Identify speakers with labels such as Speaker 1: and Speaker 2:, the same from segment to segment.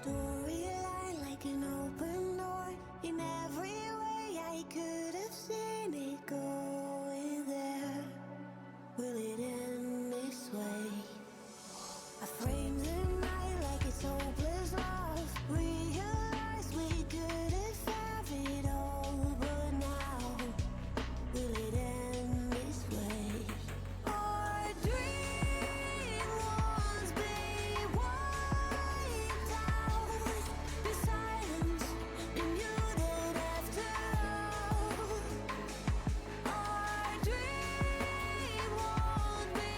Speaker 1: storyline like an open door. In every way I could have seen it going there. Will it end this way? I frame the night like it's hopeless love. Realize we could have it all, but now will it end this way? Our dream won't be wiped out. The silence muted after all. Our dream won't be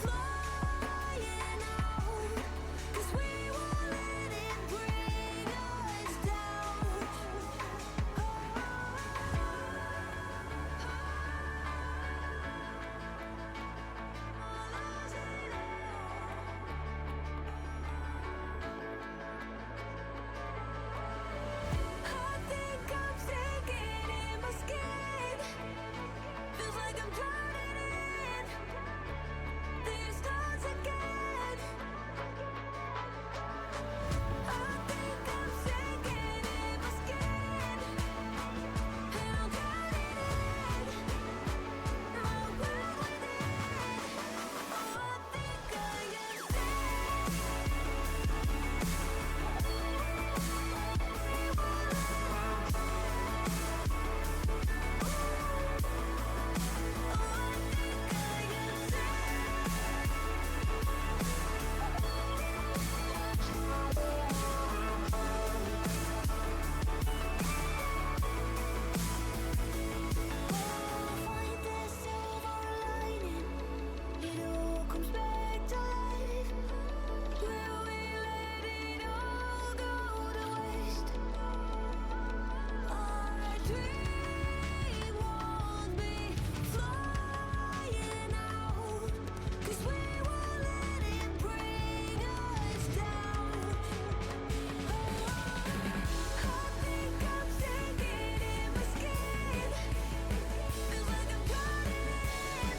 Speaker 1: flying out, 'cause we won't let it bring us down. I think I'm sinking in my skin. Feels like I'm drowning in these thoughts again. I think I'm sinking in my skin, and I'm drowning in my world within. Oh, I think I am find the silver lining. It all comes back to life. Will we let it all go to waste? Our dream won't be flying out, 'cause we won't let it bring us down. I think I'm sinking in my skin. Feels like I'm drowning in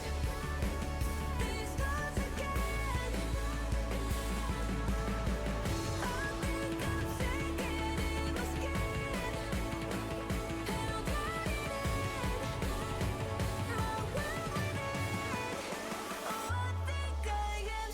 Speaker 1: these thoughts again. I think I'm sinking in my skin, and I'm drowning in my world within. Oh, I think I am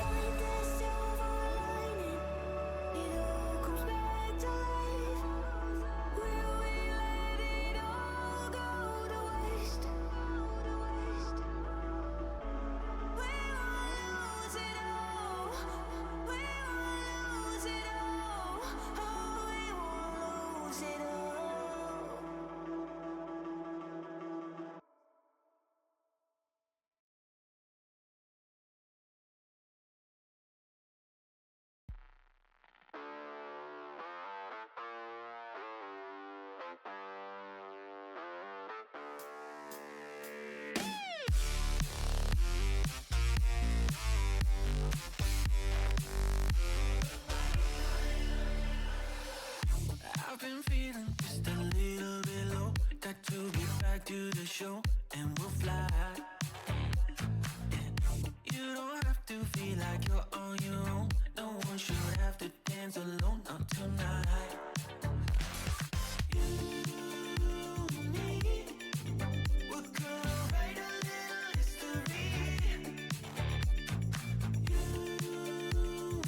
Speaker 1: find the silver lining. It all comes back to life. Will we let it all go to waste? We won't lose it all. We won't lose it all. Oh, we won't lose it all.
Speaker 2: I've been feeling just a little bit low. Got to get back to the show and we'll fly. You don't have to feel like you're on your own. No one should have to dance alone, not tonight. You and me, we're gonna write a little history. You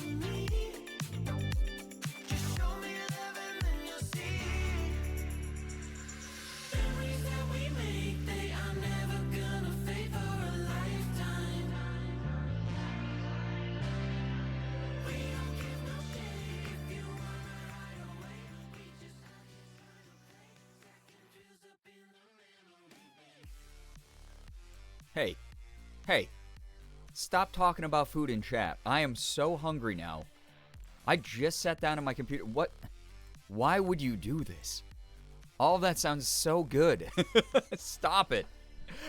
Speaker 2: and me, just show me love and then you'll see. Memories that we make, they are never gonna fade for a lifetime. We don't give no shit if you wanna hide away. We just have this kind of place that can fuse up in the memory bank.
Speaker 3: Hey, hey, stop talking about food in chat. I am so hungry now. I just sat down on my computer. What? Why would you do this? All of that sounds so good. Stop it.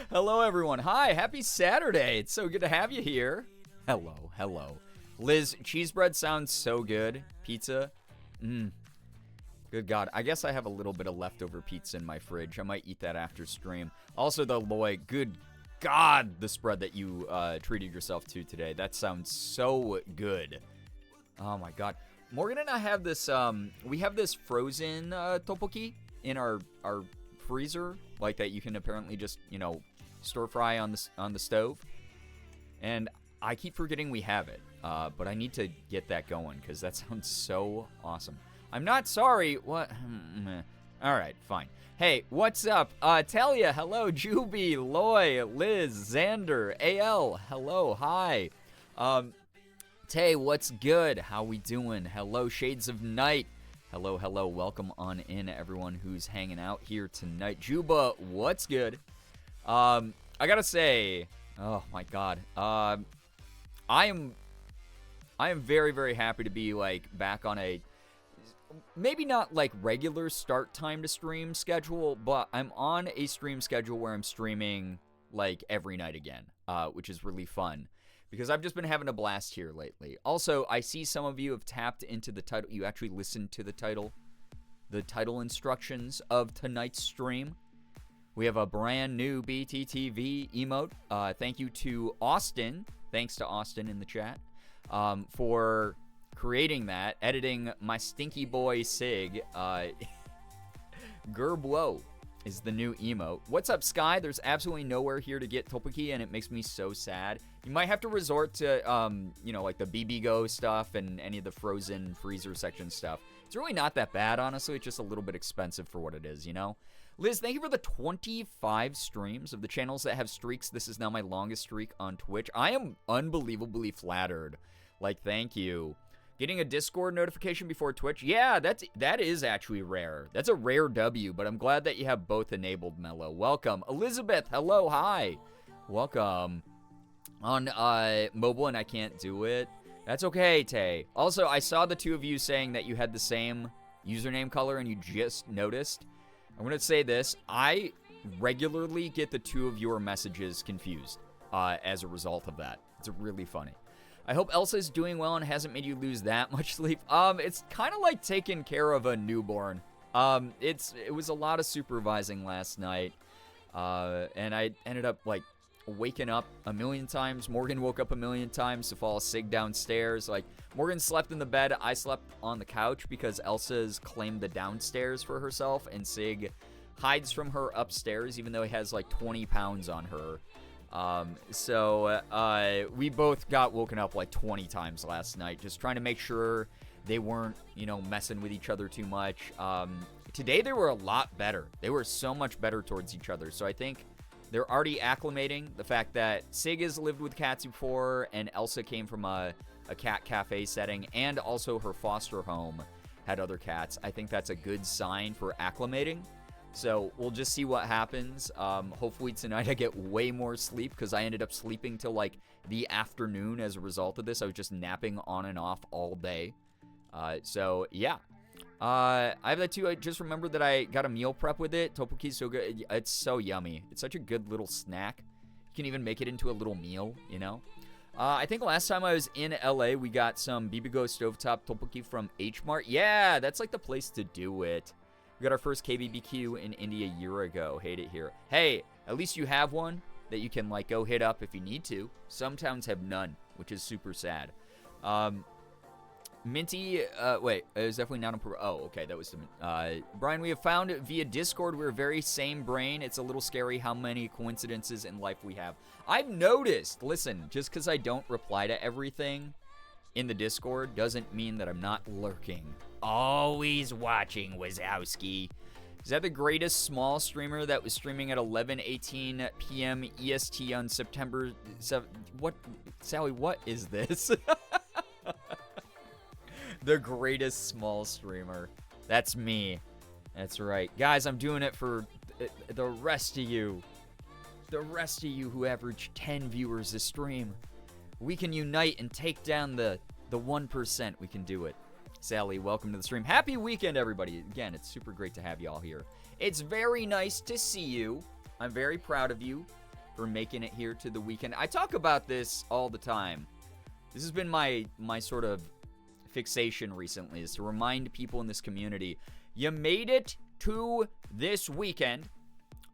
Speaker 3: Hello, everyone. Hi, happy Saturday. It's so good to have you here. Hello, hello. Liz, cheese bread sounds so good. Pizza. Good God. I guess I have a little bit of leftover pizza in my fridge. I might eat that after stream. Also, the Loy, good God, the spread that you treated yourself to today. That sounds so good. Oh, my God. Morgan and I have this, we have this frozen tteokbokki in our freezer, like that you can apparently just, stir fry on the stove. And I keep forgetting we have it, but I need to get that going because that sounds so awesome. I'm not sorry. What? All right, fine. Hey, what's up? Talia, hello. Juby, Loy, Liz, Xander, AL, hello, hi. Tay, what's good? How we doing? Hello, Shades of Night. Hello, hello. Welcome on in, everyone who's hanging out here tonight. Juba, what's good? I gotta say, oh my God. I am very, very happy to be back on a maybe not regular start time to stream schedule, but I'm on a stream schedule where I'm streaming every night again, which is really fun because I've just been having a blast here lately. Also, I see some of you have tapped into the title. You actually listened to the title instructions of tonight's stream. We have a brand new BTTV emote. Thank you to Austin. Thanks to Austin in the chat for creating that, editing my stinky boy Sig. Gerblo is the new emote. What's up, Sky? There's absolutely nowhere here to get tteokbokki, and it makes me so sad. You might have to resort to, the BB Go stuff and any of the frozen freezer section stuff. It's really not that bad, honestly. It's just a little bit expensive for what it is, Liz, thank you for the 25 streams of the channels that have streaks. This is now my longest streak on Twitch. I am unbelievably flattered. Thank you. Getting a Discord notification before Twitch? Yeah, that is actually rare. That's a rare W, but I'm glad that you have both enabled, Mello. Welcome. Elizabeth, hello, hi. Welcome. On mobile and I can't do it. That's okay, Tay. Also, I saw the two of you saying that you had the same username color and you just noticed. I'm going to say this. I regularly get the two of your messages confused as a result of that. It's really funny. I hope Elsa is doing well and hasn't made you lose that much sleep. It's kind of like taking care of a newborn. It was a lot of supervising last night, and I ended up waking up a million times. Morgan woke up a million times to follow Sig downstairs. Morgan slept in the bed. I slept on the couch because Elsa's claimed the downstairs for herself, and Sig hides from her upstairs, even though he has 20 pounds on her. So we both got woken up 20 times last night, just trying to make sure they weren't, messing with each other too much. Today they were a lot better. They were so much better towards each other. So I think they're already acclimating the fact that Sig has lived with cats before, and Elsa came from a cat cafe setting, and also her foster home had other cats. I think that's a good sign for acclimating. So we'll just see what happens. Hopefully tonight I get way more sleep because I ended up sleeping till the afternoon as a result of this. I was just napping on and off all day. So yeah. I have that too. I just remembered that I got a meal prep with it. Tteokbokki's so good. It's so yummy. It's such a good little snack. You can even make it into a little meal, I think last time I was in LA, we got some Bibigo stovetop tteokbokki from H Mart. Yeah, that's the place to do it. We got our first KBBQ in India a year ago. Hate it here. Hey, at least you have one that you can go hit up if you need to. Some towns have none, which is super sad. Minty, wait, it was definitely not on purpose. Oh, okay, that was the, Brian, we have found via Discord we're very same brain. It's a little scary how many coincidences in life we have. I've noticed, listen, just because I don't reply to everything in the Discord doesn't mean that I'm not lurking. Always watching, Wazowski. Is that the greatest small streamer that was streaming at 11:18 p.m. EST on September 7th? What, Sally, what is this? The greatest small streamer. That's me. That's right. Guys, I'm doing it for the rest of you. The rest of you who average 10 viewers a stream. We can unite and take down the 1%. We can do it. Sally, welcome to the stream. Happy weekend, everybody. Again, it's super great to have y'all here. It's very nice to see you. I'm very proud of you for making it here to the weekend. I talk about this all the time. This has been my sort of fixation recently, is to remind people in this community, you made it to this weekend.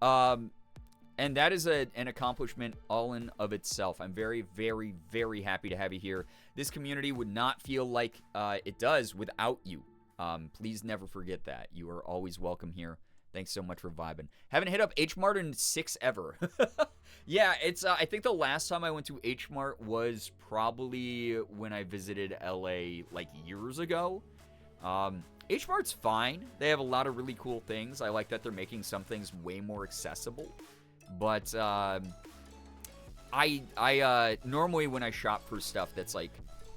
Speaker 3: And that is an accomplishment all in of itself. I'm very, very, very happy to have you here. This community would not feel like it does without you. Please never forget that. You are always welcome here. Thanks so much for vibing. Haven't hit up H Mart in 6 ever. Yeah, it's. I think the last time I went to H Mart was probably when I visited LA like years ago. H Mart's fine. They have a lot of really cool things. I like that they're making some things way more accessible. But I normally when I shop for stuff that's like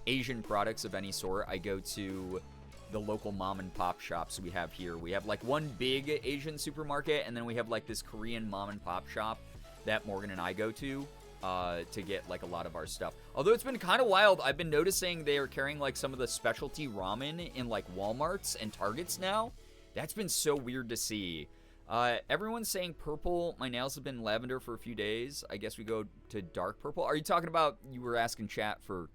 Speaker 3: Asian products of any sort, I go to the local mom and pop shops we have here. We have like one big Asian supermarket, and then we have like this Korean mom and pop shop that Morgan and I go to get like a lot of our stuff. Although it's been kind of wild, I've been noticing they are carrying like some of the specialty ramen in like Walmarts and Targets now. That's been so weird to see. Everyone's saying purple. My nails have been lavender for a few days. I guess we go to dark purple. Are you talking about, you were asking chat for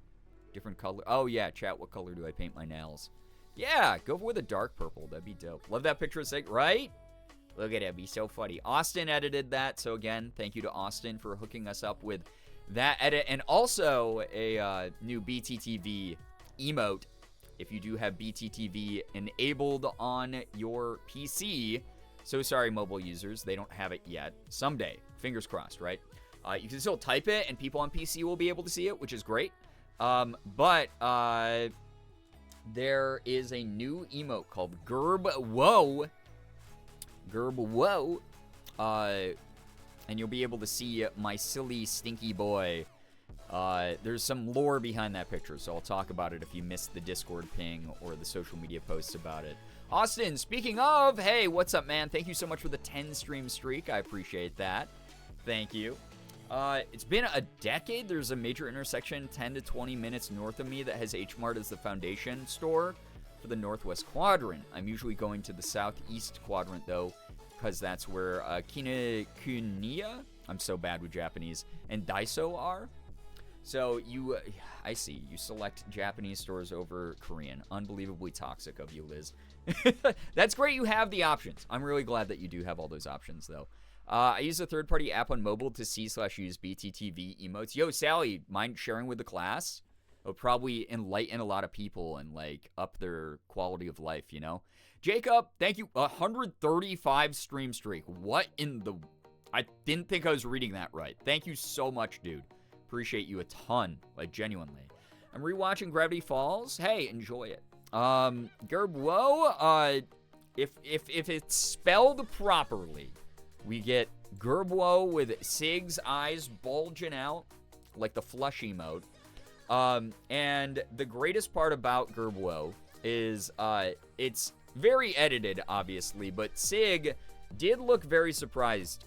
Speaker 3: different color? Oh yeah, chat, what color do I paint my nails? Yeah, go with a dark purple. That'd be dope. Love that picture of Sig, right? Look at it, be so funny. Austin edited that, so again, thank you to Austin for hooking us up with that edit, and also a new BTTV emote. If you do have BTTV enabled on your PC, so sorry, mobile users, they don't have it yet. Someday, fingers crossed, right? You can still type it, and people on PC will be able to see it, which is great. But there is a new emote called Girbeagly. And you'll be able to see my silly, stinky boy. There's some lore behind that picture, so I'll talk about it if you missed the Discord ping or the social media posts about it. Austin, speaking of, hey, what's up, man? Thank you so much for the 10 stream streak. I appreciate that. Thank you. It's been a decade. There's a major intersection 10 to 20 minutes north of me that has H Mart as the foundation store for the Northwest Quadrant. I'm usually going to the Southeast Quadrant, though, because that's where Kinokuniya, I'm so bad with Japanese, and Daiso are. So I see, you select Japanese stores over Korean. Unbelievably toxic of you, Liz. That's great you have the options. I'm really glad that you do have all those options, though. I use a third-party app on mobile to see/use BTTV emotes. Yo, Sally, mind sharing with the class? It'll probably enlighten a lot of people and, like, up their quality of life, you know? Jacob, thank you. 135 stream streak. What in the... I didn't think I was reading that right. Thank you so much, dude. Appreciate you a ton. Like, genuinely. I'm rewatching Gravity Falls. Hey, enjoy it. Gerbeagly, if it's spelled properly, we get Gerbeagly with Sig's eyes bulging out like the flush emote. And the greatest part about Gerbeagly is it's very edited, obviously, but Sig did look very surprised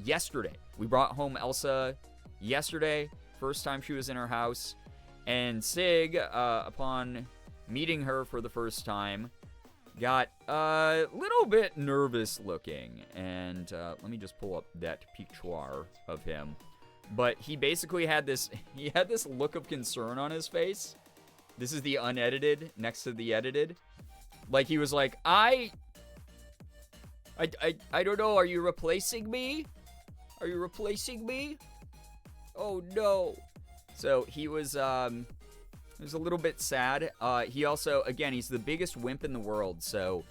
Speaker 3: yesterday. We brought home Elsa yesterday, first time she was in her house, and Sig, upon meeting her for the first time, got a little bit nervous looking, and let me just pull up that picture of him. But he basically had this look of concern on his face. This is the unedited next to the edited. Like, he was like, I don't know, are you replacing me? Are you replacing me? Oh no. So he was a little bit sad. He also, again, he's the biggest wimp in the world, so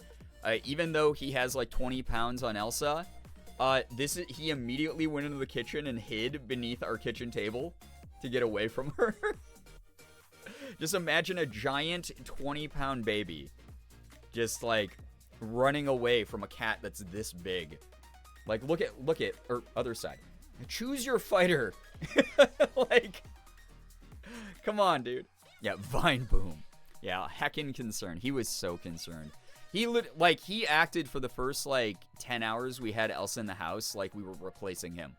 Speaker 3: even though he has like 20 pounds on Elsa, he immediately went into the kitchen and hid beneath our kitchen table to get away from her. Just imagine a giant 20-pound baby just like running away from a cat that's this big. Like, look at, or other side. Choose your fighter. Like, come on, dude. Yeah, Vine Boom. Yeah, heckin' concerned. He was so concerned. He acted for the first, 10 hours we had Elsa in the house like we were replacing him.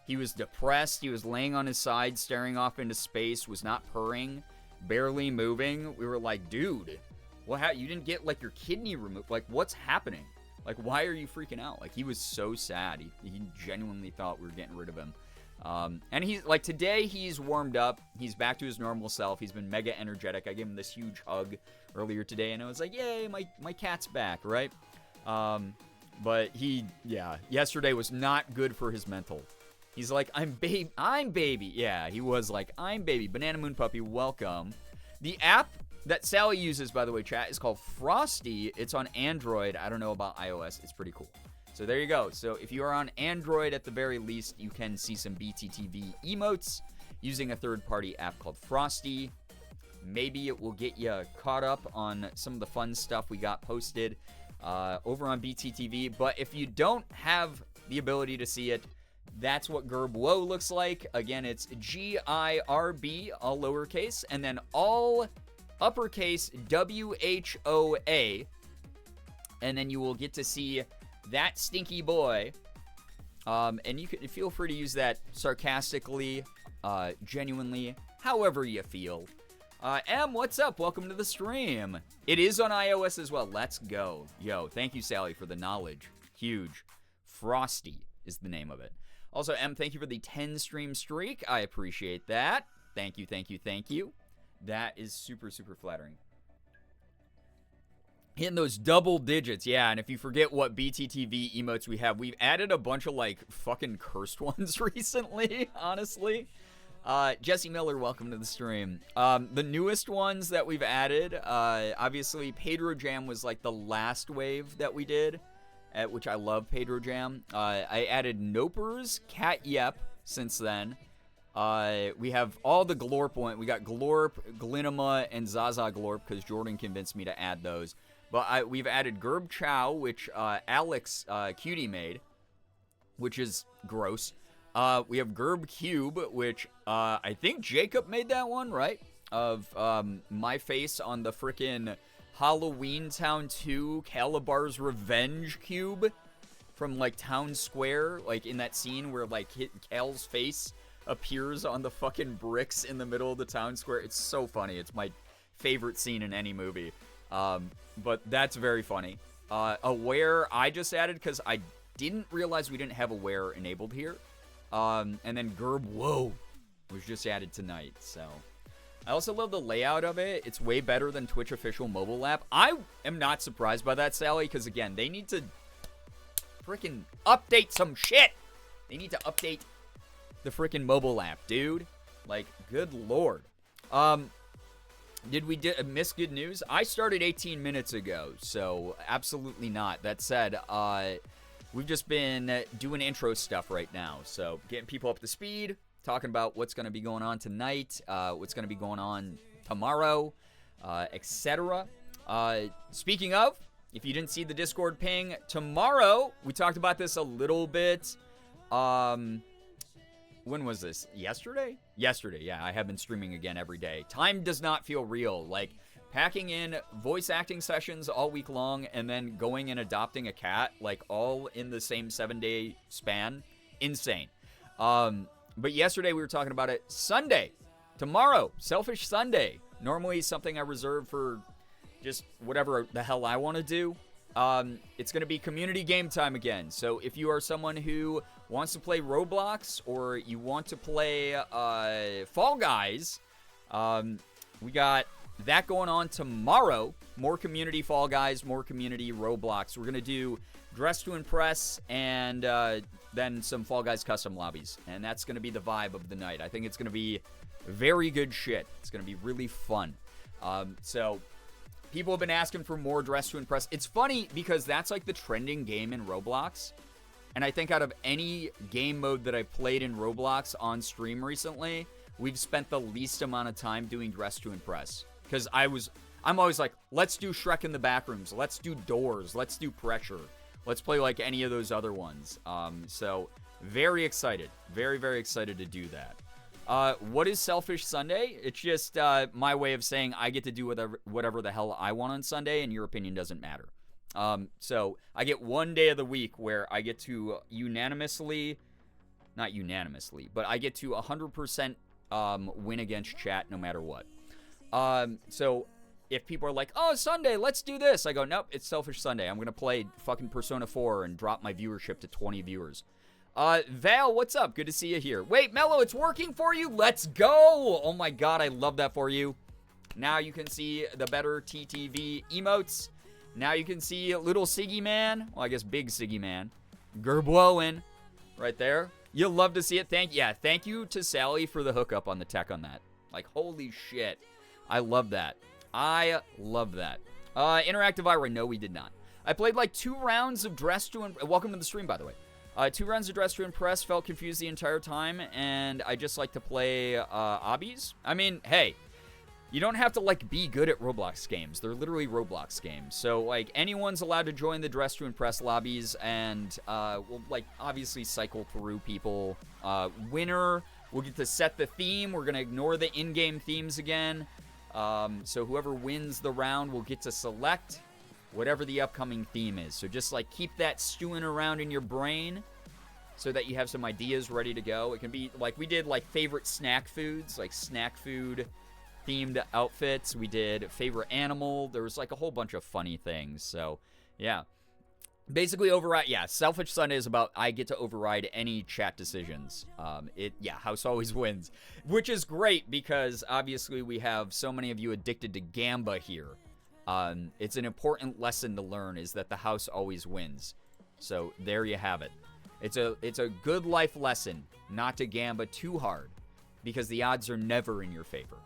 Speaker 3: He was depressed. He was laying on his side, staring off into space, was not purring, barely moving. We were like, dude, Well, you didn't get, like, your kidney removed. Like, what's happening? Like, why are you freaking out? Like, he was so sad. He genuinely thought we were getting rid of him. And he's, like, today he's warmed up. He's back to his normal self. He's been mega energetic. I gave him this huge hug earlier today, and I was like, yay, my cat's back, right? But yesterday was not good for his mental. He's like, I'm baby. Yeah, he was like, I'm baby. Banana Moon Puppy, welcome. The app that Sally uses, by the way, chat, is called Frosty. It's on Android. I don't know about iOS. It's pretty cool. So there you go. So if you are on Android, at the very least, you can see some BTTV emotes using a third-party app called Frosty. Maybe it will get you caught up on some of the fun stuff we got posted over on BTTV. But if you don't have the ability to see it, that's what Girbeagly looks like. Again, it's Girb, all lowercase, and then all uppercase WHOA. And then you will get to see that stinky boy. And you can feel free to use that sarcastically, genuinely, however you feel. M, what's up? Welcome to the stream. It is on iOS as well. Let's go. Yo, thank you, Sally, for the knowledge. Huge. Frosty is the name of it. Also, M, thank you for the 10 stream streak. I appreciate that. Thank you, thank you, thank you. That is super, super flattering. Hitting those double digits, yeah, and if you forget what BTTV emotes we have, we've added a bunch of, like, fucking cursed ones recently, honestly. Jesse Miller, welcome to the stream. The newest ones that we've added, obviously, Pedro Jam was, like, the last wave that we did, which I love Pedro Jam. I added Nopers, Cat Yep since then. We have all the Glorp one. We got Glorp, Glinema, and Zaza Glorp, because Jordan convinced me to add those. But we've added Gerb Chow, which Alex Cutie made, which is gross. We have Gerb Cube, which I think Jacob made that one, right? Of my face on the frickin' Halloween Town 2 Calabar's Revenge Cube from, like, Town Square, like, in that scene where, like, Cal's face appears on the fucking bricks in the middle of the Town Square. It's so funny. It's my favorite scene in any movie. But that's very funny. Aware, I just added because I didn't realize we didn't have Aware enabled here. And then Gerb Whoa was just added tonight, so. I also love the layout of it. It's way better than Twitch official mobile app. I am not surprised by that, Sally, because, again, they need to freaking update some shit. They need to update the freaking mobile app, dude. Like, good lord. Did we miss good news? I started 18 minutes ago, so absolutely not. That said, we've just been doing intro stuff right now, so getting people up to speed, talking about what's going to be going on tonight, what's going to be going on tomorrow, etc. Speaking of, if you didn't see the Discord ping, tomorrow, we talked about this a little bit. When was this? Yesterday? Yesterday, yeah. I have been streaming again every day. Time does not feel real. Like, packing in voice acting sessions all week long and then going and adopting a cat, like, all in the same 7-day span. Insane. But yesterday we were talking about it. Sunday. Tomorrow. Selfish Sunday. Normally something I reserve for just whatever the hell I want to do. It's going to be community game time again. So if you are someone who wants to play Roblox or you want to play Fall Guys, we got that going on tomorrow. More community Fall Guys, more community Roblox. We're going to do Dress to Impress and then some Fall Guys custom lobbies. And that's going to be the vibe of the night. I think it's going to be very good shit. It's going to be really fun. So people have been asking for more Dress to Impress. It's funny because that's like the trending game in Roblox. And I think out of any game mode that I've played in Roblox on stream recently, we've spent the least amount of time doing Dress to Impress. Because I'm always like, let's do Shrek in the Backrooms. Let's do Doors. Let's do Pressure. Let's play like any of those other ones. So very excited. Very, very excited to do that. What is Selfish Sunday? It's just my way of saying I get to do whatever the hell I want on Sunday, and your opinion doesn't matter. So I get one day of the week where I get to not unanimously, but I get to 100% win against chat no matter what. So if people are like, oh, Sunday, let's do this, I go, nope, it's Selfish Sunday. I'm going to play fucking Persona 4 and drop my viewership to 20 viewers. Val, what's up? Good to see you here. Wait, Mello, it's working for you? Let's go! Oh my god, I love that for you. Now you can see the better TTV emotes. Now you can see little Siggy Man. Well, I guess big Siggy Man. Gerblowin. Right there. You'll love to see it. Thank you to Sally for the hookup on the tech on that. Like, holy shit. I love that. I love that. Interactive Ira, no, we did not. I played like 2 rounds of Dress to Impress. Welcome to the stream, by the way. 2 rounds of Dress to Impress, felt confused the entire time, and I just like to play obbies. I mean, hey, you don't have to, like, be good at Roblox games. They're literally Roblox games. So, like, anyone's allowed to join the Dress to Impress lobbies, and we'll, like, obviously cycle through people. Winner, we'll get to set the theme. We're going to ignore the in-game themes again. So whoever wins the round will get to select whatever the upcoming theme is. So just, like, keep that stewing around in your brain so that you have some ideas ready to go. It can be, like, we did, like, favorite snack foods, like snack food themed outfits. We did favorite animal. There was, like, a whole bunch of funny things. So, yeah. Basically, Selfish Sunday is about I get to override any chat decisions. House always wins. Which is great because, obviously, we have so many of you addicted to Gamba here. It's an important lesson to learn is that the house always wins. So, there you have it. It's a good life lesson not to Gamba too hard because the odds are never in your favor.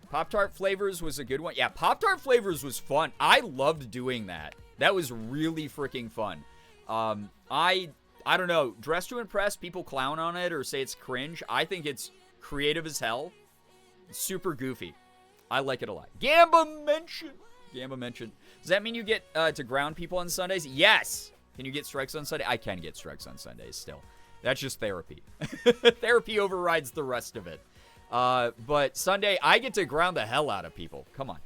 Speaker 3: Pop-Tart Flavors was a good one. Yeah, Pop-Tart Flavors was fun. I loved doing that. That was really freaking fun. I don't know. Dress to Impress, people clown on it or say it's cringe. I think it's creative as hell. Super goofy. I like it a lot. Gamba mention. Does that mean you get to ground people on Sundays? Yes. Can you get strikes on Sunday? I can get strikes on Sundays still. That's just therapy. Therapy overrides the rest of it. But Sunday, I get to ground the hell out of people. Come on.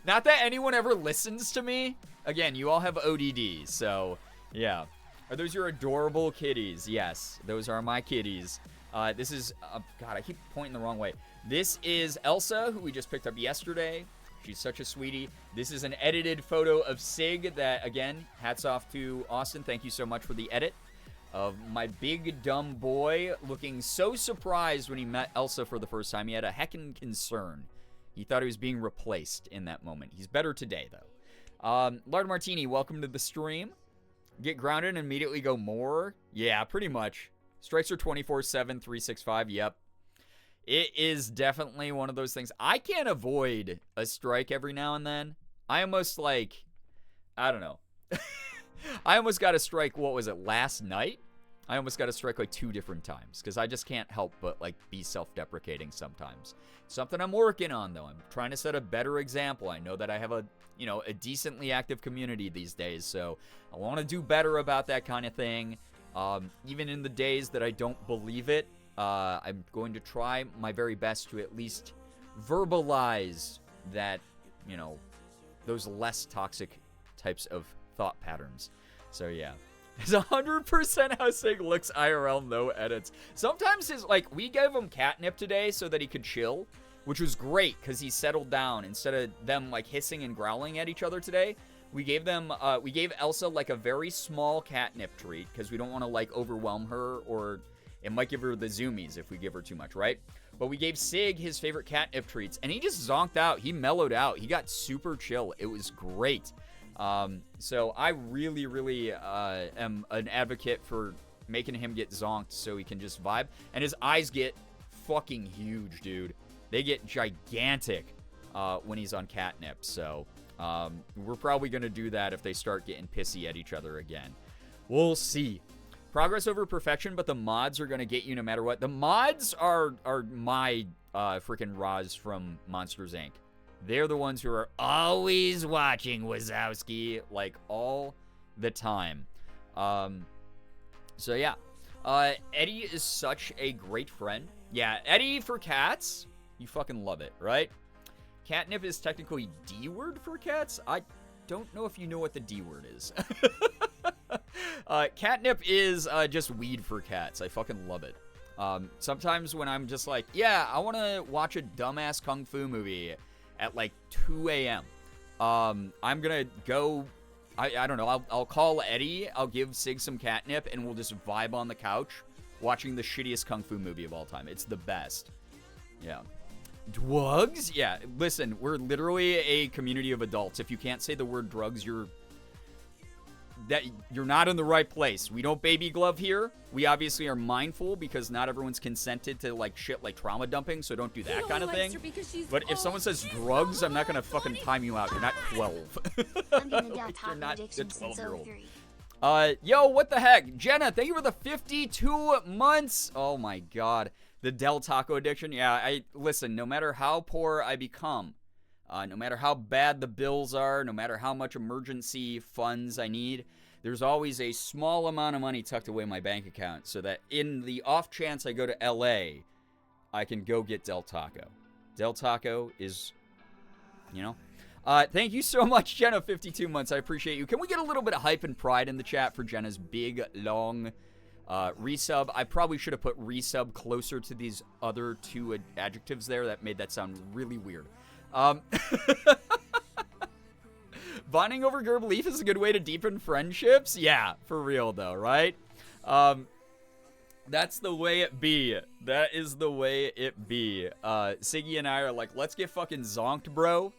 Speaker 3: Not that anyone ever listens to me. Again, you all have ODD, so yeah. Are those your adorable kitties? Yes, those are my kitties. This is, God, I keep pointing the wrong way. This is Elsa, who we just picked up yesterday. She's such a sweetie. This is an edited photo of Sig that, again, hats off to Austin. Thank you so much for the edit of my big dumb boy looking so surprised when he met Elsa for the first time. He had a heckin' concern. He thought he was being replaced in that moment. He's better today, though. Lard Martini, welcome to the stream. Get grounded and immediately go more? Yeah, pretty much. Strikes are 24/7, 365. Yep. It is definitely one of those things. I can't avoid a strike every now and then. I almost, like, I don't know. I almost got a strike, what was it, last night? I almost got a strike like 2 different times because I just can't help but, like, be self-deprecating sometimes. Something I'm working on, though. I'm trying to set a better example. I know that I have a decently active community these days, so I want to do better about that kind of thing. Even in the days that I don't believe it, I'm going to try my very best to at least verbalize that, those less toxic types of thought patterns. So, yeah. It's 100% how Sig looks IRL, no edits. Sometimes we gave him catnip today so that he could chill, which was great because he settled down. Instead of them, like, hissing and growling at each other today, we gave Elsa, like, a very small catnip treat because we don't want to, like, overwhelm her or it might give her the zoomies if we give her too much, right? But we gave Sig his favorite catnip treats and he just zonked out. He mellowed out. He got super chill. It was great. So I really, really, am an advocate for making him get zonked so he can just vibe. And his eyes get fucking huge, dude. They get gigantic, when he's on catnip. So, we're probably going to do that if they start getting pissy at each other again. We'll see. Progress over perfection, but the mods are going to get you no matter what. The mods are my, freaking Roz from Monsters, Inc. They're the ones who are always watching Wazowski, like, all the time. So, yeah. Eddie is such a great friend. Yeah, Eddie for cats. You fucking love it, right? Catnip is technically D-word for cats. I don't know if you know what the D-word is. Catnip is just weed for cats. I fucking love it. Sometimes when I'm just like, yeah, I want to watch a dumbass kung fu movie, at like 2 a.m. I'm gonna go. I don't know. I'll call Eddie. I'll give Sig some catnip, and we'll just vibe on the couch watching the shittiest kung fu movie of all time. It's the best. Yeah. Drugs? Yeah. Listen, we're literally a community of adults. If you can't say the word drugs, you're not in the right place. We don't baby glove here. We obviously are mindful because not everyone's consented to like shit like trauma dumping, so don't do that kind of thing. But if someone says drugs, I'm not gonna fucking time you out. You're not 12.
Speaker 4: I'm gonna
Speaker 3: Like,
Speaker 4: taco
Speaker 3: you're not a
Speaker 4: addiction since
Speaker 3: 12-year-old.
Speaker 4: 03.
Speaker 3: Yo, what the heck? Jenna, thank you for the 52 months. Oh my god. The Del Taco addiction. Yeah, listen, no matter how poor I become, no matter how bad the bills are, no matter how much emergency funds I need, there's always a small amount of money tucked away in my bank account so that in the off chance I go to LA, I can go get Del Taco. Del Taco is, you know. Thank you so much, Jenna, 52 months. I appreciate you. Can we get a little bit of hype and pride in the chat for Jenna's big, long resub? I probably should have put resub closer to these other two adjectives there. That made that sound really weird. Bonding over Girbeagly is a good way to deepen friendships? Yeah, for real though, right? That's the way it be. That is the way it be. Siggy and I are like, let's get fucking zonked, bro.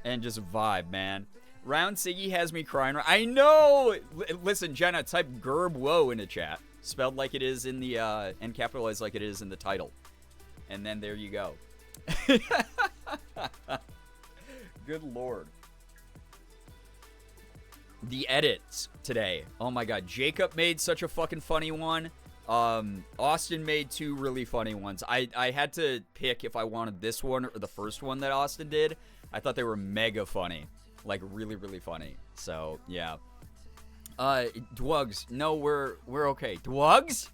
Speaker 3: And just vibe, man. Round Siggy has me crying. I know! Listen, Jenna, type Gerb Whoa in the chat. Spelled like it is in the, and capitalized like it is in the title. And then there you go. Good lord. The edits today. Oh my god. Jacob made such a fucking funny one. Austin made two really funny ones. I had to pick if I wanted this one or the first one that Austin did. I thought they were mega funny. Like, really, really funny. So, yeah. Dwugs. No, we're okay. Dwugs?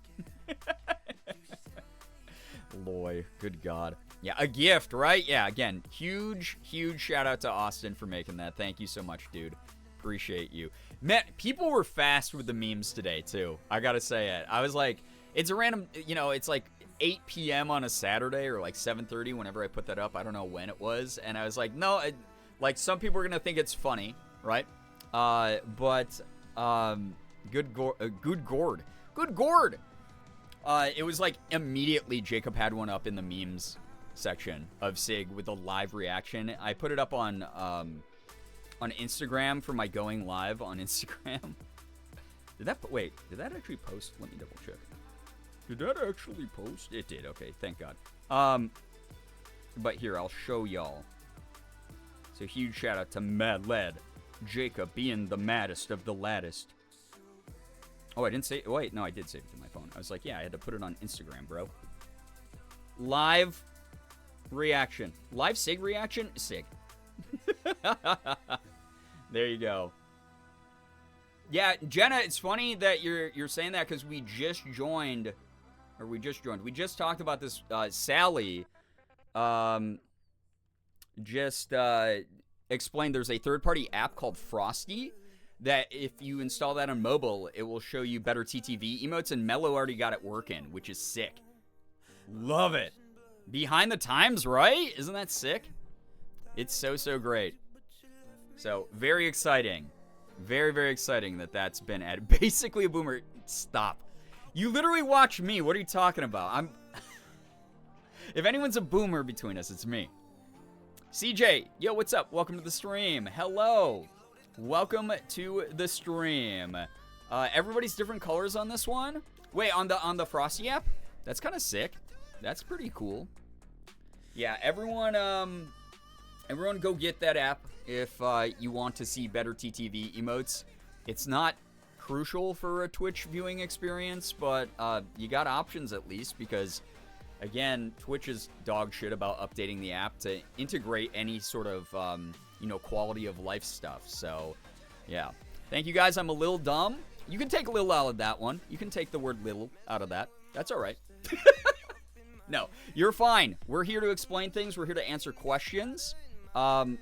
Speaker 3: Loy. Good God. Yeah, a gift, right? Yeah, again, huge, huge shout out to Austin for making that. Thank you so much, dude. Appreciate you. Man, people were fast with the memes today, too. I gotta say it. I was like, it's a random, you know, it's like 8 p.m. on a Saturday or like 7:30 whenever I put that up. I don't know when it was. And I was like, no, like some people are going to think it's funny, right? Good gourd. It was like immediately Jacob had one up in the memes section of Sig with a live reaction. I put it up on Instagram for my going live on Instagram. Did that actually post? Let me double check. Did that actually post? It did. Okay, thank God. But here, I'll show y'all. So huge shout out to Mad Lad. Jacob being the maddest of the laddest. Oh, I didn't say... Wait, no, I did save it to my phone. I was like, yeah, I had to put it on Instagram, bro. Live reaction. Live Sig reaction? Sig. There you go. Yeah, Jenna, it's funny that you're saying that because we just joined... Or we just talked about this. Sally just explained there's a third-party app called Frosty that if you install that on mobile, it will show you better TTV emotes, and Mello already got it working, which is sick. Love it. Behind the times, right? Isn't that sick? It's so great. So, very exciting. Very, very exciting that that's been added. Basically a boomer. Stop. You literally watch me. What are you talking about? If anyone's a boomer between us, it's me. CJ, yo, what's up? Welcome to the stream. Hello. Welcome to the stream. Everybody's different colors on this one. Wait, on the Frosty app? That's kind of sick. That's pretty cool. Yeah, everyone go get that app if you want to see better TTV emotes. It's not crucial for a Twitch viewing experience, but you got options at least because, again, Twitch is dog shit about updating the app to integrate any sort of, quality of life stuff. So, yeah. Thank you guys. I'm a little dumb. You can take Lil out of that one. You can take the word little out of that. That's all right. No, you're fine. We're here to explain things. We're here to answer questions. And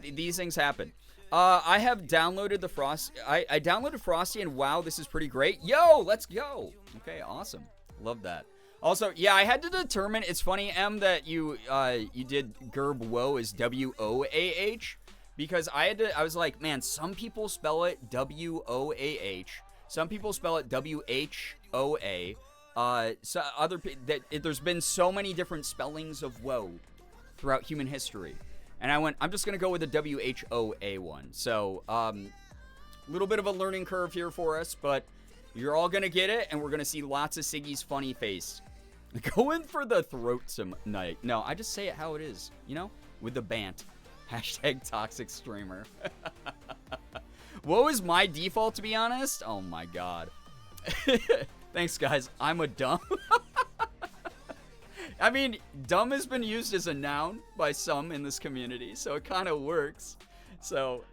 Speaker 3: these things happen. I have downloaded the Frosty. I downloaded Frosty, and wow, this is pretty great. Yo, let's go. Okay, awesome. Love that. Also, yeah, I had to determine. It's funny, Em, that you did Gerb Woah as WOAH, because I was like, man, some people spell it WOAH, some people spell it WHOA. So there's been so many different spellings of woe throughout human history, and I'm just gonna go with the WHOA one. So, little bit of a learning curve here for us, but you're all gonna get it, and we're gonna see lots of Siggy's funny face. Going for the throat tonight. No, I just say it how it is, with the bant. Hashtag toxic streamer. What was my default, to be honest? Oh my god. Thanks, guys. I'm a dumb. I mean, dumb has been used as a noun by some in this community, so it kind of works. So...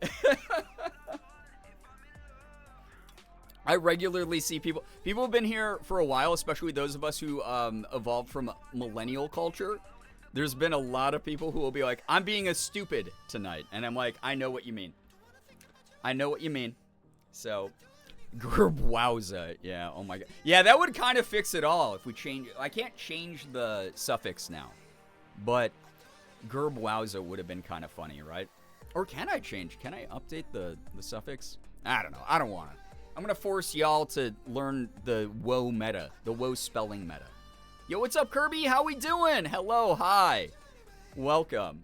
Speaker 3: I regularly see people have been here for a while, especially those of us who evolved from millennial culture. There's been a lot of people who will be like, I'm being a stupid tonight. And I'm like, I know what you mean. I know what you mean. So, Gerbwowza. Yeah, oh my god. Yeah, that would kind of fix it all if we change. I can't change the suffix now. But Gerbwowza would have been kind of funny, right? Or can I change? Can I update the suffix? I don't know. I don't want to. I'm going to force y'all to learn the woe meta, the woe spelling meta. Yo, what's up, Kirby? How we doing? Hello, hi. Welcome.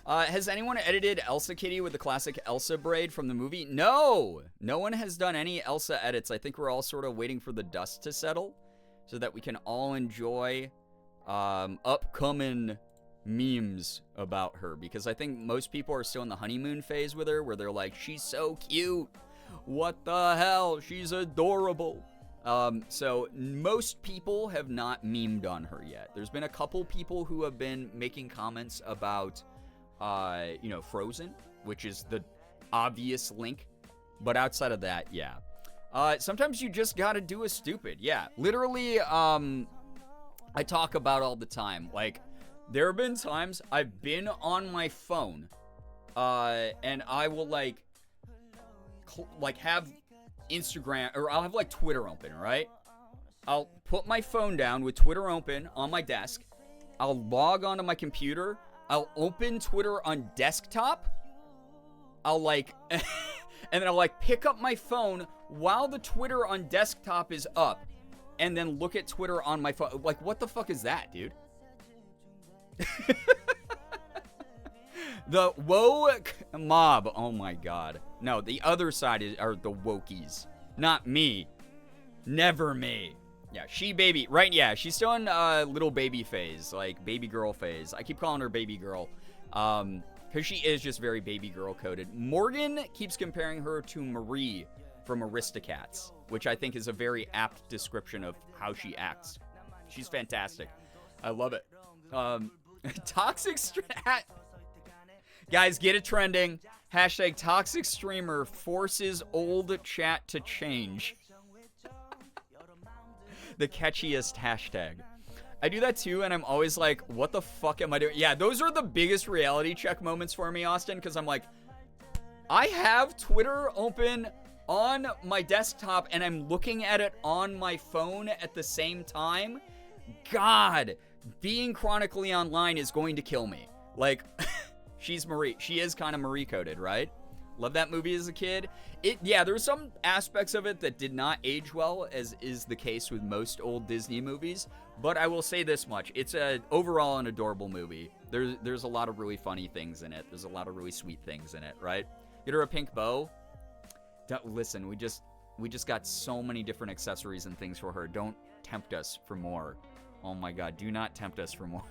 Speaker 3: Has anyone edited Elsa Kitty with the classic Elsa braid from the movie? No! No one has done any Elsa edits. I think we're all sort of waiting for the dust to settle so that we can all enjoy upcoming memes about her. Because I think most people are still in the honeymoon phase with her where they're like, she's so cute. What the hell? She's adorable. So most people have not memed on her yet. There's been a couple people who have been making comments about, Frozen, which is the obvious link. But outside of that, yeah. Sometimes you just gotta do a stupid. Yeah, literally, I talk about all the time. Like, there have been times I've been on my phone, and I will, have Instagram, or I'll have Twitter open, right? I'll put my phone down with Twitter open on my desk. I'll log onto my computer. I'll open Twitter on desktop. I'll and then I'll pick up my phone while the Twitter on desktop is up, and then look at Twitter on my phone. What the fuck is that, dude? The woke mob. Oh my god. No, the other side are the wokies. Not me. Never me. Yeah, she baby. Right, yeah. She's still in little baby phase. Baby girl phase. I keep calling her baby girl. Because she is just very baby girl coded. Morgan keeps comparing her to Marie from Aristocats, which I think is a very apt description of how she acts. She's fantastic. I love it. Toxic Guys, get it trending. Hashtag toxic streamer forces old chat to change. The catchiest hashtag. I do that too, and I'm always like, what the fuck am I doing? Yeah, those are the biggest reality check moments for me, Austin, because I'm like, I have Twitter open on my desktop, and I'm looking at it on my phone at the same time. God, being chronically online is going to kill me. She's Marie. She is kind of Marie-coded, right? Love that movie as a kid. Yeah, there's some aspects of it that did not age well, as is the case with most old Disney movies. But I will say this much. It's overall an adorable movie. There's a lot of really funny things in it. There's a lot of really sweet things in it, right? Get her a pink bow. Listen, we just got so many different accessories and things for her. Don't tempt us for more. Oh my god, do not tempt us for more.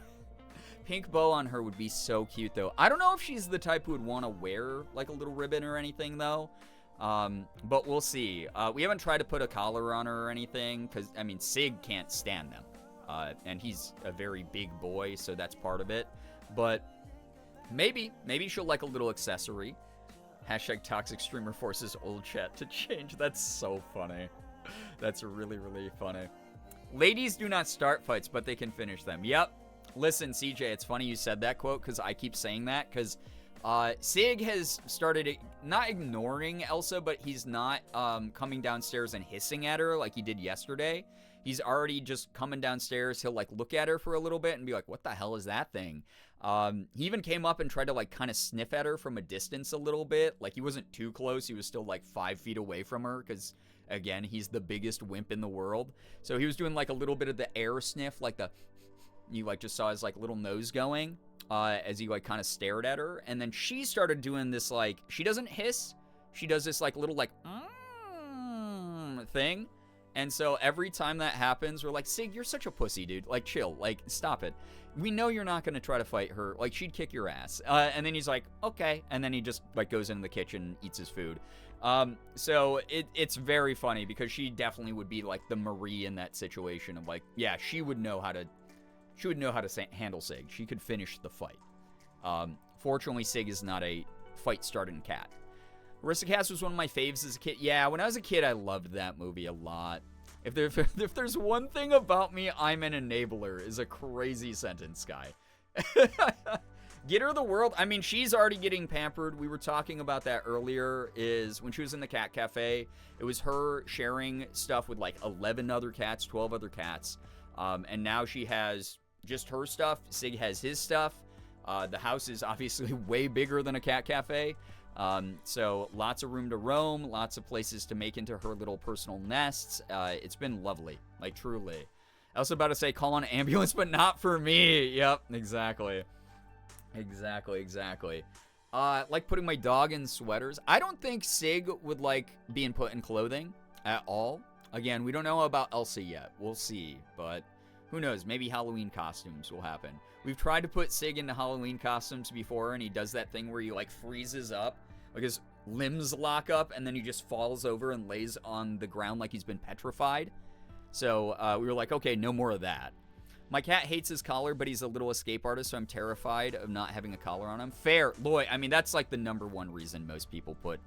Speaker 3: Pink bow on her would be so cute, though. I don't know if she's the type who would want to wear, a little ribbon or anything, though. But we'll see. We haven't tried to put a collar on her or anything, because, Sig can't stand them. And he's a very big boy, so that's part of it. But maybe she'll like a little accessory. Hashtag toxic streamer forces old chat to change. That's so funny. That's really, really funny. Ladies do not start fights, but they can finish them. Yep. Listen, CJ, it's funny you said that quote, because I keep saying that, because Sig has started not ignoring Elsa, but he's not coming downstairs and hissing at her like he did yesterday. he's already just coming downstairs. He'll like look at her for a little bit and be like, what the hell is that thing? He even came up and tried to like kind of sniff at her from a distance a little bit. Like he wasn't too close. He was still like 5 feet away from her because, again, he's the biggest wimp in the world. So he was doing like a little bit of the air sniff, like you like just saw his like little nose going as he like kind of stared at her. And then she started doing this like, she doesn't hiss. She does this like little like thing. And so every time that happens, we're like, Sig, you're such a pussy, dude. Like, chill. Like, stop it. We know you're not going to try to fight her. Like, she'd kick your ass. And then he's like, okay. And then he just, like, goes into the kitchen and eats his food. So it's very funny because she definitely would be, like, the Marie in that situation of, like, yeah, she would know how to handle Sig. She could finish the fight. Fortunately, Sig is not a fight-starting cat. Aristocats was one of my faves as a kid. Yeah, when I was a kid, I loved that movie a lot. If there's one thing about me, I'm an enabler, is a crazy sentence, Guy. Get her the world. I mean, she's already getting pampered. We were talking about that earlier, is when she was in the cat cafe, it was her sharing stuff with like 11 other cats, 12 other cats. And now she has just her stuff. Sig has his stuff. The house is obviously way bigger than a cat cafe. So lots of room to roam, lots of places to make into her little personal nests. It's been lovely, like truly. I was about to say call on an ambulance, but not for me. Yep, exactly. Like putting my dog in sweaters. I don't think Sig would like being put in clothing at all. Again, we don't know about Elsa yet. We'll see, but who knows? Maybe Halloween costumes will happen. We've tried to put Sig into Halloween costumes before, and he does that thing where he, like, freezes up. Like, his limbs lock up, and then he just falls over and lays on the ground like he's been petrified. So, we were like, okay, no more of that. My cat hates his collar, but he's a little escape artist, so I'm terrified of not having a collar on him. Fair. Lloyd, I mean, that's, like, the #1 reason most people put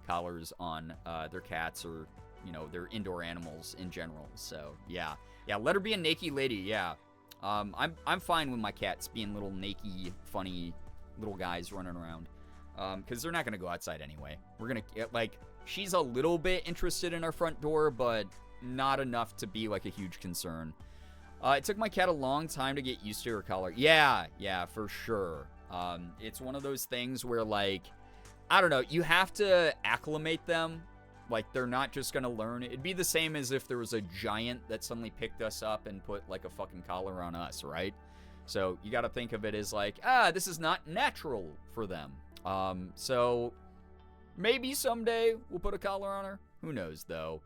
Speaker 3: collars on their cats or, you know, their indoor animals in general. So, yeah. Yeah, let her be a naked lady, yeah. I'm fine with my cats being little naked, funny little guys running around. Because they're not going to go outside anyway. We're going to, like, she's a little bit interested in our front door, but not enough to be, like, a huge concern. It took my cat a long time to get used to her collar. Yeah, for sure. It's one of those things where, like, I don't know, you have to acclimate them. Like, they're not just gonna learn. It'd be the same as if there was a giant that suddenly picked us up and put, like, a fucking collar on us, right? So, you gotta think of it as, like, this is not natural for them. So, maybe someday we'll put a collar on her. Who knows, though.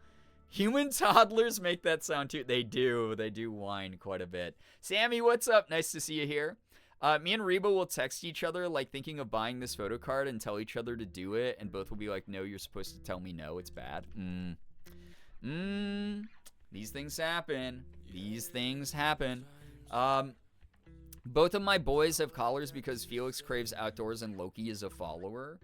Speaker 3: Human toddlers make that sound, too. They do. They do whine quite a bit. Sammy, what's up? Nice to see you here. Me and Reba will text each other, like, thinking of buying this photo card and tell each other to do it, and both will be like, no, you're supposed to tell me no, it's bad. These things happen. Both of my boys have collars because Felix craves outdoors and Loki is a follower.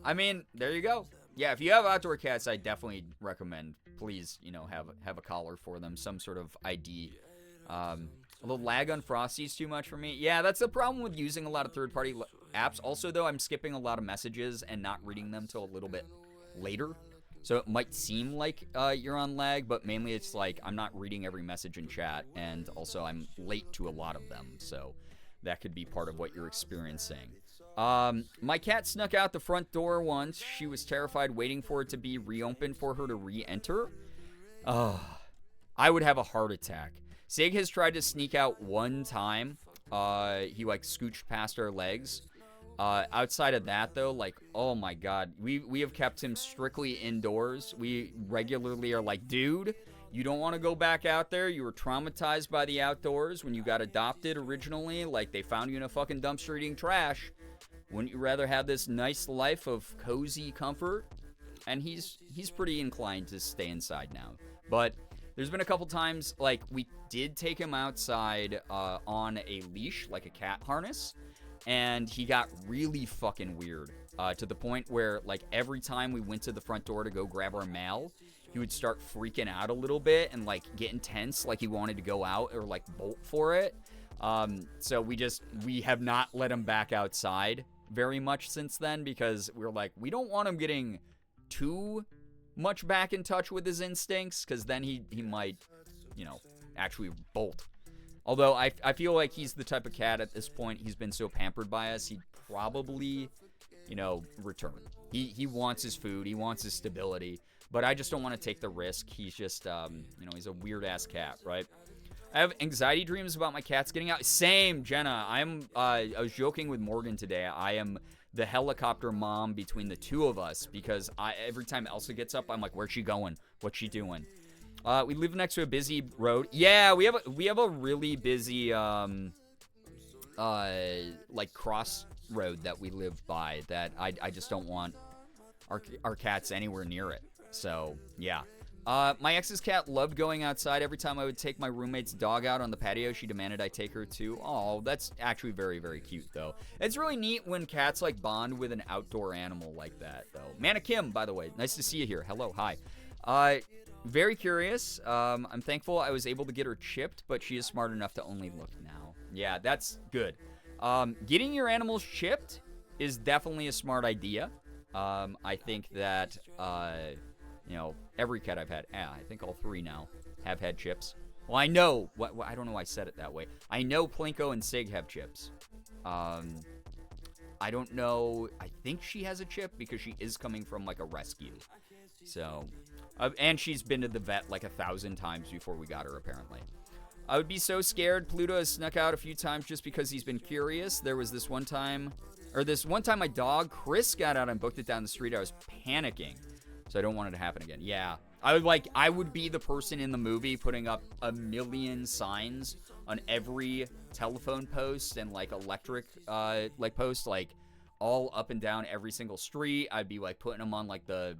Speaker 3: I mean, there you go. Yeah, if you have outdoor cats, I definitely recommend, please, you know, have a collar for them, some sort of ID. A little lag on Frosty's too much for me. Yeah, that's the problem with using a lot of third-party apps. Also, though, I'm skipping a lot of messages and not reading them till a little bit later. So it might seem like you're on lag, but mainly it's like I'm not reading every message in chat, and also I'm late to a lot of them. So that could be part of what you're experiencing. My cat snuck out the front door once. She was terrified, waiting for it to be reopened for her to re-enter. I would have a heart attack. Sig has tried to sneak out one time. He, like, scooched past our legs. Outside of that, though, like, oh my god. We have kept him strictly indoors. We regularly are like, dude, you don't want to go back out there. You were traumatized by the outdoors when you got adopted originally. Like, they found you in a fucking dumpster eating trash. Wouldn't you rather have this nice life of cozy comfort? And he's pretty inclined to stay inside now. But there's been a couple times, like, we did take him outside on a leash, like a cat harness, and he got really fucking weird to the point where, like, every time we went to the front door to go grab our mail, he would start freaking out a little bit and, like, get intense, like he wanted to go out or, like, bolt for it. So we have not let him back outside very much since then because we're like, we don't want him getting too much back in touch with his instincts, because then he might, actually bolt. Although I feel like he's the type of cat at this point, he's been so pampered by us, he'd probably, return. He wants his food, he wants his stability, but I just don't want to take the risk. He's just, he's a weird-ass cat, right? I have anxiety dreams about my cats getting out. Same, Jenna. I was joking with Morgan today. I am the helicopter mom between the two of us, because every time Elsa gets up, I'm like, where's she going? What's she doing? We live next to a busy road. Yeah, we have a really busy cross road that we live by that I just don't want our cats anywhere near it. So yeah. My ex's cat loved going outside. Every time I would take my roommate's dog out on the patio, she demanded I take her too. Oh, that's actually very, very cute, though. It's really neat when cats, bond with an outdoor animal like that, though. Manna Kim, by the way, nice to see you here. Hello, hi. Very curious. I'm thankful I was able to get her chipped, but she is smart enough to only look now. Yeah, that's good. Getting your animals chipped is definitely a smart idea. I think that... every cat I've had, I think all 3 now, have had chips. Well, I know, I don't know why I said it that way. I know Plinko and Sig have chips. I don't know, I think she has a chip because she is coming from, a rescue. So, and she's been to the vet 1,000 times before we got her, apparently. I would be so scared. Pluto has snuck out a few times just because he's been curious. There was this one time my dog, Chris, got out and booked it down the street. I was panicking. So I don't want it to happen again. Yeah. I would be the person in the movie putting up a million signs on every telephone post and electric post, all up and down every single street. I'd be putting them on the,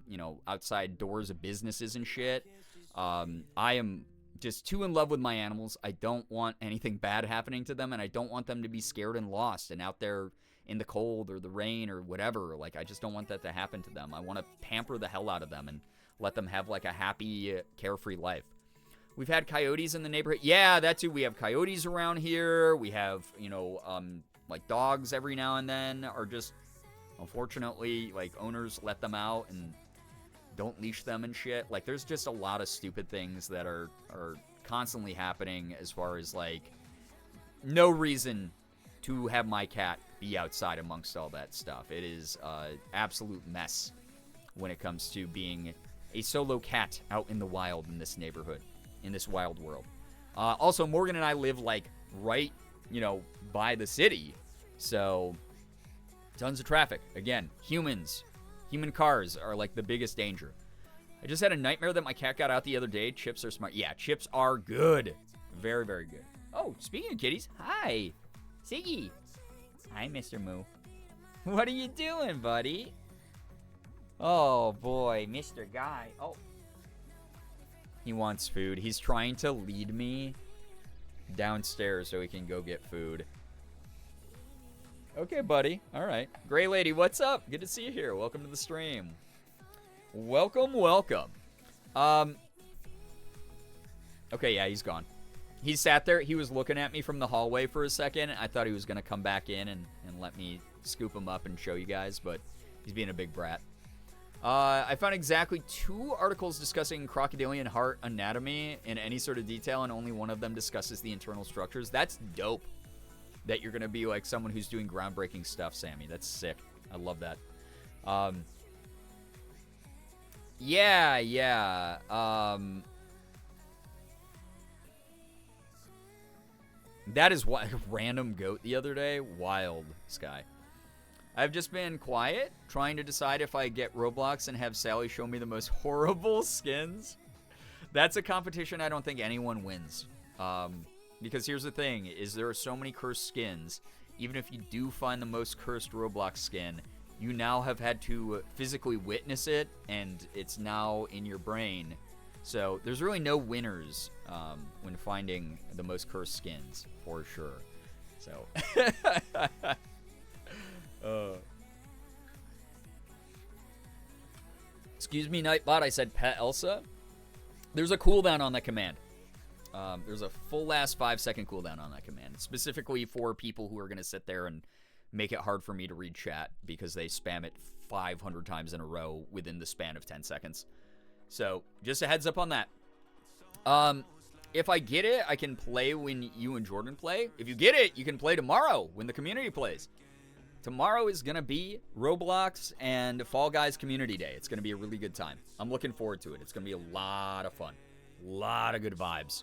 Speaker 3: outside doors of businesses and shit. I am just too in love with my animals. I don't want anything bad happening to them, and I don't want them to be scared and lost and out there in the cold or the rain or whatever. I just don't want that to happen to them. I want to pamper the hell out of them and let them have a happy, carefree life. We've had coyotes in the neighborhood. Yeah, that too. We have coyotes around here. We have, dogs every now and then, or just, unfortunately, owners let them out and don't leash them and shit. There's just a lot of stupid things that are constantly happening as far as, no reason to have my cat be outside amongst all that stuff. It is absolute mess when it comes to being a solo cat out in the wild in this neighborhood, in this wild world. Also, Morgan and I live right, by the city, so tons of traffic. Again, human cars are the biggest danger. I just had a nightmare that my cat got out the other day. Chips are smart. Yeah, chips are good. Very, very good. Oh, speaking of kitties, hi. Siggy. Hi, Mr. Moo. What are you doing, buddy? Oh, boy, Mr. Guy. Oh. He wants food. He's trying to lead me downstairs so he can go get food. Okay, buddy. All right. Gray Lady, what's up? Good to see you here. Welcome to the stream. Welcome, welcome. Okay, yeah, he's gone. He sat there. He was looking at me from the hallway for a second. I thought he was going to come back in and let me scoop him up and show you guys, but he's being a big brat. I found exactly 2 articles discussing crocodilian heart anatomy in any sort of detail, and only one of them discusses the internal structures. That's dope that you're going to be someone who's doing groundbreaking stuff, Sammy. That's sick. I love that. Yeah. That is what random goat the other day. Wild, Sky. I've just been quiet, trying to decide if I get Roblox and have Sally show me the most horrible skins. That's a competition I don't think anyone wins. Because here's the thing, is there are so many cursed skins. Even if you do find the most cursed Roblox skin, you now have had to physically witness it, and it's now in your brain. So there's really no winners when finding the most cursed skins, for sure. So, excuse me, Nightbot. I said pet Elsa. There's a cooldown on that command. There's a full-ass 5-second cooldown on that command, specifically for people who are going to sit there and make it hard for me to read chat because they spam it 500 times in a row within the span of 10 seconds. So just a heads up on that. If I get it, I can play when you and Jordan play. If you get it, you can play tomorrow when the community plays. Tomorrow is going to be Roblox and Fall Guys Community Day. It's going to be a really good time. I'm looking forward to it. It's going to be a lot of fun. A lot of good vibes.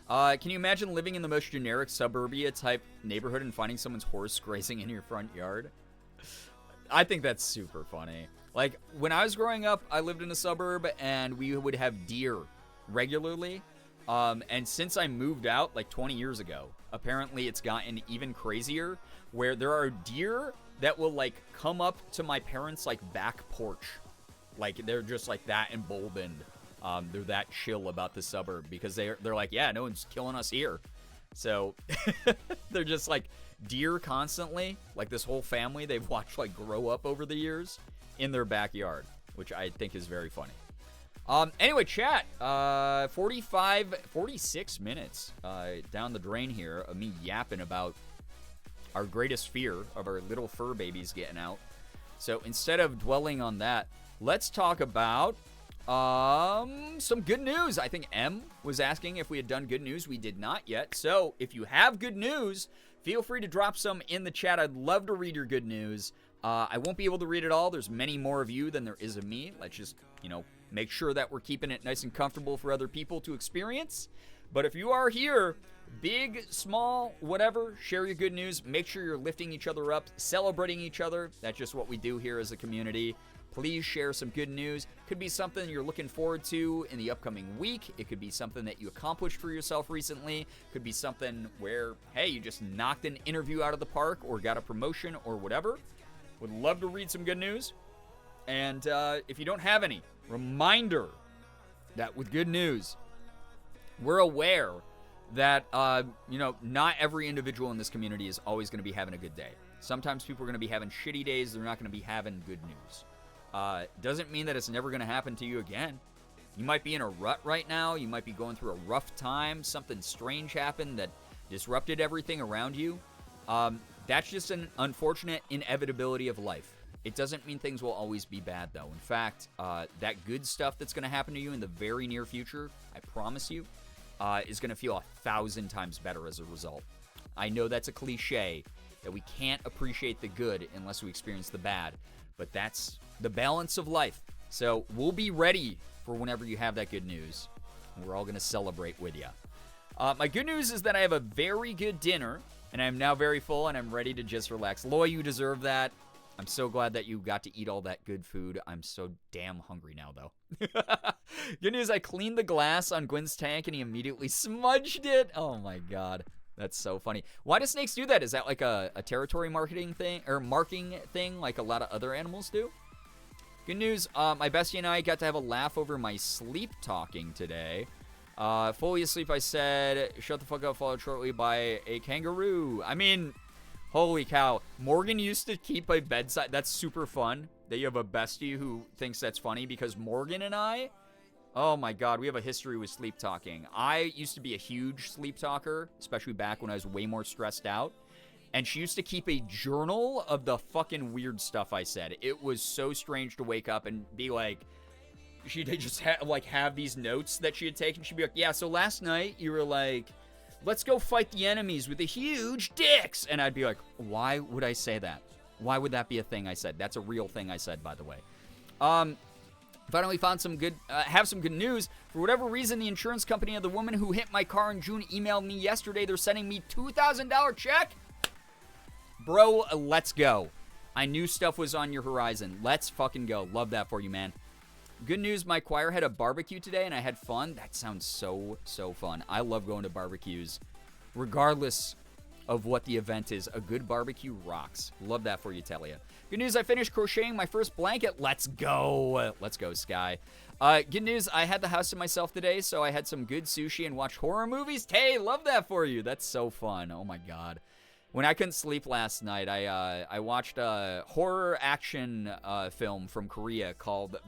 Speaker 3: Can you imagine living in the most generic suburbia type neighborhood and finding someone's horse grazing in your front yard? I think that's super funny. Like, when I was growing up, I lived in a suburb and we would have deer regularly. And since I moved out like 20 years ago, apparently it's gotten even crazier where there are deer that will like come up to my parents' like back porch. Like they're just like that emboldened. They're that chill about the suburb because they're like, yeah, no one's killing us here. So they're just like deer constantly, like this whole family they've watched like grow up over the years in their backyard, which I think is very funny. Anyway, chat, 46 minutes down the drain here of me yapping about our greatest fear of our little fur babies getting out. So instead of dwelling on that, let's talk about some good news. I think M was asking if we had done good news. We did not yet. So if you have good news, feel free to drop some in the chat. I'd love to read your good news. I won't be able to read it all. There's many more of you than there is of me. Let's just, make sure that we're keeping it nice and comfortable for other people to experience. But if you are here, big, small, whatever, share your good news. Make sure you're lifting each other up, celebrating each other. That's just what we do here as a community. Please share some good news. Could be something you're looking forward to in the upcoming week. It could be something that you accomplished for yourself recently. Could be something where, hey, you just knocked an interview out of the park or got a promotion or whatever. Would love to read some good news. And if you don't have any, reminder that with good news, we're aware that, not every individual in this community is always going to be having a good day. Sometimes people are going to be having shitty days. They're not going to be having good news. Doesn't mean that it's never going to happen to you again. You might be in a rut right now. You might be going through a rough time. Something strange happened that disrupted everything around you. That's just an unfortunate inevitability of life. It doesn't mean things will always be bad, though. In fact, that good stuff that's going to happen to you in the very near future, I promise you, is going to feel 1,000 times better as a result. I know that's a cliche, that we can't appreciate the good unless we experience the bad, but that's the balance of life. So we'll be ready for whenever you have that good news, and we're all going to celebrate with you. My good news is that I have a very good dinner, and I'm now very full, and I'm ready to just relax. Loy, you deserve that. I'm so glad that you got to eat all that good food. I'm so damn hungry now, though. Good news, I cleaned the glass on Gwen's tank, and he immediately smudged it. Oh, my God. That's so funny. Why do snakes do that? Is that like a territory marketing thing, or marking thing like a lot of other animals do? Good news, my bestie and I got to have a laugh over my sleep talking today. Fully asleep, I said, shut the fuck up, followed shortly by a kangaroo. I mean, holy cow. Morgan used to keep a bedside. That's super fun that you have a bestie who thinks that's funny, because Morgan and I, oh my God, we have a history with sleep talking. I used to be a huge sleep talker, especially back when I was way more stressed out. And she used to keep a journal of the fucking weird stuff I said. It was so strange to wake up and be like, she'd just have these notes that she had taken. She'd be like, yeah, so last night you were like, let's go fight the enemies with the huge dicks. And I'd be like, why would I say that? Why would that be a thing I said? That's a real thing I said, by the way. Finally found some good, have some good news. For whatever reason, the insurance company of the woman who hit my car in June emailed me yesterday. They're sending me $2,000 check. Bro, let's go. I knew stuff was on your horizon. Let's fucking go. Love that for you, man. Good news, my choir had a barbecue today, and I had fun. That sounds so, so fun. I love going to barbecues. Regardless of what the event is, a good barbecue rocks. Love that for you, Talia. Good news, I finished crocheting my first blanket. Let's go. Let's go, Sky. Good news, I had the house to myself today, so I had some good sushi and watched horror movies. Hey, love that for you. That's so fun. Oh, my God. When I couldn't sleep last night, I watched a horror action film from Korea called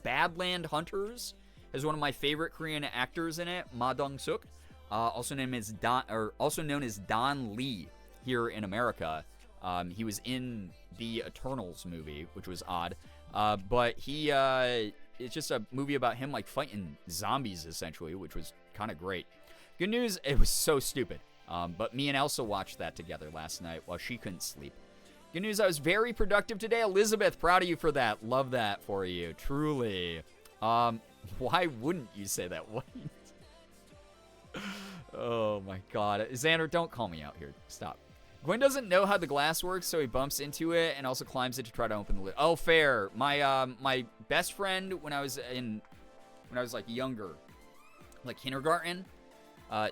Speaker 3: Badland Hunters. Has one of my favorite Korean actors in it, Ma Dong-suk, also known as Don Lee here in America. He was in the Eternals movie, which was odd, but he it's just a movie about him like fighting zombies essentially, which was kind of great. Good news, it was so stupid. But me and Elsa watched that together last night while she couldn't sleep. Good news, I was very productive today. Elizabeth, proud of you for that. Love that for you, truly. Why wouldn't you say that? What? Oh my God. Xander, don't call me out here. Stop. Gwen doesn't know how the glass works, so he bumps into it and also climbs it to try to open the lid. Oh, fair. My best friend when I was like younger, like kindergarten.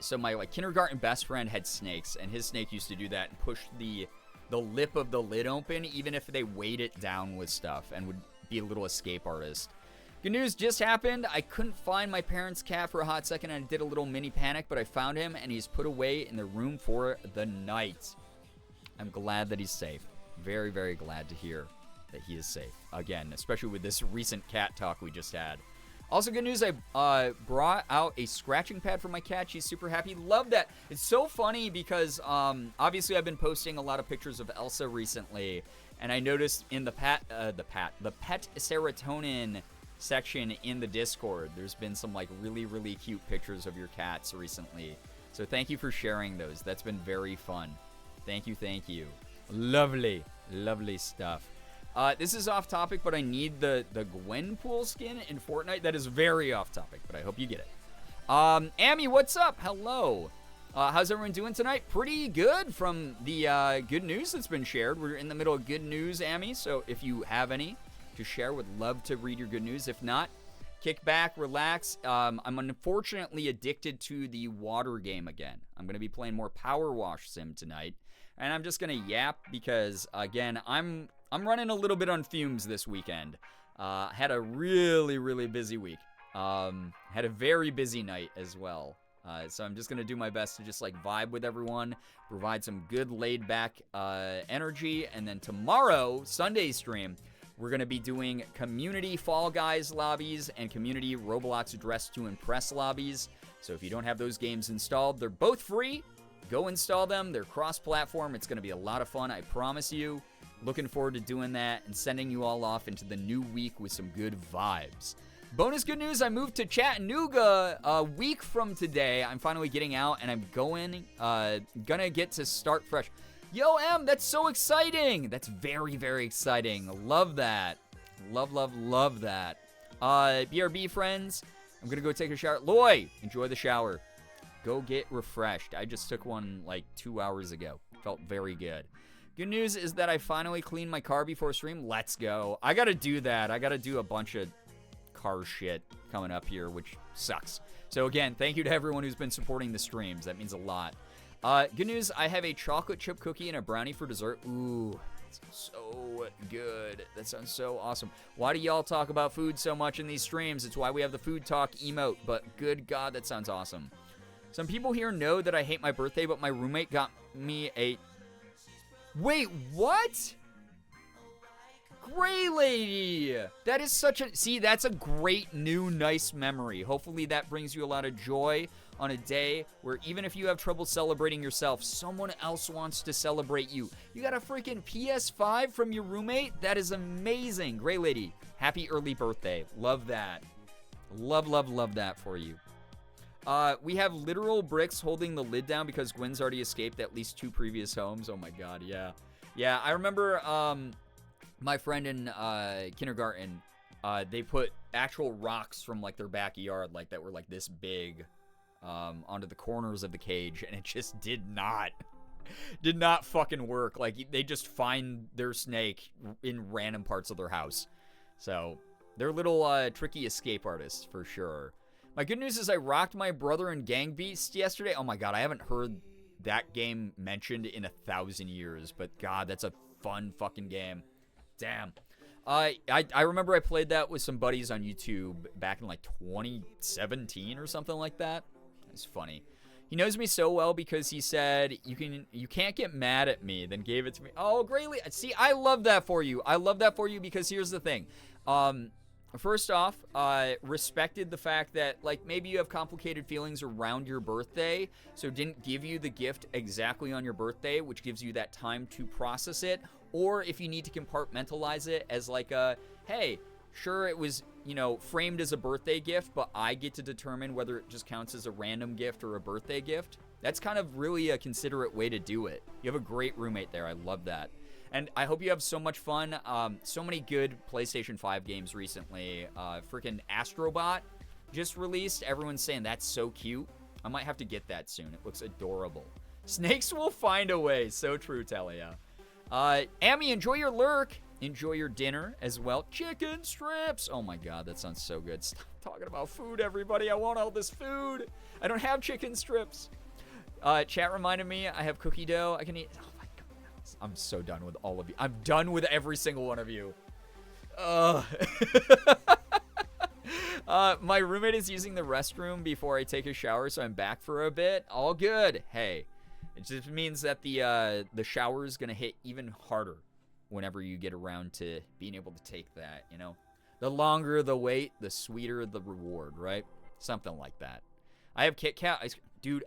Speaker 3: So my like kindergarten best friend had snakes, and his snake used to do that and push the lip of the lid open, even if they weighed it down with stuff, and would be a little escape artist. Good news just happened. I couldn't find my parents' cat for a hot second, and I did a little mini panic, but I found him, and he's put away in the room for the night. I'm glad that he's safe. Very, very glad to hear that he is safe. Again, especially with this recent cat talk we just had. Also, good news, I brought out a scratching pad for my cat. She's super happy. Love that. It's so funny because obviously I've been posting a lot of pictures of Elsa recently, and I noticed in the pet serotonin section in the Discord, there's been some like really, really cute pictures of your cats recently. So thank you for sharing those. That's been very fun. Thank you, thank you. Lovely, lovely stuff. This is off topic, but I need the Gwenpool skin in Fortnite. That is very off topic, but I hope you get it. Amy, what's up? Hello. How's everyone doing tonight? Pretty good from the good news that's been shared. We're in the middle of good news, Amy, so if you have any to share, would love to read your good news. If not, kick back, relax. I'm unfortunately addicted to the water game again. I'm going to be playing more Power Wash Sim tonight, and I'm just going to yap because, again, I'm running a little bit on fumes this weekend. Had a really, really busy week. Had a very busy night as well. So I'm just going to do my best to just like vibe with everyone, provide some good laid back energy. And then tomorrow, Sunday stream, we're going to be doing community Fall Guys lobbies and community Roblox Dress to Impress lobbies. So if you don't have those games installed, they're both free. Go install them. They're cross-platform. It's going to be a lot of fun, I promise you. Looking forward to doing that and sending you all off into the new week with some good vibes. Bonus good news, I moved to Chattanooga a week from today. I'm finally getting out, and I'm gonna get to start fresh. Yo, Em, that's so exciting. That's very, very exciting. Love that. Love, love, love that. BRB friends, I'm gonna go take a shower. Loy, enjoy the shower. Go get refreshed. I just took one like 2 hours ago. Felt very good. Good news is that I finally cleaned my car before stream. Let's go. I gotta do that. I gotta do a bunch of car shit coming up here, which sucks. So again, thank you to everyone who's been supporting the streams. That means a lot. Good news, I have a chocolate chip cookie and a brownie for dessert. Ooh, that sounds so good. That sounds so awesome. Why do y'all talk about food so much in these streams? It's why we have the food talk emote, but good God, that sounds awesome. Some people here know that I hate my birthday, but my roommate got me a... Wait, what? Gray Lady! That is such a... See, that's a great, new, nice memory. Hopefully that brings you a lot of joy on a day where even if you have trouble celebrating yourself, someone else wants to celebrate you. You got a freaking PS5 from your roommate? That is amazing. Gray Lady, happy early birthday. Love that. Love, love, love that for you. We have literal bricks holding the lid down because Gwen's already escaped at least 2 previous homes. Oh my God, yeah. Yeah, I remember my friend in kindergarten, they put actual rocks from like their backyard, like that were like this big, onto the corners of the cage, and it just did not fucking work. Like they just find their snake in random parts of their house. So they're little tricky escape artists for sure. My good news is I rocked my brother in Gang Beasts yesterday. Oh my God, I haven't heard that game mentioned in 1,000 years, but God, that's a fun fucking game. Damn. I remember I played that with some buddies on YouTube back in like 2017 or something like that. It's funny. He knows me so well because he said, you can't get mad at me, then gave it to me. Oh, greatly. See, I love that for you. I love that for you because here's the thing. First off, respected the fact that, like, maybe you have complicated feelings around your birthday, so didn't give you the gift exactly on your birthday, which gives you that time to process it, or if you need to compartmentalize it as like a, hey, sure, it was you know, framed as a birthday gift, but I get to determine whether it just counts as a random gift or a birthday gift. That's kind of really a considerate way to do it. You have a great roommate there. I love that. And I hope you have so much fun. So many good PlayStation 5 games recently. Freaking Astrobot just released. Everyone's saying that's so cute. I might have to get that soon. It looks adorable. Snakes will find a way. So true, Talia. Amy, enjoy your lurk. Enjoy your dinner as well. Chicken strips. Oh my god, that sounds so good. Stop talking about food, everybody. I want all this food. I don't have chicken strips. Chat reminded me I have cookie dough. I can eat. Oh my god. I'm so done with all of you. I'm done with every single one of you. My roommate is using the restroom before I take a shower, so I'm back for a bit. All good. Hey, it just means that the shower is gonna hit even harder whenever you get around to being able to take that, you know? The longer the wait, the sweeter the reward, right? Something like that. I have Kit Kat ice cream. Dude,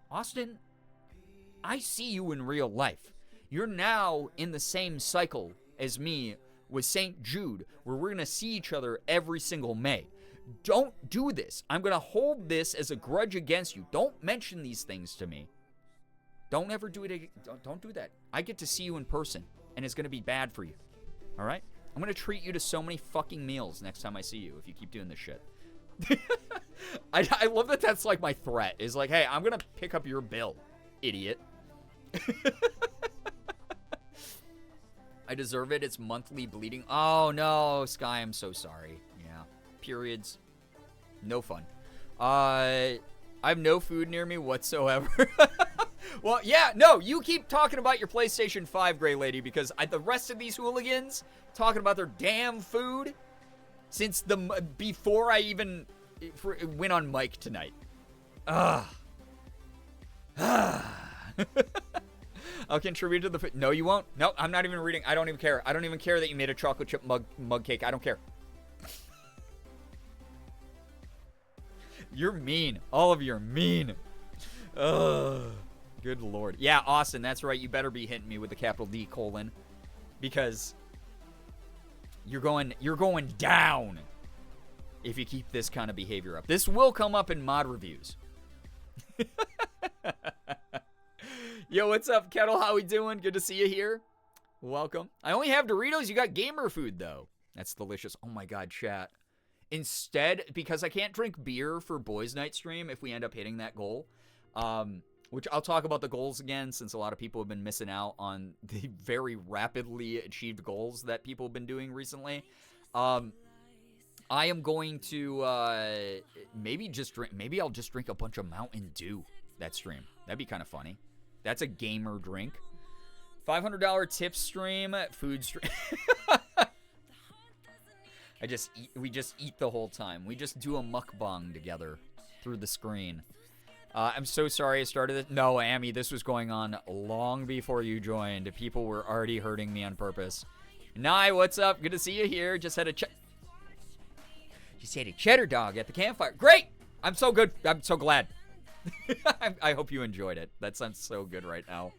Speaker 3: Austin, I see you in real life. You're now in the same cycle as me with St. Jude, where we're gonna see each other every single May. Don't do this. I'm gonna hold this as a grudge against you. Don't mention these things to me. Don't ever do it again. Don't do that. I get to see you in person, and it's gonna be bad for you. All right? I'm gonna treat you to so many fucking meals next time I see you if you keep doing this shit. I love that that's like my threat. Is like, hey, I'm gonna pick up your bill, idiot. I deserve it. It's monthly bleeding. Oh no, Sky, I'm so sorry. Yeah. Periods. No fun. I have no food near me whatsoever. Well, yeah, no, you keep talking about your PlayStation 5, Gray Lady, because the rest of these hooligans talking about their damn food since before I even went on mic tonight. Ugh. I'll contribute to the food. No, you won't. No, I'm not even reading. I don't even care. I don't even care that you made a chocolate chip mug cake. I don't care. You're mean. All of you are mean. Ugh. Good lord. Yeah, Austin, that's right. You better be hitting me with the capital D : because you're going down if you keep this kind of behavior up. This will come up in mod reviews. Yo, what's up, Kettle? How we doing? Good to see you here. Welcome. I only have Doritos. You got gamer food, though. That's delicious. Oh, my God, chat. Instead, because I can't drink beer for Boys Night stream if we end up hitting that goal, which I'll talk about the goals again since a lot of people have been missing out on the very rapidly achieved goals that people have been doing recently. I am going to maybe I'll just drink a bunch of Mountain Dew that stream. That'd be kind of funny. That's a gamer drink. $500 tip stream, food stream. We just eat the whole time. We just do a mukbang together through the screen. I'm so sorry I started it. No, Amy, this was going on long before you joined. People were already hurting me on purpose. Nye, what's up? Good to see you here. Just had a cheddar dog at the campfire. Great! I'm so good. I'm so glad. I hope you enjoyed it. That sounds so good right now.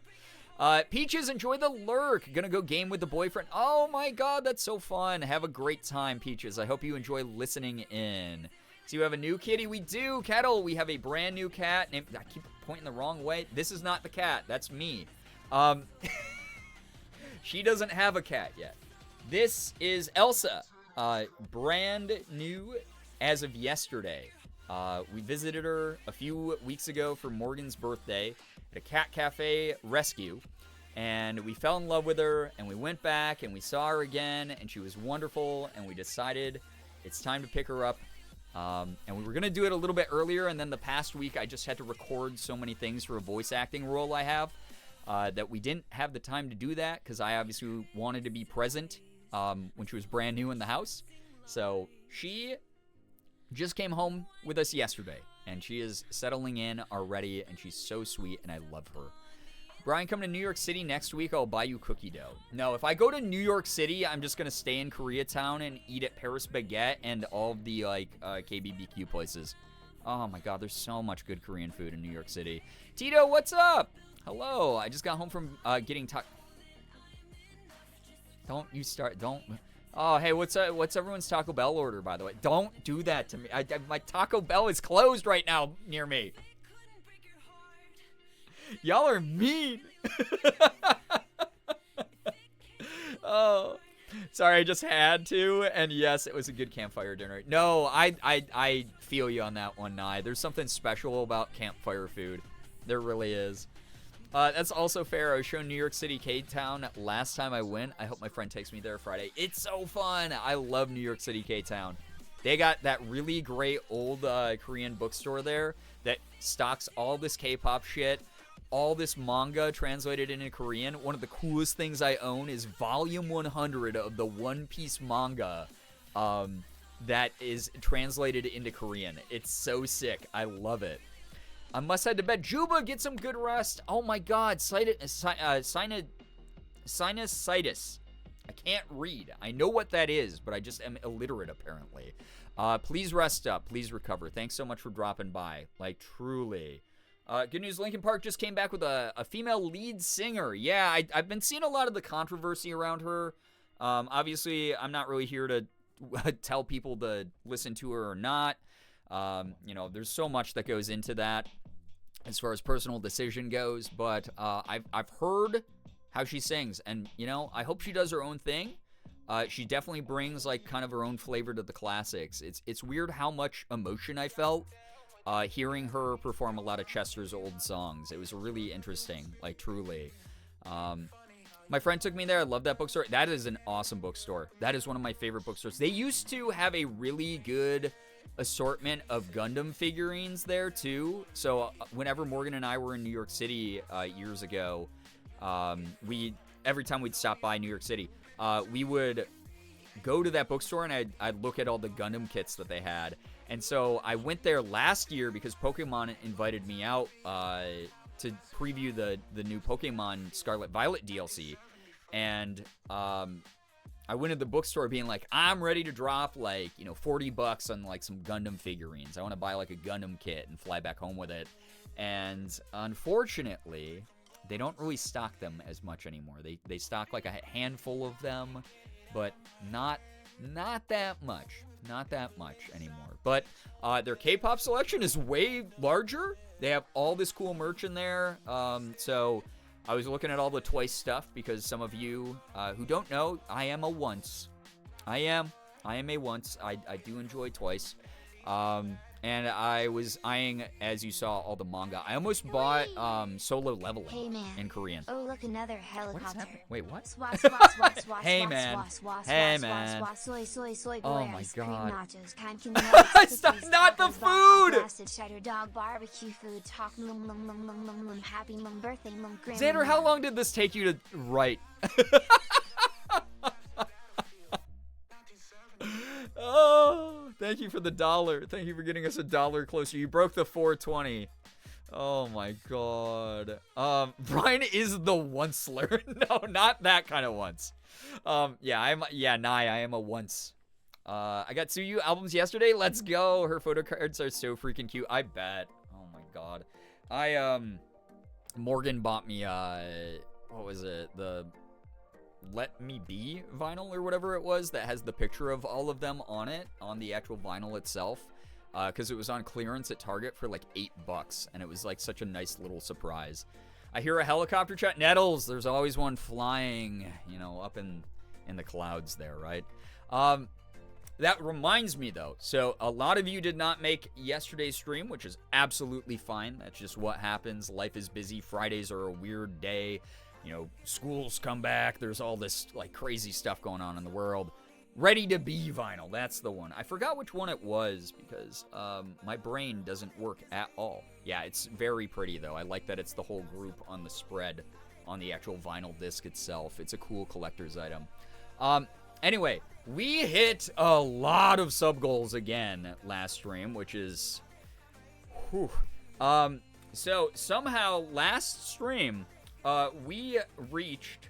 Speaker 3: Peaches, enjoy the lurk. Gonna go game with the boyfriend. Oh my god, that's so fun. Have a great time, Peaches. I hope you enjoy listening in. So you have a new kitty? We do. Kettle, we have a brand new cat. I keep pointing the wrong way. This is not the cat. That's me. She doesn't have a cat yet. This is Elsa. Brand new as of yesterday. We visited her a few weeks ago for Morgan's birthday at a cat cafe rescue, and we fell in love with her, and we went back and we saw her again, and she was wonderful, and we decided it's time to pick her up. And we were going to do it a little bit earlier, and then the past week I just had to record so many things for a voice acting role I have that we didn't have the time to do that because I obviously wanted to be present when she was brand new in the house. So she just came home with us yesterday, and she is settling in already, and she's so sweet, and I love her. Brian, coming to New York City next week, I'll buy you cookie dough. No, if I go to New York City, I'm just going to stay in Koreatown and eat at Paris Baguette and all of the, KBBQ places. Oh, my God, there's so much good Korean food in New York City. Tito, what's up? Hello, I just got home from getting Don't you start, don't. Oh, hey, what's everyone's Taco Bell order, by the way? Don't do that to me. My Taco Bell is closed right now near me. Y'all are mean. Oh, sorry, I just had to. And yes, it was a good campfire dinner. No, I feel you on that one, Nye. There's something special about campfire food. There really is. That's also fair. I was shown New York City K-Town last time I went. I hope my friend takes me there Friday. It's so fun. I love New York City K-Town. They got that really great old Korean bookstore there that stocks all this K-pop shit, all this manga translated into Korean. One of the coolest things I own is volume 100 of the One Piece manga that is translated into Korean. It's so sick. I love it. I must head to bed. Juba, get some good rest. Oh my God, sinusitis. I can't read. I know what that is, but I just am illiterate apparently. Please rest up. Please recover. Thanks so much for dropping by. Like, truly. Good news, Linkin Park just came back with a female lead singer. Yeah, I've been seeing a lot of the controversy around her. Obviously, I'm not really here to tell people to listen to her or not. There's so much that goes into that as far as personal decision goes, but I've heard how she sings, and I hope she does her own thing. She definitely brings like kind of her own flavor to the classics. It's weird how much emotion I felt hearing her perform a lot of Chester's old songs. It was really interesting, like truly. My friend took me there. I love that bookstore. That is an awesome bookstore. That is one of my favorite bookstores. They used to have a really good assortment of Gundam figurines there too. So whenever Morgan and I were in New York City years ago, every time we'd stop by New York City, we would go to that bookstore and I'd look at all the Gundam kits that they had. And so I went there last year because Pokemon invited me out to preview the new Pokemon Scarlet Violet DLC. And I went to the bookstore being like, I'm ready to drop like, $40 on like some Gundam figurines. I want to buy like a Gundam kit and fly back home with it. And unfortunately, they don't really stock them as much anymore. They stock like a handful of them, but not that much. Not that much anymore. But their K-pop selection is way larger. They have all this cool merch in there. So I was looking at all the Twice stuff because some of you who don't know, I am a once. I am a once. I do enjoy Twice. And I was eyeing, as you saw, all the manga. I almost bought Solo Leveling
Speaker 4: Hey, man.
Speaker 3: in Korean.
Speaker 4: Oh, look, another
Speaker 3: What is
Speaker 4: helicopter.
Speaker 3: happening? Wait, what?
Speaker 4: Swat, swat, swat, swat,
Speaker 3: Hey,
Speaker 4: swat,
Speaker 3: man.
Speaker 4: swat, swat,
Speaker 3: Hey,
Speaker 4: swat,
Speaker 3: man.
Speaker 4: swat, soy, soy, soy,
Speaker 3: Oh,
Speaker 4: boy,
Speaker 3: my
Speaker 4: ice cream,
Speaker 3: God.
Speaker 4: nachos, kind nuts,
Speaker 3: Stop,
Speaker 4: cookies,
Speaker 3: not the
Speaker 4: tacos, hot
Speaker 3: food!
Speaker 4: blasted cheddar dog, barbecue food, talk, happy birthday, grandma.
Speaker 3: Xander, how long did this take you to write? Oh, thank you for the $1. Thank you for getting us $1 closer. You broke the 420. Oh my God. Brian is the onceler. No, not that kind of once. Nye, I am a once. I got Tsuyu albums yesterday. Let's go. Her photo cards are so freaking cute. I bet. Oh my God. Morgan bought me, what was it? The Let Me Be vinyl or whatever it was that has the picture of all of them on it, on the actual vinyl itself. Because it was on clearance at Target for like $8, and it was like such a nice little surprise. I hear a helicopter chat. Nettles, there's always one flying, up in the clouds there, right? That reminds me though, so a lot of you did not make yesterday's stream, which is absolutely fine. That's just what happens. Life is busy. Fridays are a weird day. Schools come back. There's all this like crazy stuff going on in the world. Ready to Be vinyl. That's the one. I forgot which one it was because my brain doesn't work at all. Yeah, it's very pretty though. I like that it's the whole group on the spread on the actual vinyl disc itself. It's a cool collector's item. Anyway, we hit a lot of sub goals again last stream, which is whew. So somehow last stream we reached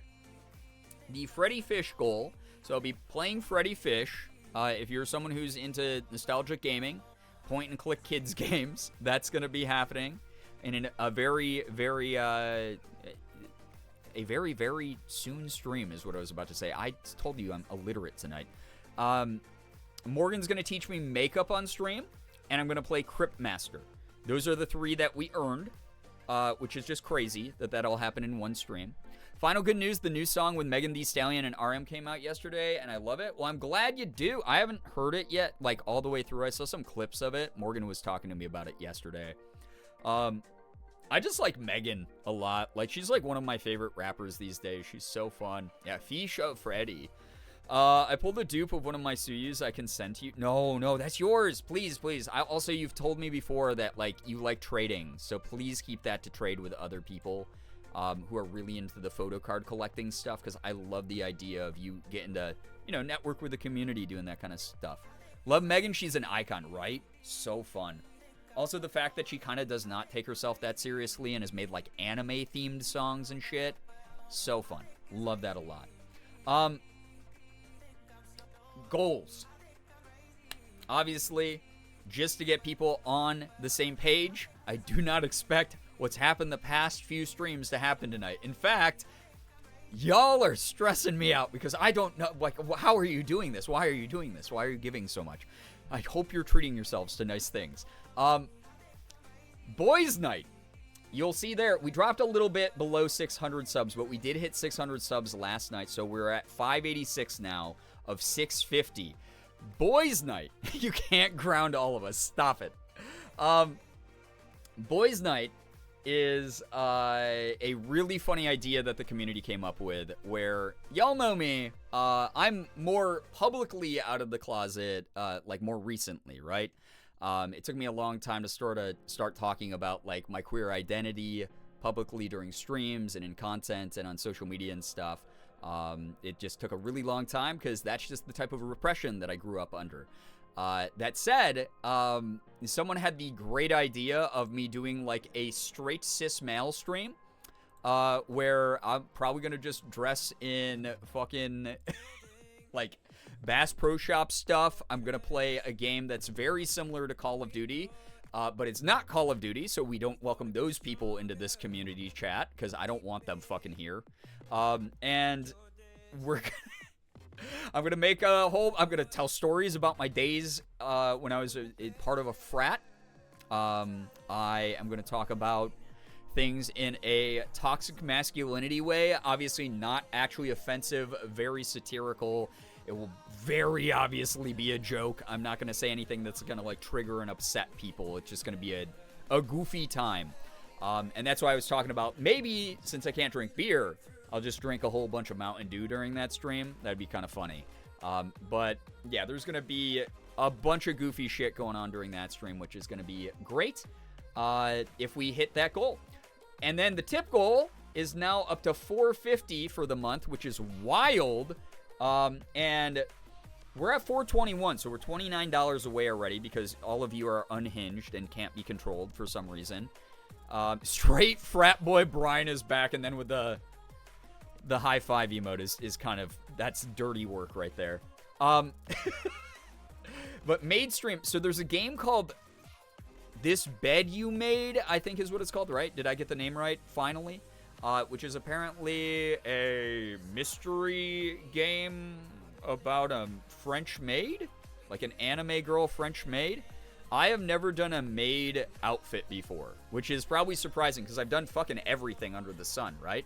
Speaker 3: the Freddy Fish goal. So I'll be playing Freddy Fish. If you're someone who's into nostalgic gaming, point and click kids games, that's going to be happening in a very, very a very, very soon stream is what I was about to say. I told you I'm illiterate tonight. Morgan's going to teach me makeup on stream, and I'm going to play Crypt Master. Those are the 3 that we earned, which is just crazy that all happened in one stream. Final good news, the new song with Megan Thee Stallion and RM came out yesterday, and I love it. Well, I'm glad you do. I haven't heard it yet, like, all the way through. I saw some clips of it. Morgan was talking to me about it yesterday. I just like Megan a lot. Like, she's, like, one of my favorite rappers these days. She's so fun. Yeah, Fisha Freddy. I pulled a dupe of one of my Suyus I can send to you. No, that's yours. Please. Also, you've told me before that, like, you like trading, so please keep that to trade with other people. Who are really into the photo card collecting stuff, because I love the idea of you getting to, network with the community doing that kind of stuff. Love Megan. She's an icon, right? So fun. Also, the fact that she kind of does not take herself that seriously and has made, like, anime-themed songs and shit. So fun. Love that a lot. Goals. Obviously, just to get people on the same page, I do not expect what's happened the past few streams to happen tonight. In fact, y'all are stressing me out because I don't know, like, how are you doing this? Why are you doing this? Why are you giving so much? I hope you're treating yourselves to nice things. Boys Night. You'll see there, we dropped a little bit below 600 subs, but we did hit 600 subs last night, so we're at 586 now of 650. Boys Night. You can't ground all of us. Stop it. Boys Night is a really funny idea that the community came up with, where y'all know me, I'm more publicly out of the closet, like, more recently, right? It took me a long time to start talking about, like, my queer identity publicly during streams and in content and on social media and stuff. It just took a really long time because that's just the type of repression that I grew up under. That said, someone had the great idea of me doing, like, a straight cis male stream, where I'm probably gonna just dress in fucking, like, Bass Pro Shop stuff. I'm gonna play a game that's very similar to Call of Duty, but it's not Call of Duty, so we don't welcome those people into this community chat, because I don't want them fucking here. And we're I'm gonna make I'm gonna tell stories about my days when I was a part of a frat. I am gonna talk about things in a toxic masculinity way. Obviously not actually offensive, very satirical. It will very obviously be a joke. I'm not gonna say anything that's gonna, like, trigger and upset people. It's just gonna be a goofy time. And that's why I was talking about, maybe, since I can't drink beer, I'll just drink a whole bunch of Mountain Dew during that stream. That'd be kind of funny. But, yeah, there's going to be a bunch of goofy shit going on during that stream, which is going to be great if we hit that goal. And then the tip goal is now up to 450 for the month, which is wild. And we're at 421, so we're $29 away already because all of you are unhinged and can't be controlled for some reason. Straight frat boy Brian is back, and then with the high five emote is kind of, that's dirty work right there. But made stream, so there's a game called This Bed You Made, I think is what it's called, right? Did I get the name right, finally? Which is apparently a mystery game about a French maid? Like an anime girl French maid? I have never done a maid outfit before, which is probably surprising because I've done fucking everything under the sun, right?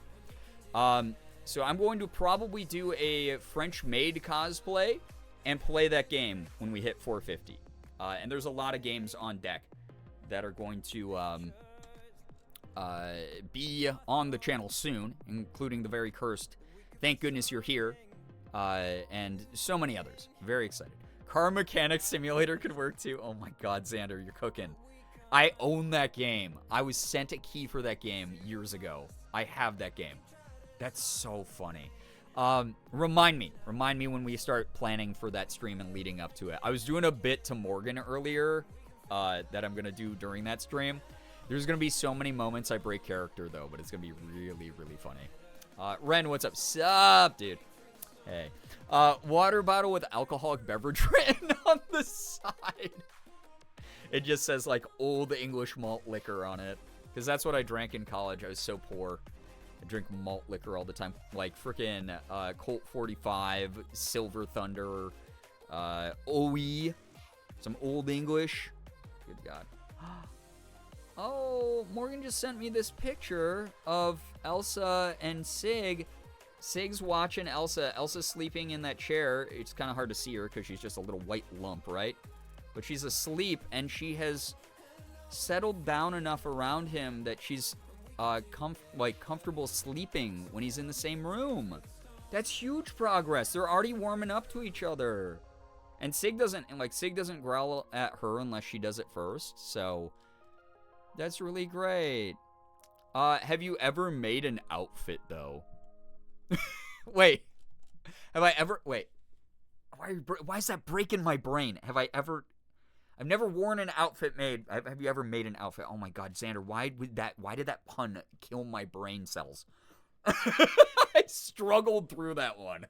Speaker 3: So I'm going to probably do a French maid cosplay and play that game when we hit 450. And there's a lot of games on deck that are going to be on the channel soon, including the very cursed Thank Goodness You're Here, and so many others. Very excited. Car Mechanic Simulator could work too. Oh my god, Xander, you're cooking. I own that game. I was sent a key for that game years ago. I have that game. That's so funny. Remind me when we start planning for that stream and leading up to it. I was doing a bit to Morgan earlier that I'm going to do during that stream. There's going to be so many moments I break character, though, but it's going to be really, really funny. Ren, what's up? Sup, dude? Hey. Water bottle with alcoholic beverage written on the side. It just says, like, old English malt liquor on it. Because that's what I drank in college. I was so poor. I drink malt liquor all the time, like freaking Colt 45, Silver Thunder, OE, some Old English. Good God. Oh, Morgan just sent me this picture of Elsa and Sig. Sig's watching Elsa. Elsa's sleeping in that chair. It's kind of hard to see her because she's just a little white lump, right? But she's asleep, and she has settled down enough around him that she's comfortable sleeping when he's in the same room. That's huge progress. They're already warming up to each other. And Sig doesn't growl at her unless she does it first. So that's really great. Have you ever made an outfit though? Wait. Why is that breaking my brain? I've never worn an outfit made. Have you ever made an outfit? Oh my God, Xander, why did that pun kill my brain cells? I struggled through that one.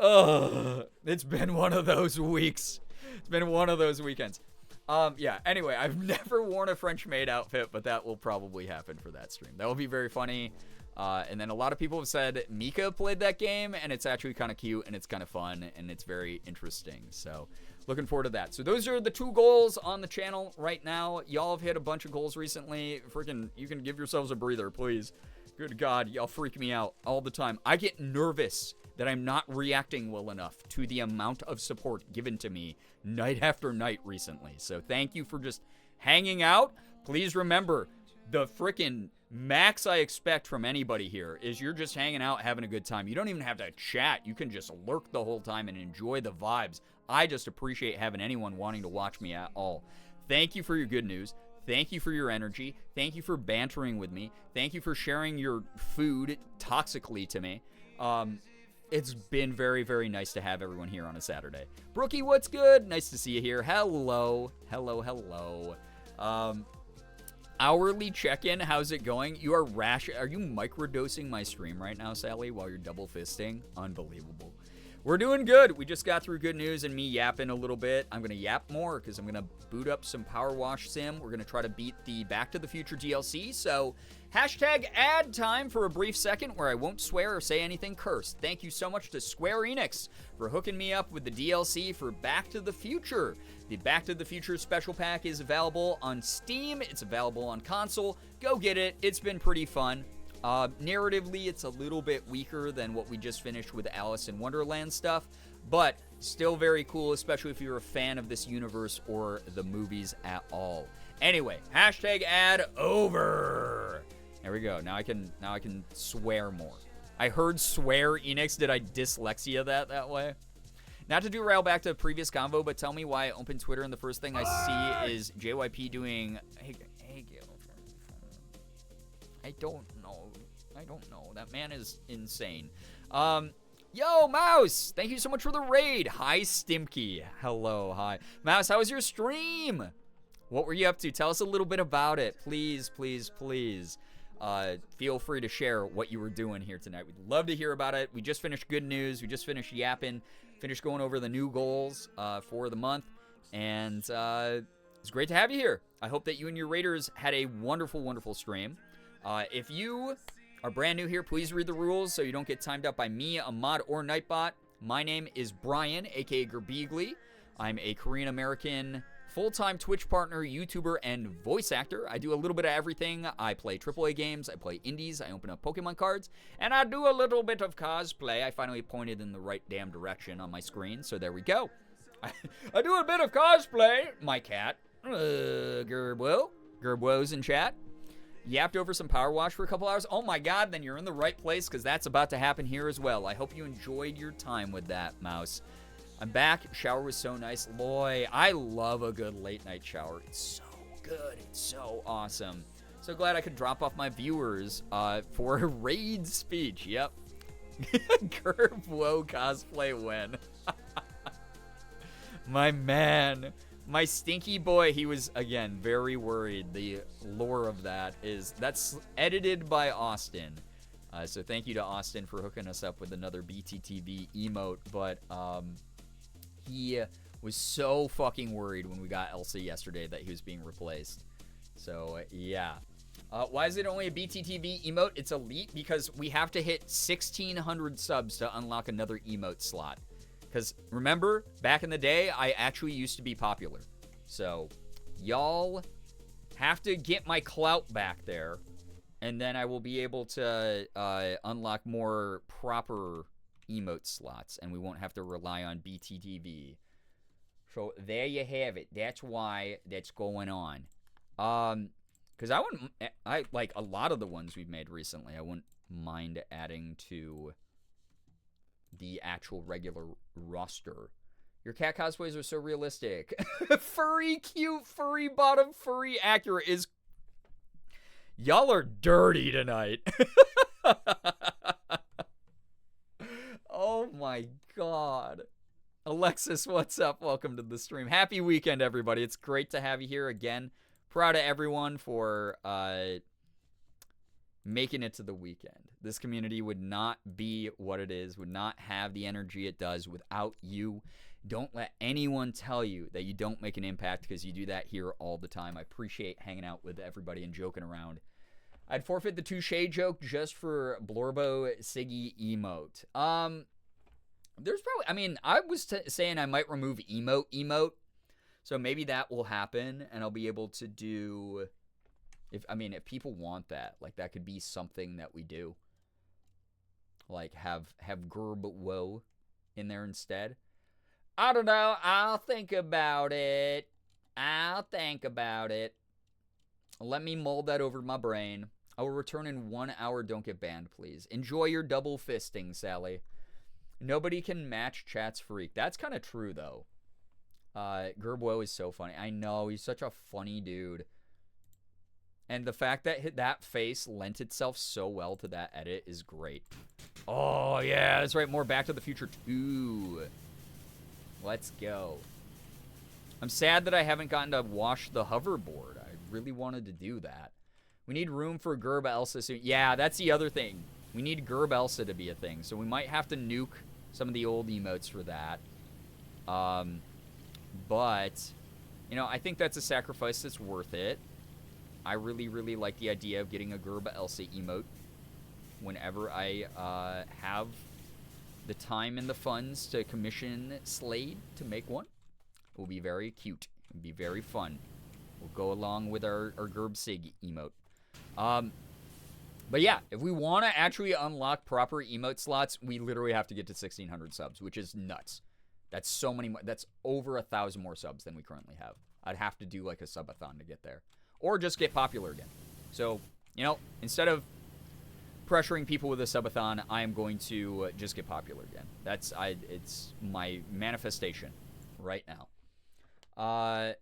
Speaker 3: Oh, it's been one of those weeks. It's been one of those weekends. Yeah, anyway, I've never worn a French maid outfit, but that will probably happen for that stream. That will be very funny. And then a lot of people have said Mika played that game, and it's actually kind of cute, and it's kind of fun, and it's very interesting. So looking forward to that. So those are the 2 goals on the channel right now. Y'all have hit a bunch of goals recently. Freaking, you can give yourselves a breather, please. Good God, y'all freak me out all the time. I get nervous that I'm not reacting well enough to the amount of support given to me night after night recently. So thank you for just hanging out. Please remember, the frickin' max I expect from anybody here is you're just hanging out, having a good time. You don't even have to chat. You can just lurk the whole time and enjoy the vibes. I just appreciate having anyone wanting to watch me at all. Thank you for your good news. Thank you for your energy. Thank you for bantering with me. Thank you for sharing your food toxically to me. It's been very, very nice to have everyone here on a Saturday. Brookie, what's good? Nice to see you here. Hello. Hello, hello. Hourly check-in, how's it going? You are Are you microdosing my stream right now, Sally, while you're double fisting? Unbelievable. We're doing good. We just got through good news and me yapping a little bit. I'm going to yap more because I'm going to boot up some powerwash sim. We're going to try to beat the Back to the Future DLC. So, hashtag ad time for a brief second where I won't swear or say anything cursed. Thank you so much to Square Enix for hooking me up with the DLC for Back to the Future. The Back to the Future special pack is available on Steam. It's available on console. Go get it. It's been pretty fun. Narratively, it's a little bit weaker than what we just finished with Alice in Wonderland stuff, but still very cool, especially if you're a fan of this universe or the movies at all. Anyway, hashtag ad over. There we go. Now I can swear more. I heard Square Enix. Did I dyslexia that way? Not to derail back to the previous convo, but tell me why I open Twitter and the first thing I see is JYP doing. Hey, I don't know. That man is insane. Yo, Mouse! Thank you so much for the raid. Hi, Stimkey. Hello, hi. Mouse, how was your stream? What were you up to? Tell us a little bit about it. Please, please, please. Feel free to share what you were doing here tonight. We'd love to hear about it. We just finished good news. We just finished yapping. Finished going over the new goals for the month. And it's great to have you here. I hope that you and your raiders had a wonderful, wonderful stream. If you are brand new here, please read the rules so you don't get timed out by me, a mod, or Nightbot. My name is Brian, aka Girbeagly. I'm a Korean-American full-time Twitch partner, YouTuber, and voice actor. I do a little bit of everything. I play AAA games, I play indies, I open up Pokemon cards, and I do a little bit of cosplay. I finally pointed in the right damn direction on my screen, so there we go. I do a bit of cosplay. My cat, Gerbwo's in chat. Yapped over some Power Wash for a couple hours. Oh my God, then you're in the right place because that's about to happen here as well. I hope you enjoyed your time with that, Mouse. I'm back. Shower was so nice. Loy, I love a good late night shower. It's so good. It's so awesome. So glad I could drop off my viewers for a raid speech. Yep. Curve cosplay win. My man. My stinky boy, he was, again, very worried. The lore of that's edited by Austin. So thank you to Austin for hooking us up with another BTTV emote. But he Was so fucking worried when we got Elsa yesterday that he was being replaced. So, yeah. Why is it only a BTTV emote? It's elite because we have to hit 1,600 subs to unlock another emote slot. Because, remember, back in the day, I actually used to be popular. So, y'all have to get my clout back there. And then I will be able to unlock more proper emote slots. And we won't have to rely on BTTV. So there you have it. That's why that's going on. Because I like a lot of the ones we've made recently. I wouldn't mind adding to the actual regular roster. Your cat cosplays are so realistic. Furry, cute, furry bottom, furry accurate is. Y'all are dirty tonight. Oh my god. Alexis, what's up? Welcome to the stream. Happy weekend, everybody. It's great to have you here again. Proud of everyone for making it to the weekend. This community would not be what it is, would not have the energy it does without you. Don't let anyone tell you that you don't make an impact because you do that here all the time. I appreciate hanging out with everybody and joking around. I'd forfeit the touche joke just for Blorbo Siggy emote. There's probably, I mean, I was saying I might remove emote. So maybe that will happen and I'll be able to do, if people want that, like that could be something that we do. Like have Girbeagly in there instead. I don't know. I'll think about it. Let me mold that over my brain. I will return in 1 hour. Don't get banned, please. Enjoy your double fisting, Sally. Nobody can match Chat's freak. That's kind of true, though. Gerbo is so funny. I know. He's such a funny dude. And the fact that that face lent itself so well to that edit is great. Oh, yeah. That's right. More Back to the Future 2. Let's go. I'm sad that I haven't gotten to wash the hoverboard. I really wanted to do that. We need room for Gerb Elsa soon. Yeah, that's the other thing. We need Gerb Elsa to be a thing. So we might have to nuke some of the old emotes for that. But, you know, I think that's a sacrifice that's worth it. I really, really like the idea of getting a Gerb Elsa emote whenever I have the time and the funds to commission Slade to make one. It will be very cute. It will be very fun. We'll go along with our Gerb Sig emote. But yeah, if we want to actually unlock proper emote slots, we literally have to get to 1,600 subs, which is nuts. That's so many more. That's over 1,000 more subs than we currently have. I'd have to do like a subathon to get there. Or just get popular again. So, you know, instead of pressuring people with a subathon, I am going to just get popular again. It's my manifestation right now.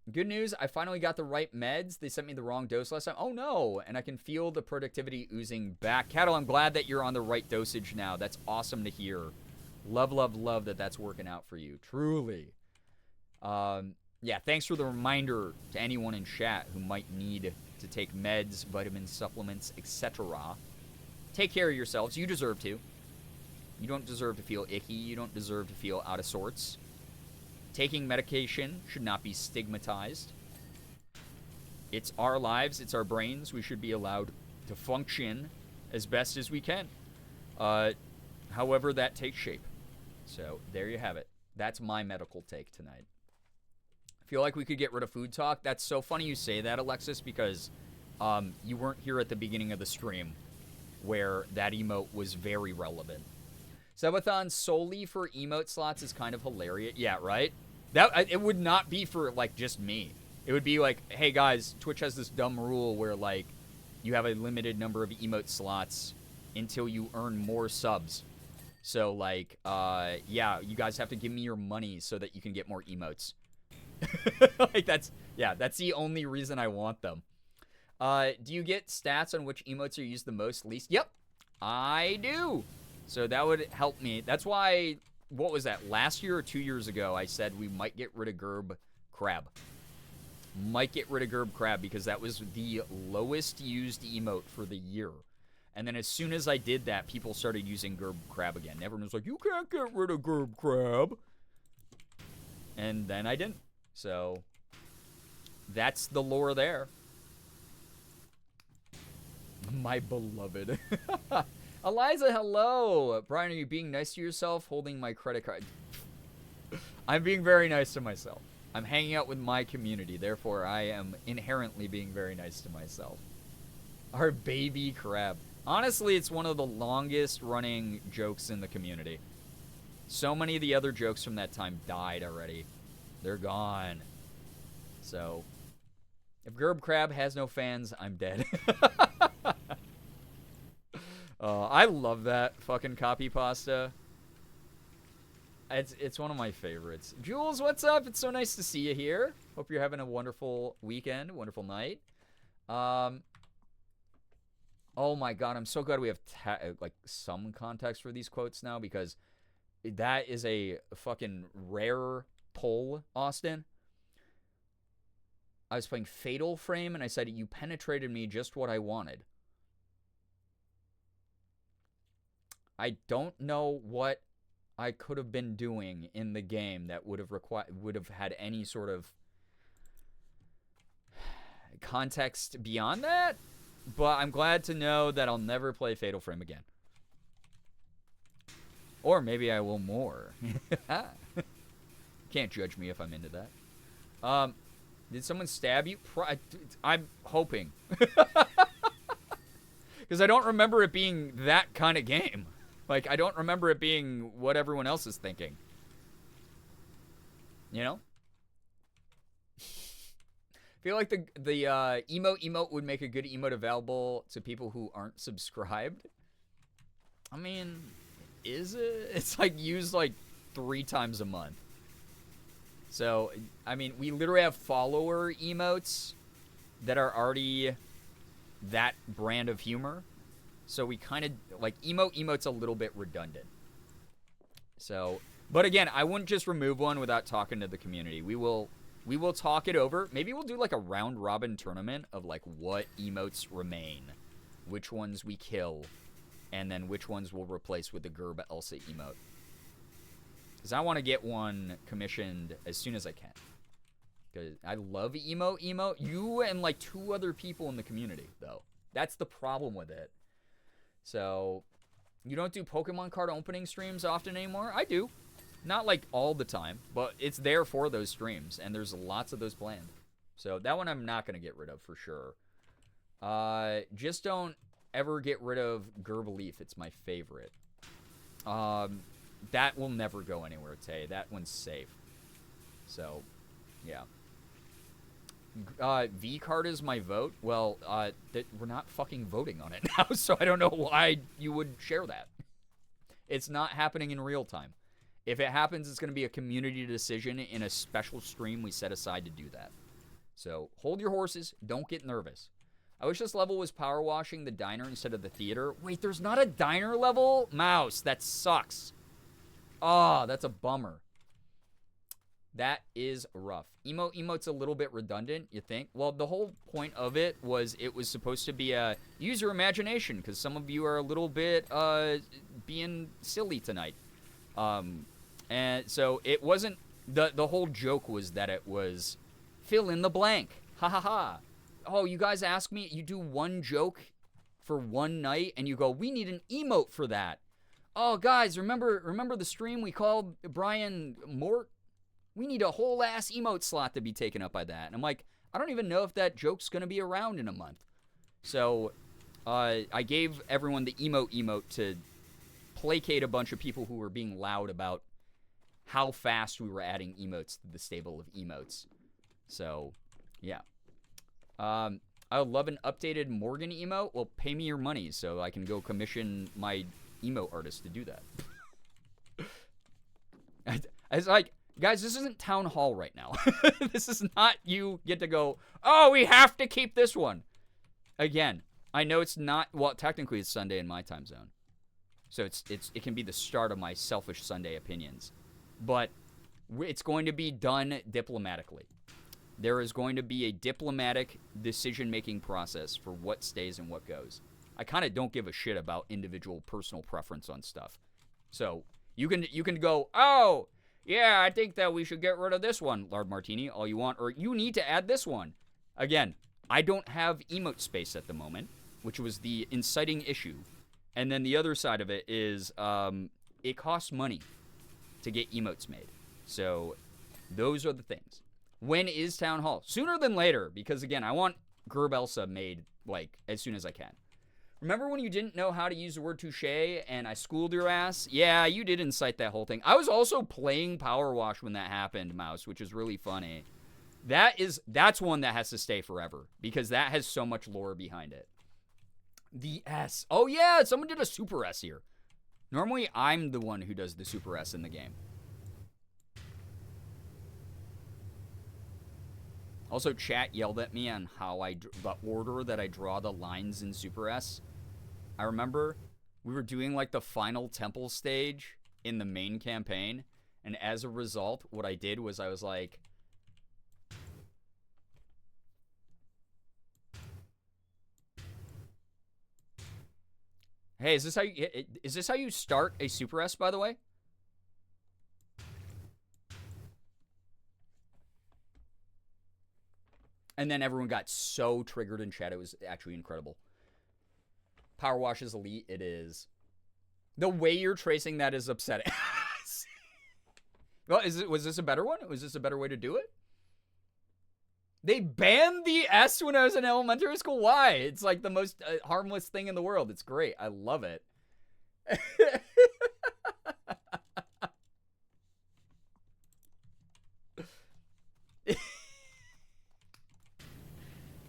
Speaker 3: Good news, I finally got the right meds. They sent me the wrong dose last time. Oh no, and I can feel the productivity oozing back. Cattle, I'm glad that you're on the right dosage now. That's awesome to hear. Love, love, love that that's working out for you. Truly. Yeah, thanks for the reminder to anyone in chat who might need to take meds, vitamins, supplements, etc. Take care of yourselves. You deserve to. You don't deserve to feel icky. You don't deserve to feel out of sorts. Taking medication should not be stigmatized. It's our lives. It's our brains. We should be allowed to function as best as we can. However that takes shape. So, there you have it. That's my medical take tonight. I feel like we could get rid of food talk. That's so funny you say that, Alexis, because you weren't here at the beginning of the stream where that emote was very relevant. Subathon solely for emote slots is kind of hilarious. Yeah, right? It would not be for, like, just me. It would be like, hey, guys, Twitch has this dumb rule where, like, you have a limited number of emote slots until you earn more subs. So, like, yeah, you guys have to give me your money so that you can get more emotes. Like, that's the only reason I want them. Do you get stats on which emotes are used the most, least? Yep, I do. So that would help me. That's why, what was that, last year or 2 years ago, I said we might get rid of Gerb Crab. Might get rid of Gerb Crab because that was the lowest used emote for the year. And then as soon as I did that, people started using Gerb Crab again. Everyone was like, you can't get rid of Gerb Crab. And then I didn't. So that's the lore there. My beloved. Eliza, hello. Brian, are you being nice to yourself? Holding my credit card. I'm being very nice to myself. I'm hanging out with my community. Therefore, I am inherently being very nice to myself. Our baby crab. Honestly, it's one of the longest running jokes in the community. So many of the other jokes from that time died already. They're gone. So, if Gerb Crab has no fans, I'm dead. I love that fucking copy pasta. It's one of my favorites. Jules, what's up? It's so nice to see you here. Hope you're having a wonderful weekend, wonderful night. Oh my god, I'm so glad we have like some context for these quotes now, because that is a fucking rare pull, Austin. I was playing Fatal Frame and I said, you penetrated me just what I wanted. I don't know what I could have been doing in the game that would have had any sort of context beyond that, but I'm glad to know that I'll never play Fatal Frame again. Or maybe I will more. Can't judge me if I'm into that. Did someone stab you? I'm hoping. Because I don't remember it being that kind of game. Like, I don't remember it being what everyone else is thinking. You know? I feel like the emote would make a good emote available to people who aren't subscribed. I mean, is it? It's like used like 3 times a month. So, I mean, we literally have follower emotes that are already that brand of humor. So we kind of, like, emote's a little bit redundant. So, but again, I wouldn't just remove one without talking to the community. We will talk it over. Maybe we'll do, like, a round-robin tournament of, like, what emotes remain, which ones we kill, and then which ones we'll replace with the Gerb Elsa emote. Because I want to get one commissioned as soon as I can. Because I love emote. You and, like, 2 other people in the community, though. That's the problem with it. So, you don't do Pokemon card opening streams often anymore? I do. Not, like, all the time, but it's there for those streams, and there's lots of those planned. So, that one I'm not going to get rid of for sure. Just don't ever get rid of Girbeagly. It's my favorite. That will never go anywhere, Tay. That one's safe. So, yeah. V-card is my vote. Well, we're not fucking voting on it now, so I don't know why you would share that. It's not happening in real time. If it happens, it's going to be a community decision in a special stream we set aside to do that. So, hold your horses. Don't get nervous. I wish this level was power washing the diner instead of the theater. Wait, there's not a diner level? Mouse, that sucks. Oh, that's a bummer. That is rough. Emote's a little bit redundant, you think? Well, the whole point of it was supposed to be a use your imagination, because some of you are a little bit being silly tonight. And so it wasn't, the whole joke was that it was fill in the blank. Ha ha ha. Oh, you guys ask me, you do one joke for one night, and you go, we need an emote for that. Oh, guys, remember the stream we called Brian Mort? We need a whole ass emote slot to be taken up by that. And I'm like, I don't even know if that joke's going to be around in a month. So I gave everyone the emote to placate a bunch of people who were being loud about how fast we were adding emotes to the stable of emotes. So, yeah. I would love an updated Morgan emote. Well, pay me your money so I can go commission my emote artist to do that. It's like, guys, this isn't town hall right now. This is not you get to go, oh, we have to keep this one. Again, I know it's not, well, technically it's Sunday in my time zone. So it can be the start of my selfish Sunday opinions. But it's going to be done diplomatically. There is going to be a diplomatic decision-making process for what stays and what goes. I kind of don't give a shit about individual personal preference on stuff. So you can go, oh, yeah, I think that we should get rid of this one, Lord Martini, all you want, or you need to add this one. Again, I don't have emote space at the moment, which was the inciting issue. And then the other side of it is it costs money to get emotes made. So those are the things. When is Town Hall? Sooner than later, because again, I want Gerbelsa made like as soon as I can. Remember when you didn't know how to use the word touche and I schooled your ass? Yeah, you did incite that whole thing. I was also playing Power Wash when that happened, Mouse, which is really funny. That's one that has to stay forever because that has so much lore behind it. The S. Oh yeah, someone did a Super S here. Normally, I'm the one who does the Super S in the game. Also, chat yelled at me on how the order that I draw the lines in Super S. I remember we were doing like the final temple stage in the main campaign, and as a result, what I did was I was like, hey, is this how you start a Super S, by the way? And then everyone got so triggered in chat. It was actually incredible. Power Wash is elite. It is. The way you're tracing that is upsetting. Well, was this a better one? Was this a better way to do it? They banned the S when I was in elementary school. Why? It's like the most harmless thing in the world. It's great. I love it.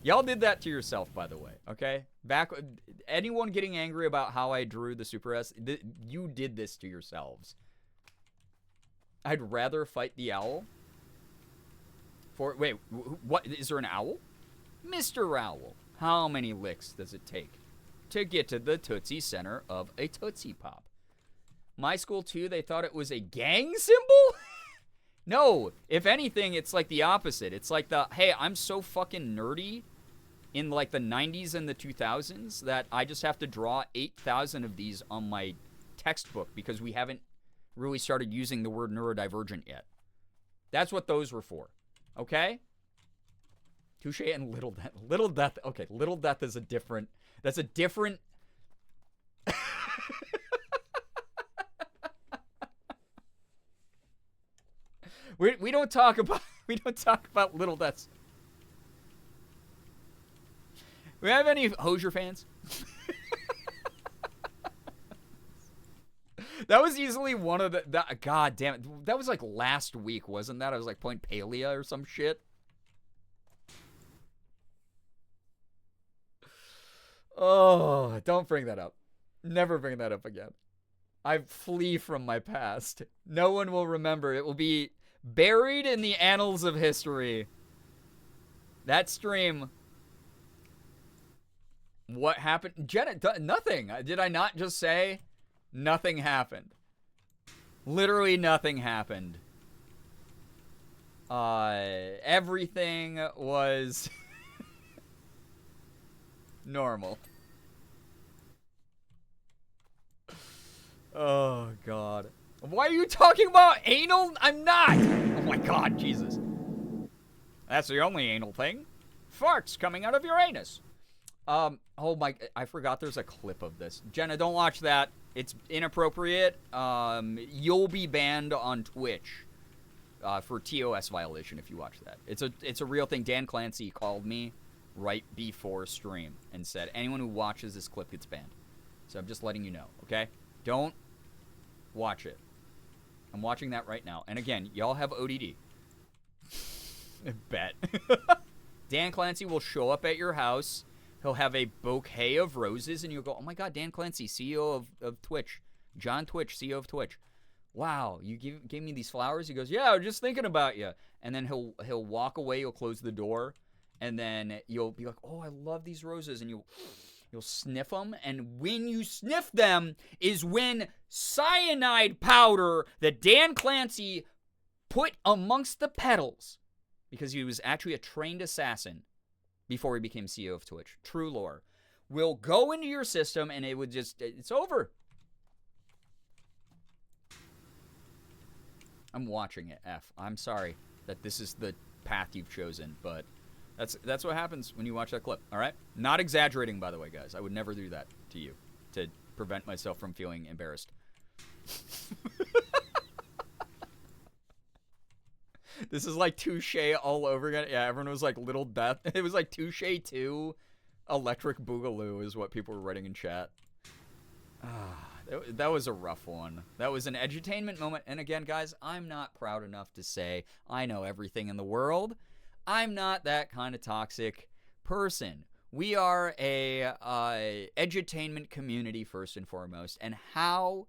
Speaker 3: Y'all did that to yourself, by the way, okay? Anyone getting angry about how I drew the Super S, you did this to yourselves. I'd rather fight the owl. Wait, what? Is there an owl? Mr. Owl, how many licks does it take to get to the Tootsie center of a Tootsie Pop? My school, too, they thought it was a gang symbol? No, if anything, it's like the opposite. It's like hey, I'm so fucking nerdy in like the 90s and the 2000s that I just have to draw 8,000 of these on my textbook because we haven't really started using the word neurodivergent yet. That's what those were for. Okay? Touche and Little Death. Little Death. Okay, Little Death is a different. That's a different. We don't talk about Little Deaths. We have any Hozier fans? That was easily one of the God damn it. That was like last week, wasn't that? I was like playing Palea or some shit. Oh, don't bring that up. Never bring that up again. I flee from my past. No one will remember. It will be buried in the annals of history. That stream. What happened? Jenna, nothing. Did I not just say nothing happened? Literally nothing happened. Everything was normal. Oh, God. Why are you talking about anal? I'm not. Oh, my God, Jesus. That's the only anal thing. Farts coming out of your anus. Oh my, I forgot there's a clip of this. Jenna, don't watch that. It's inappropriate. You'll be banned on Twitch for TOS violation if you watch that. It's a real thing. Dan Clancy called me right before stream and said anyone who watches this clip gets banned. So I'm just letting you know, okay? Don't watch it. I'm watching that right now. And again, y'all have ODD. Bet. Dan Clancy will show up at your house. He'll have a bouquet of roses, and you'll go, oh, my God, Dan Clancy, CEO of Twitch. John Twitch, CEO of Twitch. Wow, you gave me these flowers? He goes, yeah, I was just thinking about you. And then he'll walk away. He'll close the door, and then you'll be like, oh, I love these roses. And you'll sniff them, and when you sniff them is when cyanide powder that Dan Clancy put amongst the petals, because he was actually a trained assassin, before he became CEO of Twitch. True lore. Will go into your system and it would just, it's over. I'm watching it, F. I'm sorry that this is the path you've chosen, but that's what happens when you watch that clip, all right? Not exaggerating, by the way, guys. I would never do that to you to prevent myself from feeling embarrassed. This is like Touche all over again. Yeah, everyone was like Little Death. It was like Touche 2 Electric Boogaloo is what people were writing in chat. That was a rough one. That was an edutainment moment. And again, guys, I'm not proud enough to say I know everything in the world. I'm not that kind of toxic person. We are a edutainment community first and foremost. And how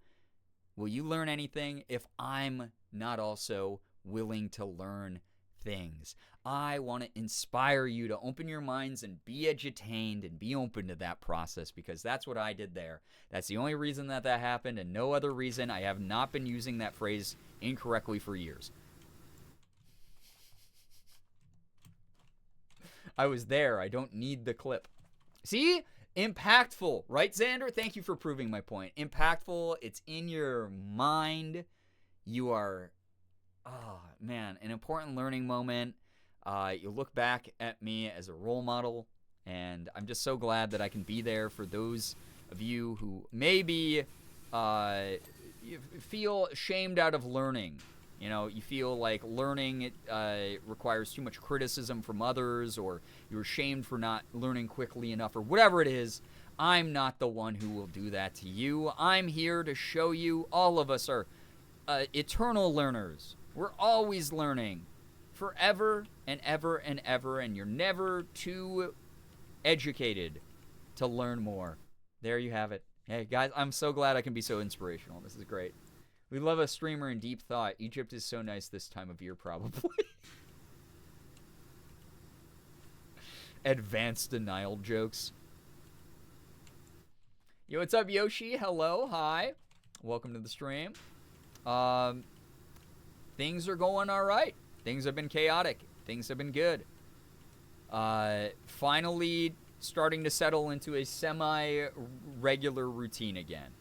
Speaker 3: will you learn anything if I'm not also willing to learn things? I want to inspire you to open your minds and be edutained and be open to that process, because that's what I did there. That's the only reason that happened, and no other reason. I have not been using that phrase incorrectly for years. I was there. I don't need the clip. See? Impactful, right, Xander? Thank you for proving my point. Impactful. It's in your mind. You are, oh, man, an important learning moment. You look back at me as a role model, and I'm just so glad that I can be there for those of you who maybe you feel shamed out of learning. You know, you feel like learning requires too much criticism from others, or you're shamed for not learning quickly enough, or whatever it is. I'm not the one who will do that to you. I'm here to show you all of us are eternal learners. We're always learning. Forever and ever and ever, and you're never too educated to learn more. There you have it. Hey, guys, I'm so glad I can be so inspirational. This is great. We love a streamer in deep thought. Egypt is so nice this time of year, probably. Advanced denial jokes. Yo, what's up, Yoshi? Hello, hi. Welcome to the stream. Things are going all right. Things have been chaotic. Things have been good. Finally starting to settle into a semi-regular routine again.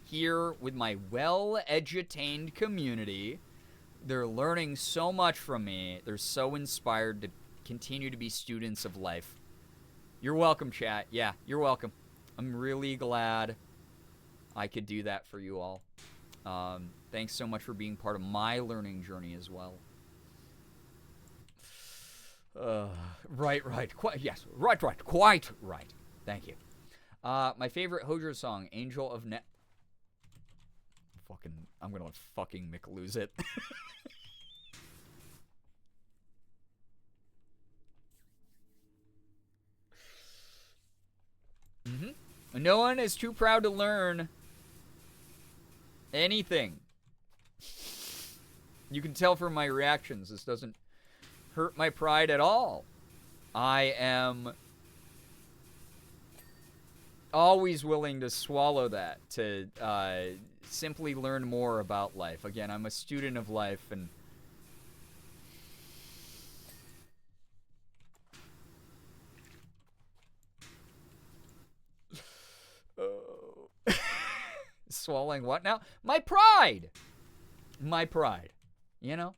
Speaker 3: Here with my well-edutained community. They're learning so much from me. They're so inspired to continue to be students of life. You're welcome, chat. Yeah, you're welcome. I'm really glad I could do that for you all. Thanks so much for being part of my learning journey as well. Right. Yes, right. Quite right. Thank you. My favorite Hozier song, Angel of Net. I'm gonna fucking Mick lose it. No one is too proud to learn anything. You can tell from my reactions, this doesn't hurt my pride at all. I am always willing to swallow that, to simply learn more about life. Again, I'm a student of life, and swallowing what now? My pride! My pride. You know?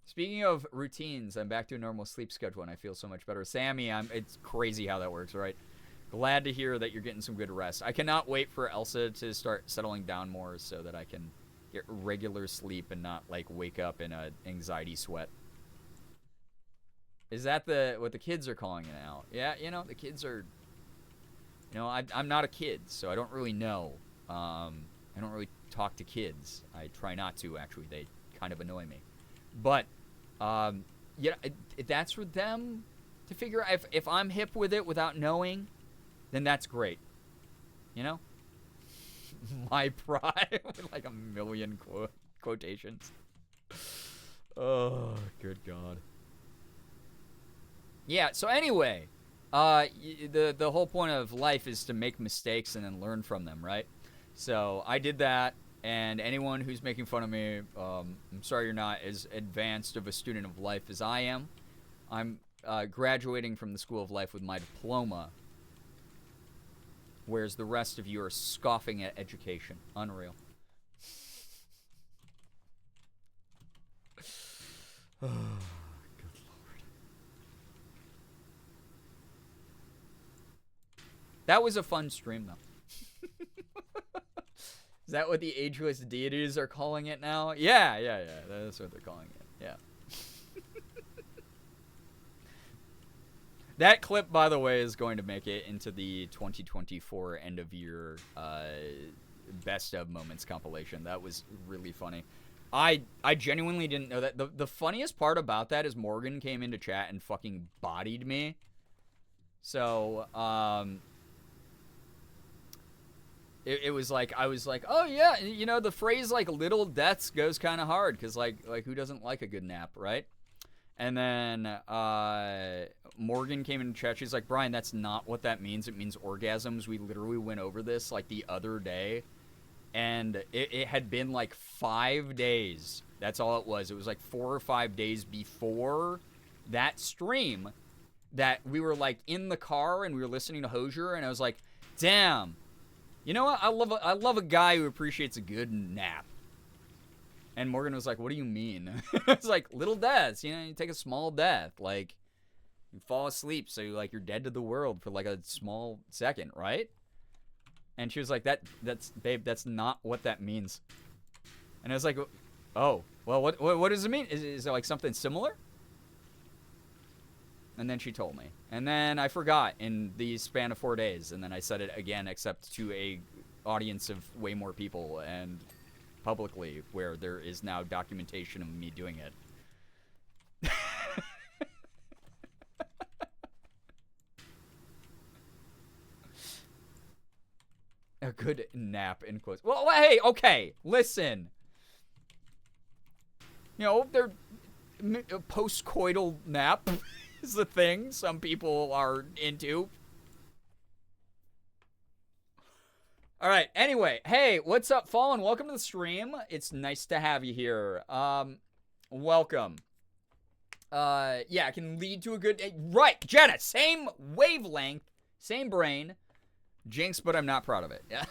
Speaker 3: Speaking of routines, I'm back to a normal sleep schedule and I feel so much better. Sammy, it's crazy how that works, right? Glad to hear that you're getting some good rest. I cannot wait for Elsa to start settling down more so that I can get regular sleep and not, like, wake up in a anxiety sweat. Is that what the kids are calling it now? Yeah, you know, the kids are... You know, I'm not a kid, so I don't really know. I don't really talk to kids. I try not to, actually. They kind of annoy me. But, yeah, that's for them to figure out. If I'm hip with it without knowing, then that's great. You know? My pride. With like a million quotations. Oh, good God. Yeah, so anyway, the whole point of life is to make mistakes and then learn from them, right? So I did that, and anyone who's making fun of me, I'm sorry you're not as advanced of a student of life as I am. I'm graduating from the School of Life with my diploma, whereas the rest of you are scoffing at education. Unreal. Good lord. That was a fun stream, though. Is that what the ageless deities are calling it now? Yeah. That's what they're calling it. Yeah. That clip, by the way, is going to make it into the 2024 end of year best of moments compilation. That was really funny. I genuinely didn't know that. The funniest part about that is Morgan came into chat and fucking bodied me. So, it was like, I was like, oh yeah, you know, the phrase like little deaths goes kind of hard, because like who doesn't like a good nap, right? And then Morgan came in chat. She's like, Brian, that's not what that means. It means orgasms. We literally went over this like the other day, and it had been like 5 days. That's all it was. It was like 4 or 5 days before that stream that we were like in the car and we were listening to Hosier, and I was like, damn, you know what? I love a guy who appreciates a good nap. And Morgan was like, what do you mean? It's like, little deaths, you know, you take a small death. Like, you fall asleep, so you're dead to the world for like a small second, right? And she was like, babe, that's not what that means. And I was like, oh, well, what does it mean? Is it like something similar? And then she told me. And then I forgot in the span of 4 days. And then I said it again, except to a audience of way more people and publicly, where there is now documentation of me doing it. A good nap, in quotes. Well, hey, okay, listen. You know, a post-coital nap is the thing some people are into. All right, anyway, hey, what's up, Fallen? Welcome to the stream. It's nice to have you here. Welcome. Yeah, it can lead to a good... Right, Jenna, same wavelength, same brain. Jinx, but I'm not proud of it. Yeah.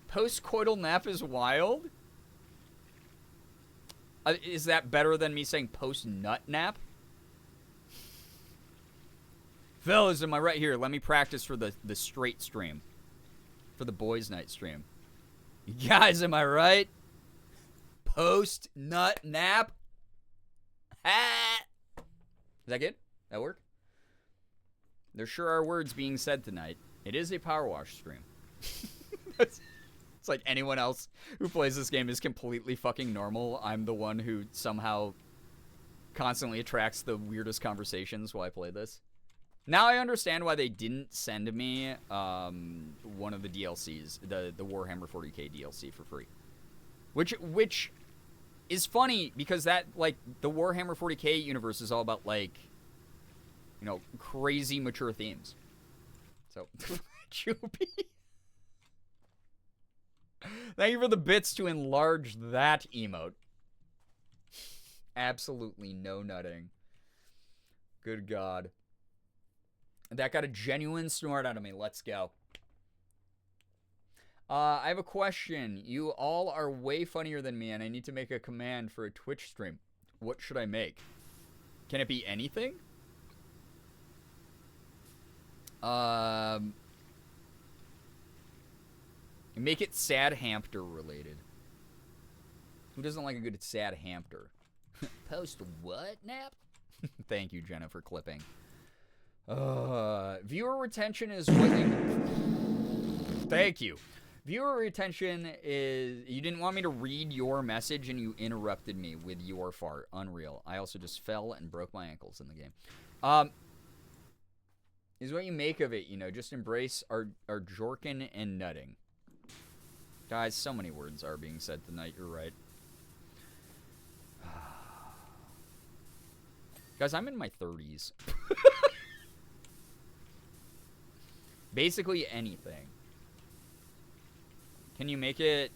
Speaker 3: Post-coital nap is wild? Is that better than me saying post-nut nap? Fellas, am I right here? Let me practice for the straight stream. For the boys' night stream. You guys, am I right? Post-nut nap? Ha! Is that good? That work? There sure are words being said tonight. It is a power wash stream. It's like anyone else who plays this game is completely fucking normal. I'm the one who somehow constantly attracts the weirdest conversations while I play this. Now I understand why they didn't send me one of the DLCs, the Warhammer 40k DLC for free. Which is funny, because that, like, the Warhammer 40k universe is all about, like, you know, crazy mature themes. So, Choopy. Thank you for the bits to enlarge that emote. Absolutely no nutting. Good God. That got a genuine snort out of me. Let's go. I have a question. You all are way funnier than me, and I need to make a command for a Twitch stream. What should I make? Can it be anything? Make it sad hamster related. Who doesn't like a good sad hamster? Post what, Nap? Thank you, Jenna, for clipping. Viewer retention is what you... Thank you. Viewer retention is... You didn't want me to read your message, and you interrupted me with your fart. Unreal. I also just fell and broke my ankles in the game. Is what you make of it, you know. Just embrace our jorkin and nutting. Guys, so many words are being said tonight. You're right. Guys, I'm in my 30s. Basically anything. Can you make it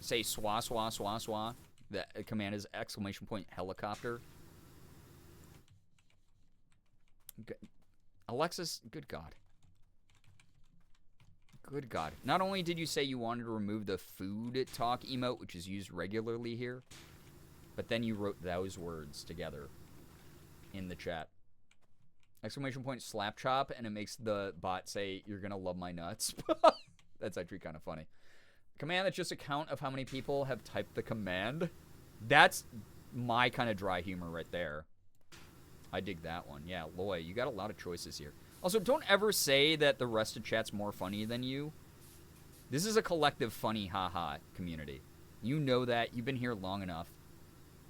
Speaker 3: say swa swa swa swa? The command is exclamation point helicopter. Alexis, good God. Good God. Not only did you say you wanted to remove the food talk emote, which is used regularly here, But then you wrote those words together in the chat. Exclamation point slap chop, and it makes the bot say, "You're gonna love my nuts." That's actually kind of funny. Command that's just a count of how many people have typed the command. That's my kind of dry humor right there. I dig that one. Yeah, Loy, you got a lot of choices here. Also, don't ever say that the rest of chat's more funny than you. This is a collective funny haha community. You know that. You've been here long enough.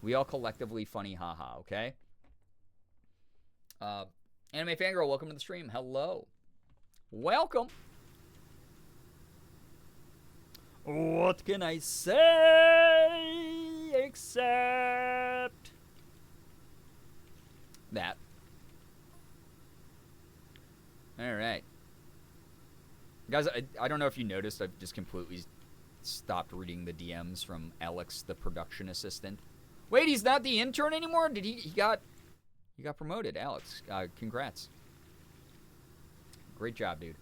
Speaker 3: We all collectively funny haha, okay? Anime Fangirl, welcome to the stream. Hello. Welcome. What can I say except that? All right. Guys, I don't know if you noticed, I've just completely stopped reading the DMs from Alex, the production assistant. Wait, he's not the intern anymore? Did he got promoted, Alex. Congrats. Great job, dude.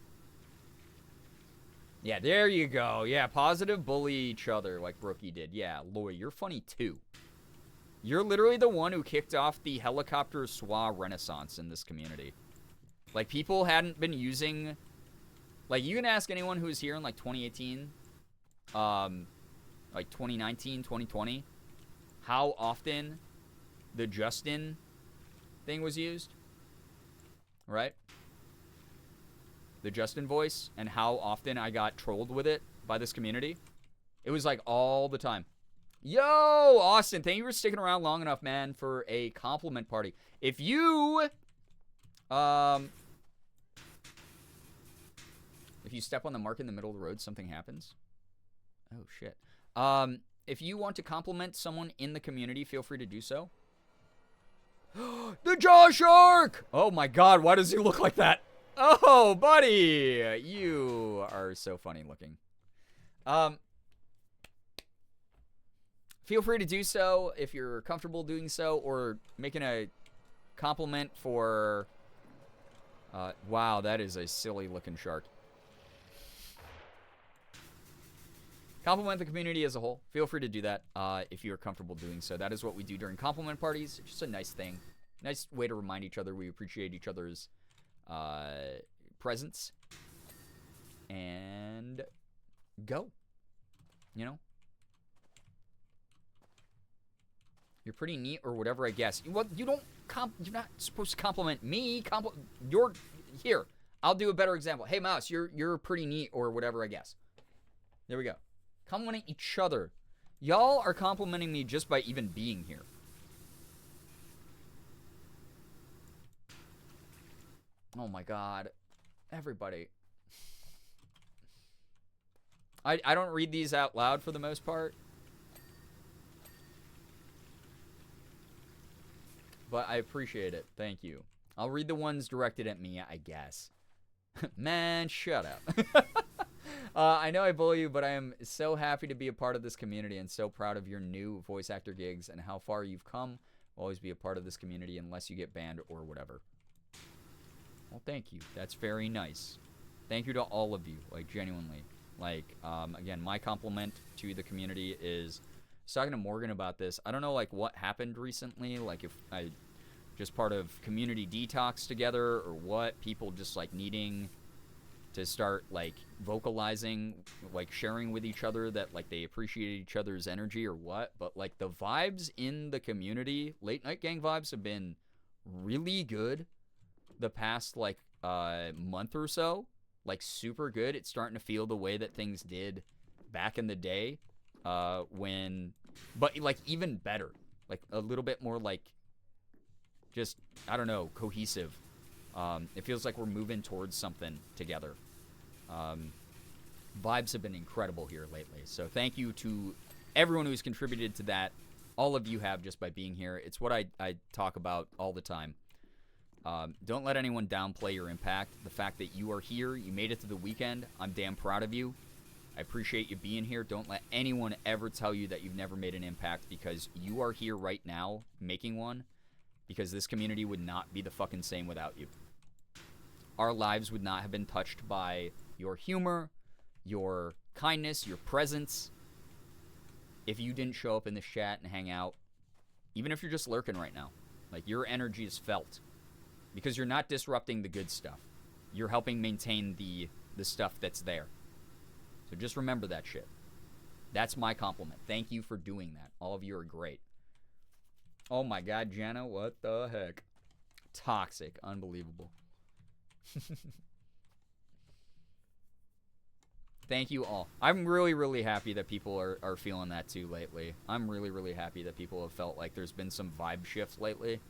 Speaker 3: Yeah, there you go. Yeah, positive bully each other like Brookie did. Yeah, Loy, you're funny too. You're literally the one who kicked off the helicopter schwa renaissance in this community. Like, people hadn't been using... Like, you can ask anyone who was here in, like, 2018, like, 2019, 2020, how often the Justin thing was used, right? The Justin voice, and how often I got trolled with it by this community. It was like all the time. Yo, Austin, thank you for sticking around long enough, man, for a compliment party. If you step on the mark in the middle of the road, something happens. Oh shit. If you want to compliment someone in the community, feel free to do so. The Jaw Shark! Oh my god, why does he look like that? Oh, buddy! You are so funny looking. Feel free to do so if you're comfortable doing so, or making a compliment for... wow, that is a silly looking shark. Compliment the community as a whole. Feel free to do that if you're comfortable doing so. That is what we do during compliment parties. It's just a nice thing. Nice way to remind each other we appreciate each other's presence. And go. You know? You're pretty neat or whatever, I guess. Well, you don't you're not supposed to compliment me. You're here. I'll do a better example. Hey, Mouse, you're pretty neat or whatever, I guess. There we go. Complimenting each other. Y'all are complimenting me just by even being here. Oh my god. Everybody. I don't read these out loud for the most part. But I appreciate it. Thank you. I'll read the ones directed at me, I guess. Man, shut up. I know I bully you, but I am so happy to be a part of this community and so proud of your new voice actor gigs and how far you've come. I'll always be a part of this community unless you get banned or whatever. Well, thank you. That's very nice. Thank you to all of you, like, genuinely. Like, again, my compliment to the community is... I was talking to Morgan about this. I don't know, like, what happened recently. Like, if I... Just part of community detox together or what. People just, like, needing... to start, like, vocalizing, like, sharing with each other that, like, they appreciate each other's energy or what. But, like, the vibes in the community, Late Night Gang vibes have been really good the past, like, month or so. Like, super good. It's starting to feel the way that things did back in the day when... But, like, even better. Like, a little bit more, like, just, I don't know, cohesive. It feels like we're moving towards something together. Vibes have been incredible here lately. So thank you to everyone who's contributed to that. All of you have just by being here. It's what I talk about all the time. Don't let anyone downplay your impact. The fact that you are here, you made it to the weekend, I'm damn proud of you. I appreciate you being here. Don't let anyone ever tell you that you've never made an impact, because you are here right now making one, because this community would not be the fucking same without you. Our lives would not have been touched by your humor, your kindness, your presence, if you didn't show up in this chat and hang out Even if you're just lurking right now, like, your energy is felt because you're not disrupting the good stuff. You're helping maintain the stuff that's there. So just remember that shit. That's my compliment. Thank you for doing that. All of you are great. Oh my god, Jana, what the heck? Toxic. Unbelievable. Thank you all. I'm really, really happy that people are feeling that too lately. I'm really, really happy that people have felt like there's been some vibe shift lately.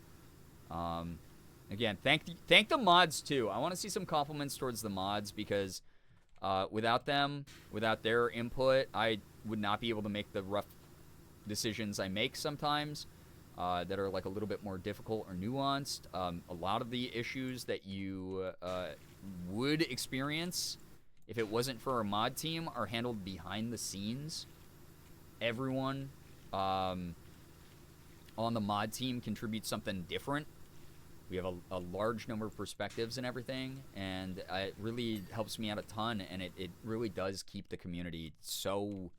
Speaker 3: Again, thank the mods too. I want to see some compliments towards the mods because without them, without their input, I would not be able to make the rough decisions I make sometimes that are like a little bit more difficult or nuanced. A lot of the issues that you would experience if it wasn't for our mod team are handled behind the scenes. Everyone on the mod team contributes something different. We have a large number of perspectives and everything, and it really helps me out a ton, and it really does keep the community so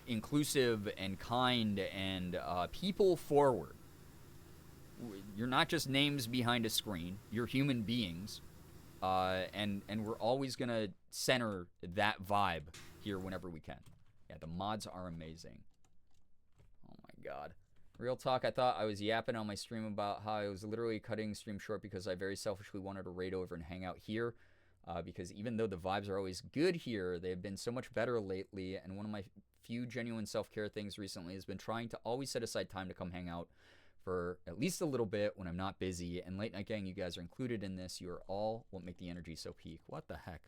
Speaker 3: inclusive and kind and people forward. You're not just names behind a screen. You're human beings. And we're always going to center that vibe here whenever we can. Yeah, the mods are amazing. Oh my god. Real talk, I thought I was yapping on my stream about how I was literally cutting stream short because I very selfishly wanted to raid over and hang out here. Because even though the vibes are always good here, they have been so much better lately. And one of my few genuine self-care things recently has been trying to always set aside time to come hang out for at least a little bit when I'm not busy. And Late Night Gang, you guys are included in this. You are all what make the energy so peak. What the heck?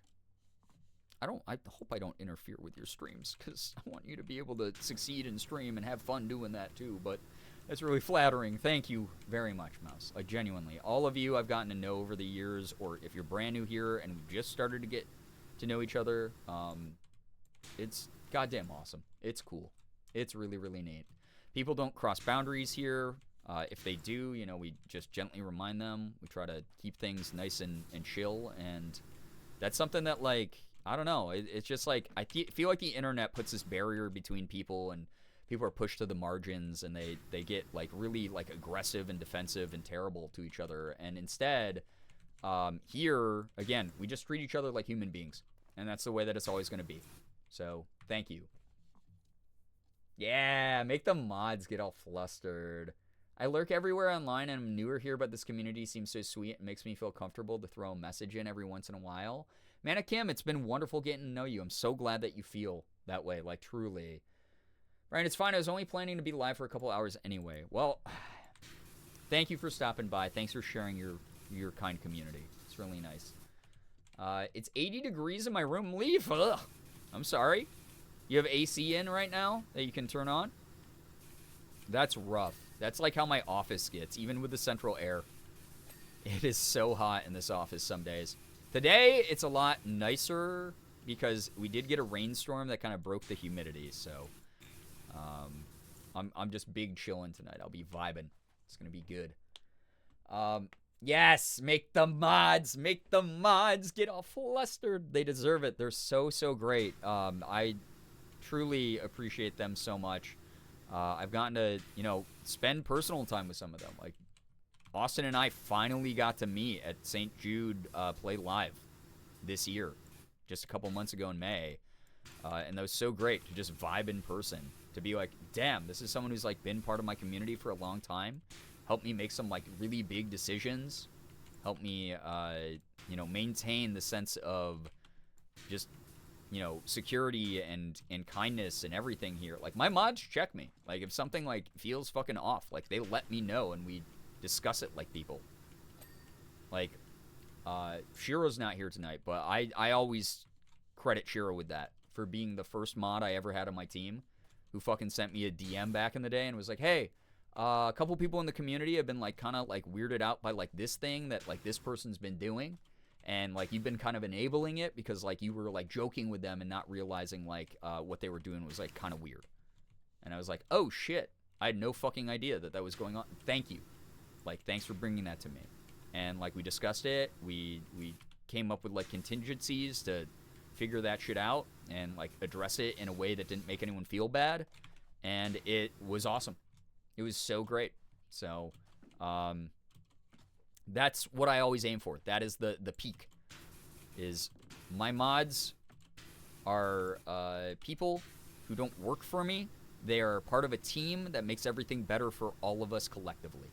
Speaker 3: I hope I don't interfere with your streams, because I want you to be able to succeed in stream and have fun doing that too. But that's really flattering. Thank you very much, Mouse. Like, genuinely. All of you I've gotten to know over the years, or if you're brand new here and we just started to get to know each other, it's goddamn awesome. It's cool. It's really, really neat. People don't cross boundaries here. If they do, you know, we just gently remind them. We try to keep things nice and chill, and that's something that, like, I don't know. It's just like, I feel like the internet puts this barrier between people, and people are pushed to the margins, and they get, like, really, like, aggressive and defensive and terrible to each other. And instead, here, again, we just treat each other like human beings, and that's the way that it's always going to be. So, thank you. Yeah, make the mods get all flustered. I lurk everywhere online, and I'm newer here, but this community seems so sweet. It makes me feel comfortable to throw a message in every once in a while. Mana Kim, it's been wonderful getting to know you. I'm so glad that you feel that way, like, truly. Brian, it's fine. I was only planning to be live for a couple hours anyway. Well, thank you for stopping by. Thanks for sharing your kind community. It's really nice. It's 80 degrees in my room. Leave. Ugh. I'm sorry. You have AC in right now that you can turn on? That's rough. That's like how my office gets, even with the central air. It is so hot in this office some days. Today, it's a lot nicer because we did get a rainstorm that kind of broke the humidity. So, I'm just big chilling tonight. I'll be vibing. It's going to be good. Yes, make the mods get all flustered. They deserve it. They're so great. I truly appreciate them so much. I've gotten to, you know, spend personal time with some of them. Like, Austin and I finally got to meet at St. Jude Play Live this year, just a couple months ago in May. And that was so great to just vibe in person, to be like, damn, this is someone who's, like, been part of my community for a long time, helped me make some, like, really big decisions, helped me, you know, maintain the sense of just, you know, security and kindness and everything here. Like, my mods check me. Like, if something, like, feels fucking off, like, they let me know and we discuss it like people. Like, Shiro's not here tonight, but I always credit Shiro with that, for being the first mod I ever had on my team, who fucking sent me a DM back in the day and was like, hey, a couple people in the community have been, like, kind of, like, weirded out by, like, this thing that, like, this person's been doing. And, like, you've been kind of enabling it because, like, you were, like, joking with them and not realizing, like, what they were doing was, like, kind of weird. And I was like, oh, shit. I had no fucking idea that was going on. Thank you. Like, thanks for bringing that to me. And, like, we discussed it. We came up with, like, contingencies to figure that shit out and, like, address it in a way that didn't make anyone feel bad. And it was awesome. It was so great. So, that's what I always aim for. That is the peak. Is my mods are people who don't work for me. They are part of a team that makes everything better for all of us collectively.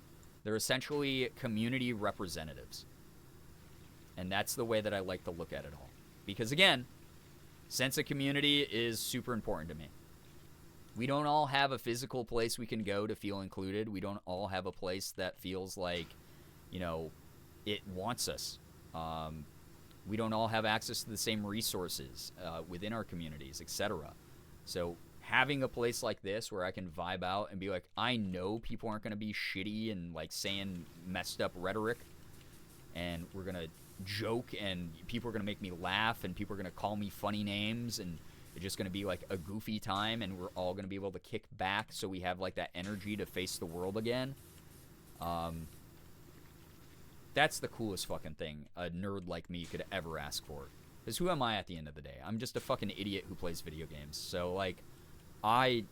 Speaker 3: They're essentially community representatives. And that's the way that I like to look at it all. Because again, sense of community is super important to me. We don't all have a physical place we can go to feel included. We don't all have a place that feels like, you know, it wants us. We don't all have access to the same resources within our communities, etc. So having a place like this where I can vibe out and be like, I know people aren't going to be shitty and like saying messed up rhetoric, and we're going to joke and people are going to make me laugh and people are going to call me funny names, and it's just going to be like a goofy time, and we're all going to be able to kick back so we have like that energy to face the world again. That's the coolest fucking thing a nerd like me could ever ask for. Because who am I at the end of the day? I'm just a fucking idiot who plays video games. So, like, I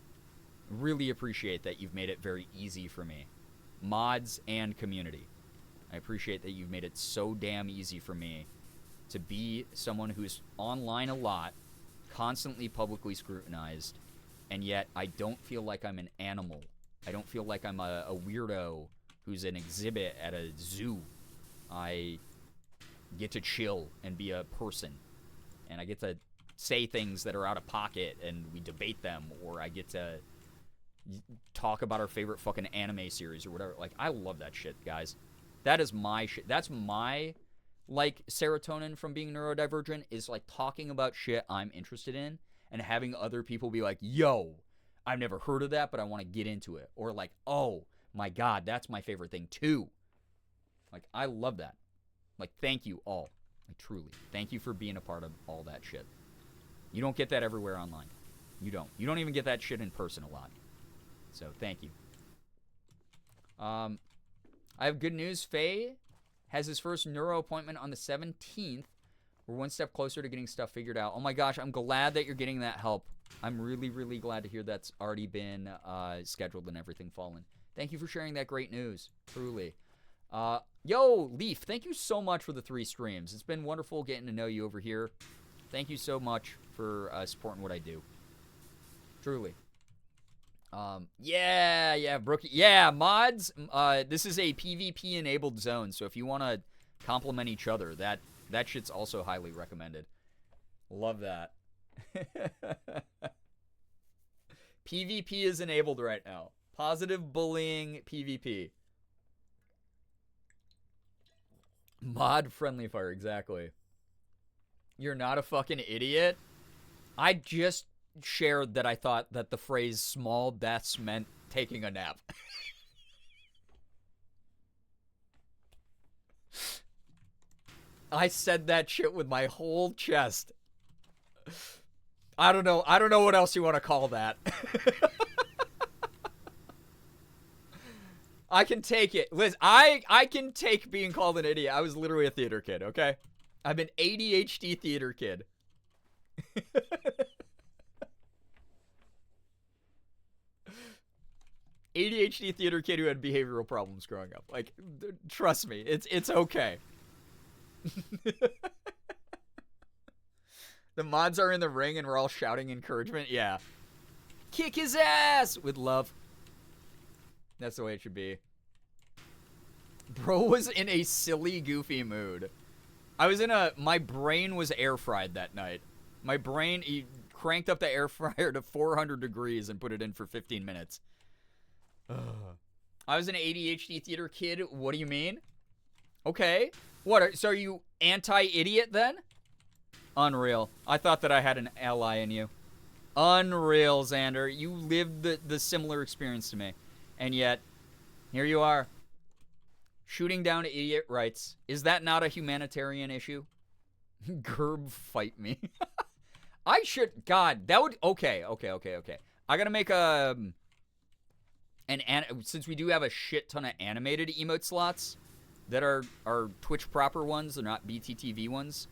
Speaker 3: really appreciate that you've made it very easy for me. Mods and community. I appreciate that you've made it so damn easy for me to be someone who's online a lot, constantly publicly scrutinized, and yet I don't feel like I'm an animal. I don't feel like I'm a weirdo who's an exhibit at a zoo. I get to chill and be a person, and I get to say things that are out of pocket and we debate them, or I get to talk about our favorite fucking anime series or whatever. Like, I love that shit, guys. That is my shit. That's my, like, serotonin from being neurodivergent, is like talking about shit I'm interested in and having other people be like, yo, I've never heard of that, but I want to get into it. Or like, oh my God, that's my favorite thing too. Like, I love that. Like, thank you all. Like, truly. Thank you for being a part of all that shit. You don't get that everywhere online. You don't. You don't even get that shit in person a lot. So, thank you. I have good news. Faye has his first neuro appointment on the 17th. We're one step closer to getting stuff figured out. Oh my gosh, I'm glad that you're getting that help. I'm really, really glad to hear that's already been scheduled and everything fallen. Thank you for sharing that great news. Truly. Yo, Leaf, thank you so much for the 3 streams. It's been wonderful getting to know you over here. Thank you so much for supporting what I do. Truly. Yeah, Brookie. Yeah, mods. This is a PvP enabled zone, so if you want to compliment each other, that shit's also highly recommended. Love that. PvP is enabled right now. Positive bullying PvP. Mod friendly fire, exactly. You're not a fucking idiot. I just shared that I thought that the phrase small deaths meant taking a nap. I said that shit with my whole chest. I don't know what else you want to call that. I can take it. Liz, I can take being called an idiot. I was literally a theater kid, okay? I'm an ADHD theater kid. ADHD theater kid who had behavioral problems growing up. Like, trust me, it's okay. The mods are in the ring and we're all shouting encouragement. Yeah. Kick his ass with love. That's the way it should be. Bro was in a silly, goofy mood. My brain was air fried that night. My brain, he cranked up the air fryer to 400 degrees and put it in for 15 minutes. I was an ADHD theater kid. What do you mean? Okay. So are you anti-idiot then? Unreal. I thought that I had an ally in you. Unreal, Xander. You lived the similar experience to me. And yet, here you are. Shooting down idiot rights. Is that not a humanitarian issue? Gerb, fight me. I should... God, that would... Okay. I gotta make since we do have a shit ton of animated emote slots that are Twitch proper ones, they're not BTTV ones,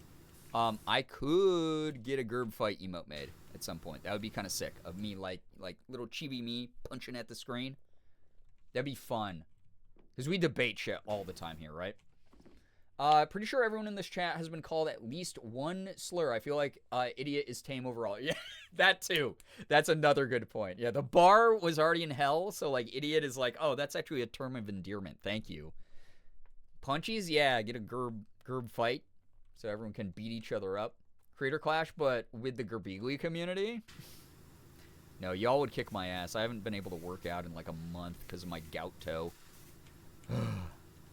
Speaker 3: I could get a Gerb fight emote made at some point. That would be kind of sick, of me like little chibi me punching at the screen. That'd be fun. Because we debate shit all the time here, right? Pretty sure everyone in this chat has been called at least one slur. I feel like idiot is tame overall. Yeah, that too. That's another good point. Yeah, the bar was already in hell, so like idiot is like, oh, that's actually a term of endearment. Thank you. Punchies, yeah, get a Gerb fight so everyone can beat each other up. Creator Clash, but with the Girbeagly community? No, y'all would kick my ass. I haven't been able to work out in like a month because of my gout toe.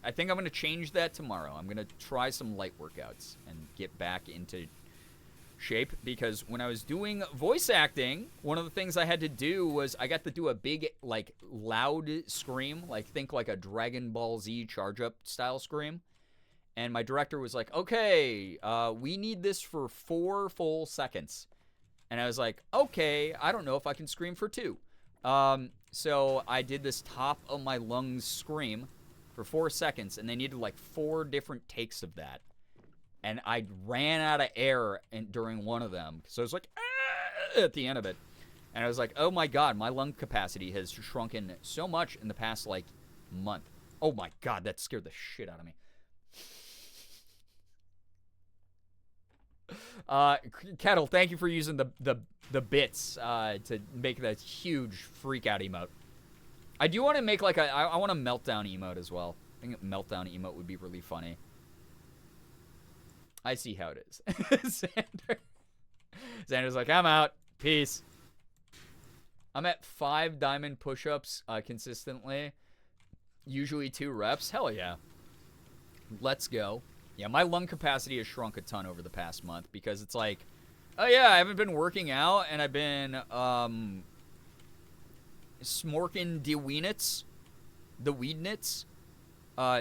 Speaker 3: I think I'm going to change that tomorrow. I'm going to try some light workouts and get back into shape because when I was doing voice acting, one of the things I had to do was I got to do a big, like, loud scream, like, think like a Dragon Ball Z charge-up style scream. And my director was like, okay, we need this for 4 full seconds. And I was like, okay, I don't know if I can scream for 2. So I did this top of my lungs scream for 4 seconds, and they needed like 4 different takes of that. And I ran out of air during one of them. So I was like, at the end of it. And I was like, oh my God, my lung capacity has shrunken so much in the past like month. Oh my God, that scared the shit out of me. Kettle, thank you for using the bits to make that huge freak out emote. I do want to make like I want a meltdown emote as well. I think a meltdown emote would be really funny. I see how it is. Xander's like, I'm out. Peace. I'm at 5 diamond push-ups consistently. Usually 2 reps. Hell yeah. Let's go. Yeah, my lung capacity has shrunk a ton over the past month because it's like, oh yeah, I haven't been working out and I've been smorking the weednits.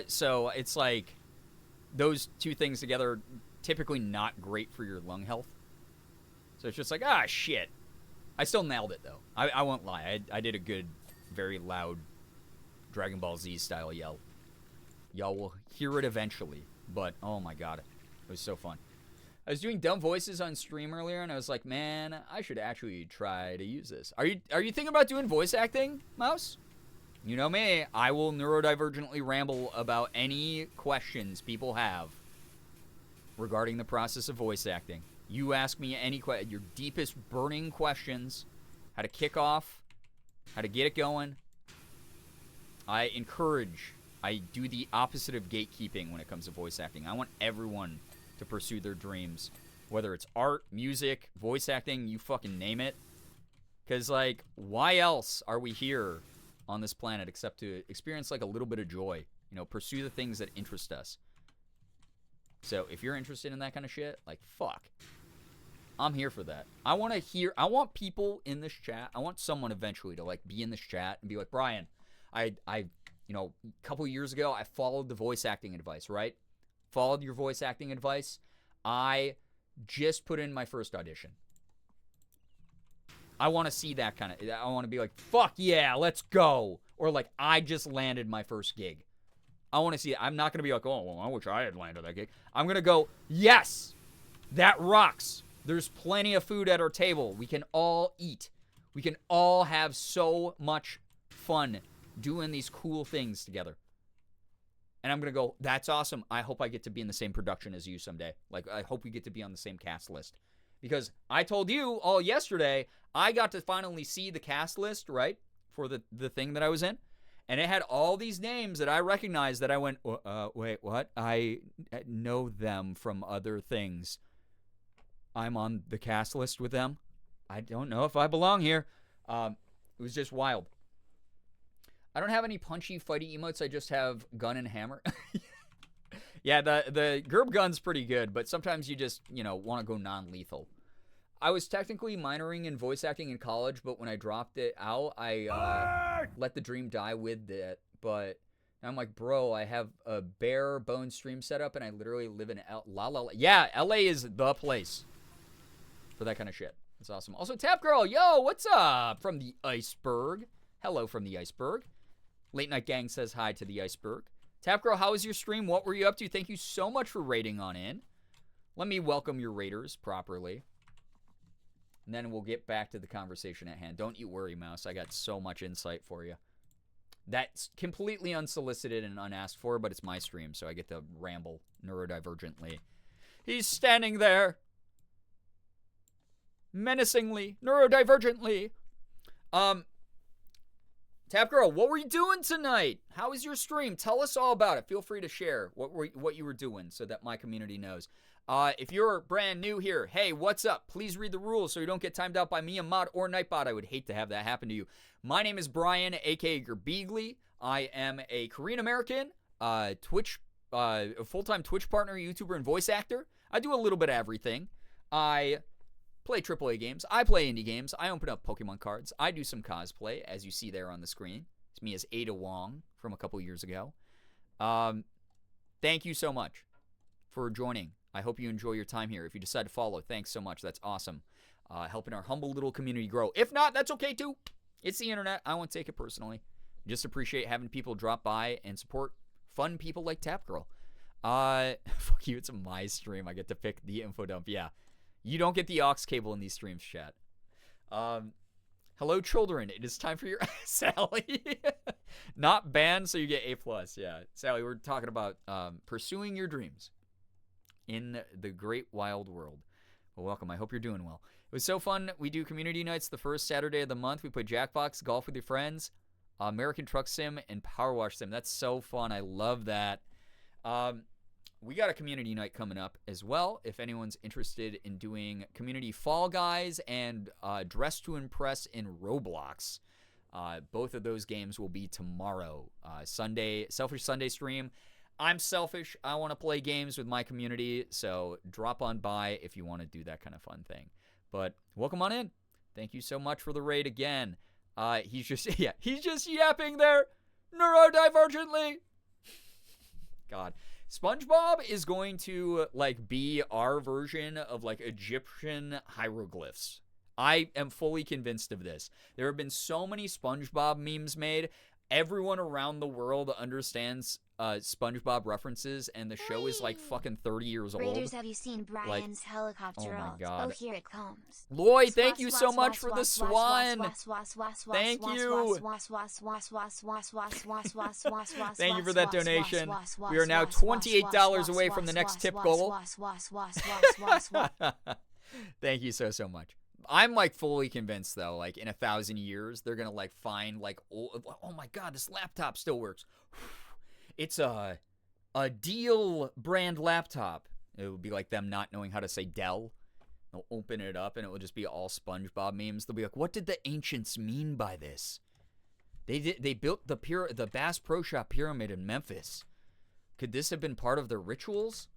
Speaker 3: So it's like those 2 things together are typically not great for your lung health. So it's just like, ah, shit. I still nailed it though. I won't lie. I did a good, very loud Dragon Ball Z style yell. Y'all will hear it eventually. But, oh my God, it was so fun. I was doing dumb voices on stream earlier, and I was like, man, I should actually try to use this. Are you thinking about doing voice acting, Mouse? You know me, I will neurodivergently ramble about any questions people have regarding the process of voice acting. You ask me any your deepest burning questions, how to kick off, how to get it going. I do the opposite of gatekeeping when it comes to voice acting. I want everyone to pursue their dreams. Whether it's art, music, voice acting, you fucking name it. Because, like, why else are we here on this planet except to experience, like, a little bit of joy? You know, pursue the things that interest us. So, if you're interested in that kind of shit, like, fuck. I'm here for that. I want people in this chat. I want someone eventually to, like, be in this chat and be like, Brian, you know, a couple years ago, I followed the voice acting advice, right? Followed your voice acting advice. I just put in my first audition. I want to see that kind of, I want to be like, fuck yeah, let's go. Or like, I just landed my first gig. I want to see it. I'm not going to be like, oh, well, I wish I had landed that gig. I'm going to go, yes, that rocks. There's plenty of food at our table. We can all eat. We can all have so much fun doing these cool things together. And I'm going to go, that's awesome. I hope I get to be in the same production as you someday. Like, I hope we get to be on the same cast list. Because I told you all yesterday, I got to finally see the cast list, right? For the thing that I was in. And it had all these names that I recognized that I went, wait, what? I know them from other things. I'm on the cast list with them. I don't know if I belong here. It was just wild. I don't have any punchy, fighty emotes. I just have gun and hammer. Yeah, the Gerb gun's pretty good, but sometimes you just, you know, want to go non-lethal. I was technically minoring in voice acting in college, but when I dropped it out, I let the dream die with it. But I'm like, bro, I have a bare bone stream setup, and I literally live in Yeah, LA is the place for that kind of shit. It's awesome. Also, Tap Girl, yo, what's up? From the iceberg. Hello from the iceberg. Late Night Gang says hi to the iceberg. Tap Girl, how was your stream? What were you up to? Thank you so much for raiding on in. Let me welcome your raiders properly. And then we'll get back to the conversation at hand. Don't you worry, Mouse. I got so much insight for you. That's completely unsolicited and unasked for, but it's my stream, so I get to ramble neurodivergently. He's standing there, menacingly, neurodivergently. Tap Girl, what were you doing tonight? How was your stream? Tell us all about it. Feel free to share what you were doing so that my community knows. If you're brand new here, hey, what's up? Please read the rules so you don't get timed out by me, a mod, or Nightbot. I would hate to have that happen to you. My name is Brian, aka Girbeagly. I am a Korean American, Twitch, full-time Twitch partner, YouTuber, and voice actor. I do a little bit of everything. I play AAA games. I play indie games. I open up Pokemon cards. I do some cosplay, as you see there on the screen. It's me as Ada Wong from a couple years ago. Thank you so much for joining. I hope you enjoy your time here. If you decide to follow, thanks so much. That's awesome. Helping our humble little community grow. If not, that's okay too. It's the internet. I won't take it personally. Just appreciate having people drop by and support fun people like Tap Girl. Fuck you, it's my stream. I get to pick the info dump. Yeah. You don't get the aux cable in these streams, chat. Hello, children. It is time for your Sally. Not banned, so you get A+. Yeah, Sally, we're talking about pursuing your dreams in the great wild world. Well, welcome. I hope you're doing well. It was so fun. We do community nights the first Saturday of the month. We play Jackbox, golf with your friends, American Truck Sim, and Power Wash Sim. That's so fun. I love that. We got a community night coming up as well. If anyone's interested in doing community Fall Guys and Dress to Impress in Roblox, both of those games will be tomorrow. Sunday, Selfish Sunday stream. I'm selfish. I want to play games with my community, so drop on by if you want to do that kind of fun thing. But welcome on in. Thank you so much for the raid again. He's just yapping there neurodivergently. God. SpongeBob is going to, like, be our version of, like, Egyptian hieroglyphs. I am fully convinced of this. There have been so many SpongeBob memes made. Everyone around the world understands SpongeBob references, and the show is, like, fucking 30 years old.
Speaker 4: Raiders, have you seen Brian's helicopter?
Speaker 3: Oh my God.
Speaker 4: Oh, here it comes.
Speaker 3: Lloyd, thank you so much for the swan. Thank you. Thank you for that donation. We are now $28 away from the next tip goal. Thank you so much. I'm, like, fully convinced, though, like, in 1,000 years, they're gonna, like, find, like, oh my God, this laptop still works. It's a Dell brand laptop. It would be like them not knowing how to say Dell. They'll open it up, and it will just be all SpongeBob memes. They'll be like, what did the ancients mean by this? They built the Bass Pro Shop pyramid in Memphis. Could this have been part of their rituals?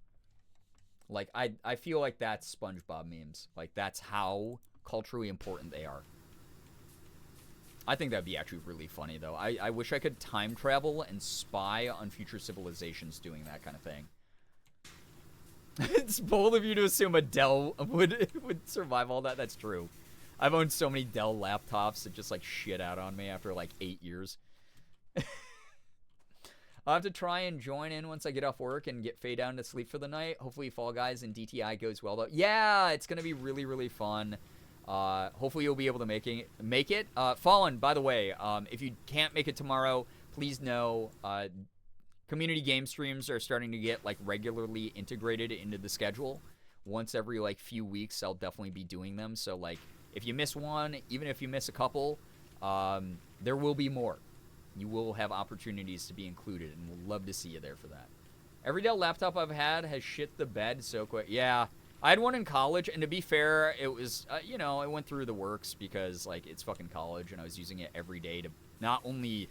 Speaker 3: Like, I feel like that's SpongeBob memes. Like, that's how culturally important they are. I think that'd be actually really funny, though. I wish I could time travel and spy on future civilizations doing that kind of thing. It's bold of you to assume a Dell would survive all that. That's true. I've owned so many Dell laptops that just, like, shit out on me after, like, 8 years. I'll have to try and join in once I get off work and get fade down to sleep for the night. Hopefully Fall Guys and DTI goes well, though. Yeah, it's going to be really, really fun. Hopefully you'll be able to make it. Fallen, by the way, if you can't make it tomorrow, please know community game streams are starting to get, like, regularly integrated into the schedule. Once every, like, few weeks, I'll definitely be doing them. So, like, if you miss one, even if you miss a couple, there will be more. You will have opportunities to be included, and we'll love to see you there for that. Every Dell laptop I've had has shit the bed so quick. Yeah. I had one in college, and to be fair, it was, you know, it went through the works because, like, it's fucking college, and I was using it every day to not only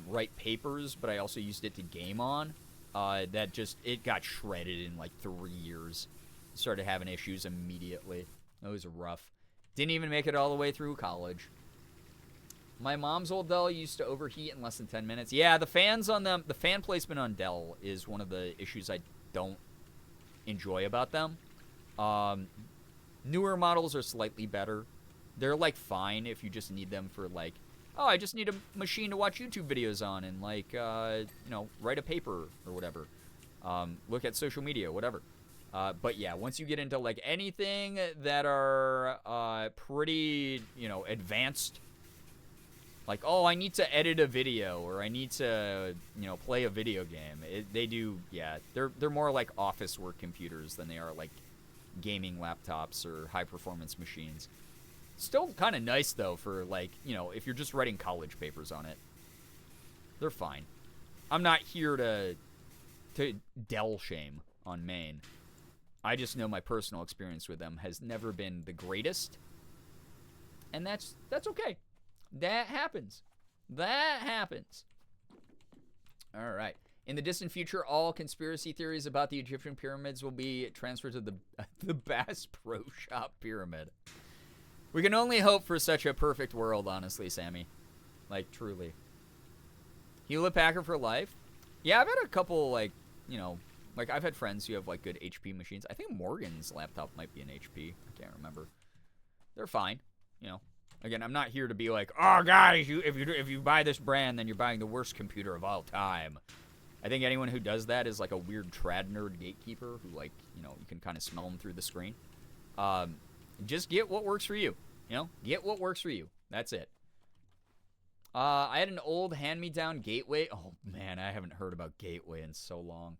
Speaker 3: write papers, but I also used it to game on. It got shredded in, like, 3 years. Started having issues immediately. It was rough. Didn't even make it all the way through college. My mom's old Dell used to overheat in less than 10 minutes. Yeah, the fans on them, the fan placement on Dell is one of the issues I don't enjoy about them. Newer models are slightly better. They're, like, fine if you just need them for, like, oh, I just need a machine to watch YouTube videos on and, like, you know, write a paper or whatever. Look at social media, whatever. But yeah, once you get into, like, anything that are pretty, you know, advanced Like, oh, I need to edit a video, or I need to, you know, play a video game. They do, yeah. They're more like office work computers than they are like gaming laptops or high performance machines. Still kind of nice though for like, you know, if you're just writing college papers on it. They're fine. I'm not here to Dell shame on Maine. I just know my personal experience with them has never been the greatest. And that's okay. That happens. That happens. All right. In the distant future, all conspiracy theories about the Egyptian pyramids will be transferred to the Bass Pro Shop pyramid. We can only hope for such a perfect world, honestly, Sammy. Like, truly. Hewlett Packard for life? Yeah, I've had a couple, like, you know, like, I've had friends who have, like, good HP machines. I think Morgan's laptop might be an HP. I can't remember. They're fine, you know. Again, I'm not here to be like, oh, guys, if you buy this brand, then you're buying the worst computer of all time. I think anyone who does that is, like, a weird trad nerd gatekeeper who, like, you know, you can kind of smell them through the screen. Just get what works for you, you know? Get what works for you. That's it. I had an old hand-me-down Gateway. Oh, man, I haven't heard about Gateway in so long.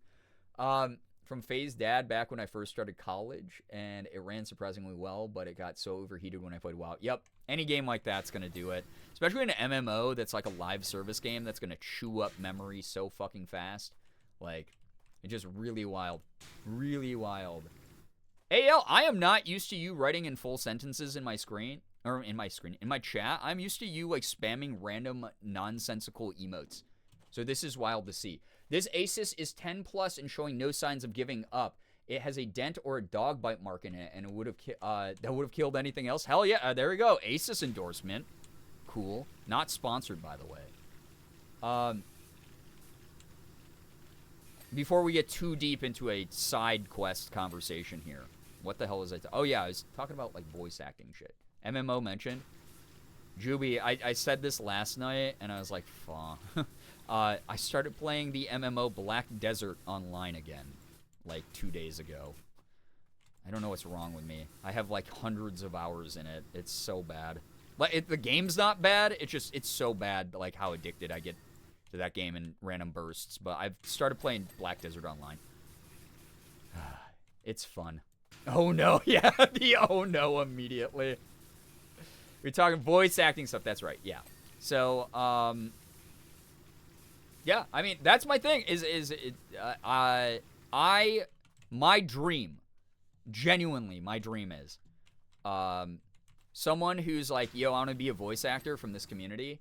Speaker 3: From Faye's dad back when I first started college, and it ran surprisingly well, but it got so overheated when I played WoW. Yep, any game like that's going to do it. Especially an MMO that's like a live service game that's going to chew up memory so fucking fast. Like, it's just really wild. Really wild. AL, I am not used to you writing in full sentences in my screen. Or in my chat. I'm used to you, like, spamming random nonsensical emotes. So this is wild to see. This Asus is 10 plus and showing no signs of giving up. It has a dent or a dog bite mark in it, and it would have that would have killed anything else. Hell yeah, there we go. Asus endorsement. Cool. Not sponsored, by the way. Before we get too deep into a side quest conversation here, what the hell is I? Oh yeah, I was talking about like voice acting shit. MMO mentioned. Juby, I said this last night, and I was like, fuck. I started playing the MMO Black Desert online again, like 2 days ago. I don't know what's wrong with me. I have like hundreds of hours in it. It's so bad. Like, the game's not bad. It's so bad, like how addicted I get to that game in random bursts. But I've started playing Black Desert online. It's fun. Oh no, yeah, the oh no immediately. We're talking voice acting stuff. That's right. Yeah. So, yeah. I mean, that's my thing. My dream, genuinely, my dream is, someone who's like, yo, I want to be a voice actor from this community,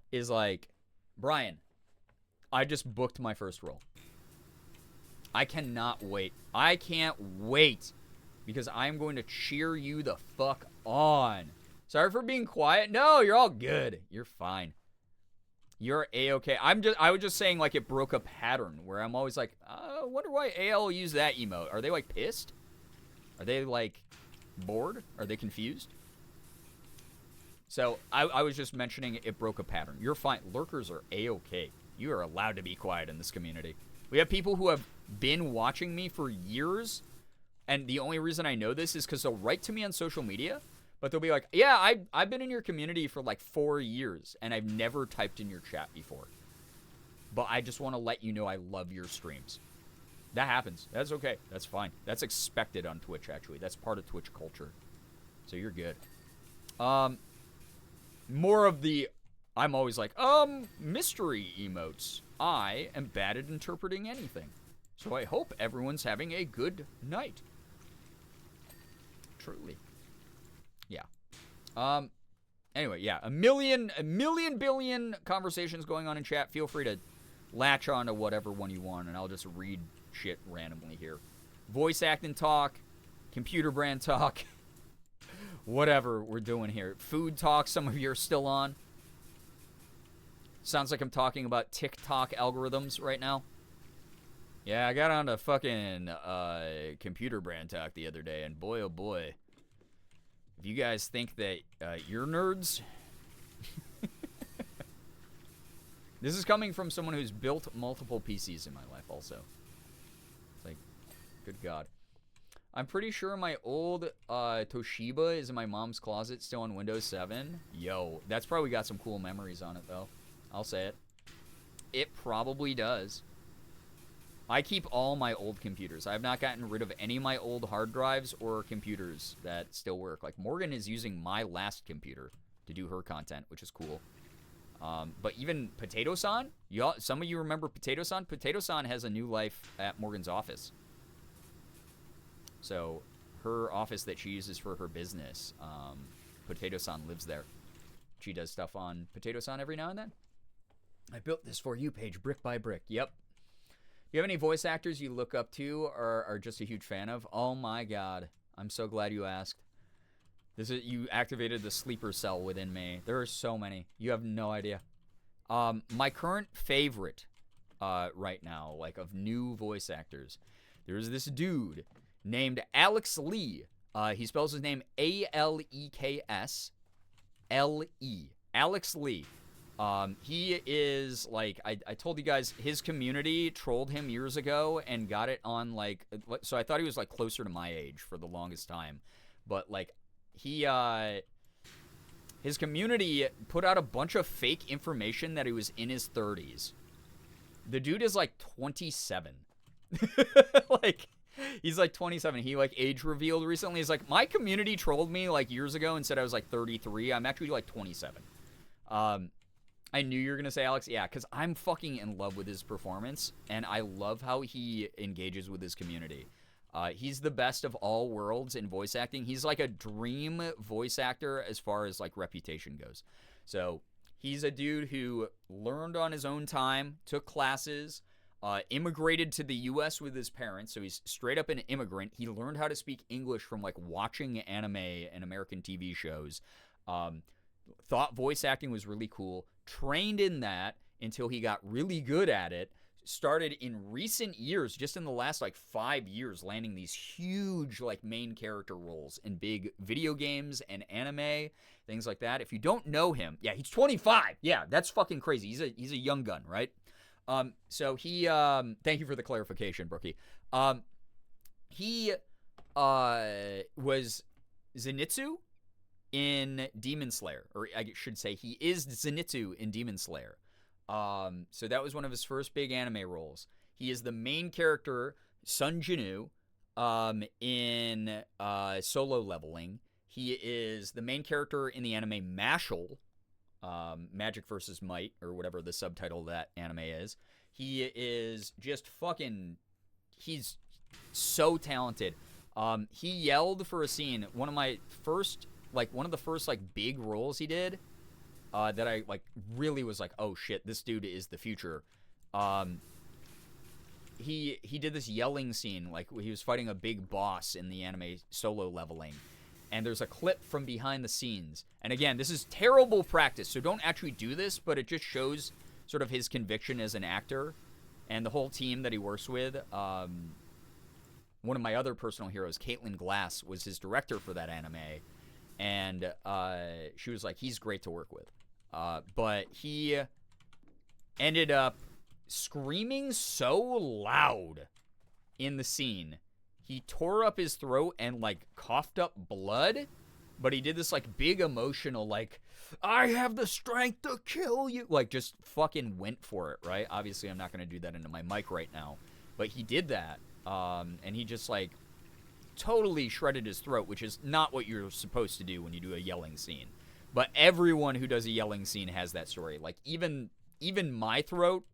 Speaker 3: is like, Brian, I just booked my first role. I cannot wait. I can't wait because I'm going to cheer you the fuck on. Sorry for being quiet. No, you're all good. You're fine. You're A-okay. I was just saying, like, it broke a pattern where I'm always like, I wonder why AL used that emote. Are they, like, pissed? Are they, like, bored? Are they confused? So, I was just mentioning it broke a pattern. You're fine. Lurkers are A-okay. You are allowed to be quiet in this community. We have people who have been watching me for years, and the only reason I know this is because they'll write to me on social media. But they'll be like, yeah, I've been in your community for like 4 years, and I've never typed in your chat before. But I just want to let you know I love your streams. That happens. That's okay. That's fine. That's expected on Twitch, actually. That's part of Twitch culture. So you're good. More of the, I'm always like, mystery emotes. I am bad at interpreting anything. So I hope everyone's having a good night. Truly. Yeah. Anyway, yeah. A million billion conversations going on in chat. Feel free to latch on to whatever one you want, and I'll just read shit randomly here. Voice acting talk, computer brand talk, whatever we're doing here. Food talk, some of you are still on. Sounds like I'm talking about TikTok algorithms right now. Yeah, I got on to fucking computer brand talk the other day, and boy, oh boy. If you guys think that you're nerds, this is coming from someone who's built multiple PCs in my life also. It's like, good God. I'm pretty sure my old Toshiba is in my mom's closet still on Windows 7. Yo, that's probably got some cool memories on it, though. I'll say it. It probably does. I keep all my old computers. I have not gotten rid of any of my old hard drives or computers that still work. Like, Morgan is using my last computer to do her content, which is cool. But even Potato-san, some of you remember Potato-san? Potato-san has a new life at Morgan's office. So her office that she uses for her business, Potato-san lives there. She does stuff on Potato-san every now and then. I built this for you, Paige, brick by brick. Yep. Do you have any voice actors you look up to or are just a huge fan of? Oh my god. I'm so glad you asked. You activated the sleeper cell within me. There are so many. You have no idea. My current favorite right now, like of new voice actors, there's this dude named Alex Lee. He spells his name Aleks L-E. Alex Lee. He is like, I told you guys, his community trolled him years ago and got it on like, so I thought he was like closer to my age for the longest time. But like, his community put out a bunch of fake information that he was in his 30s. The dude is like 27. Like, he's like 27. He like age revealed recently. He's like, my community trolled me like years ago and said I was like 33. I'm actually like 27. I knew you were going to say Alex. Yeah, because I'm fucking in love with his performance, and I love how he engages with his community. He's the best of all worlds in voice acting. He's like a dream voice actor as far as like reputation goes. So he's a dude who learned on his own time, took classes, immigrated to the U.S. with his parents. So he's straight up an immigrant. He learned how to speak English from like watching anime and American TV shows. Thought voice acting was really cool. Trained in that until he got really good at it. Started in recent years, just in the last like 5 years, landing these huge like main character roles in big video games and anime, things like that. If you don't know him, yeah, he's 25. Yeah, that's fucking crazy. He's a young gun, right? So he thank you for the clarification, Brookie. He was Zenitsu in Demon Slayer, or I should say he is Zenitsu in Demon Slayer. So that was one of his first big anime roles. He is the main character, Sun Jinu, in Solo Leveling. He is the main character in the anime Mashal, Magic vs. Might, or whatever the subtitle of that anime is. He is just fucking, he's so talented. He yelled for a scene, one of the first big roles he did, that I like really was like, oh shit, this dude is the future. He did this yelling scene, like he was fighting a big boss in the anime Solo Leveling, and there's a clip from behind the scenes. And again, this is terrible practice, so don't actually do this, but it just shows sort of his conviction as an actor and the whole team that he works with. One of my other personal heroes, Caitlin Glass, was his director for that anime. And she was like, he's great to work with. But he ended up screaming so loud in the scene. He tore up his throat and, like, coughed up blood. But he did this, like, big emotional, like, I have the strength to kill you. Like, just fucking went for it, right? Obviously, I'm not going to do that into my mic right now. But he did that. And he just, like, totally shredded his throat, which is not what you're supposed to do when you do a yelling scene. But everyone who does a yelling scene has that story. Like, even my throat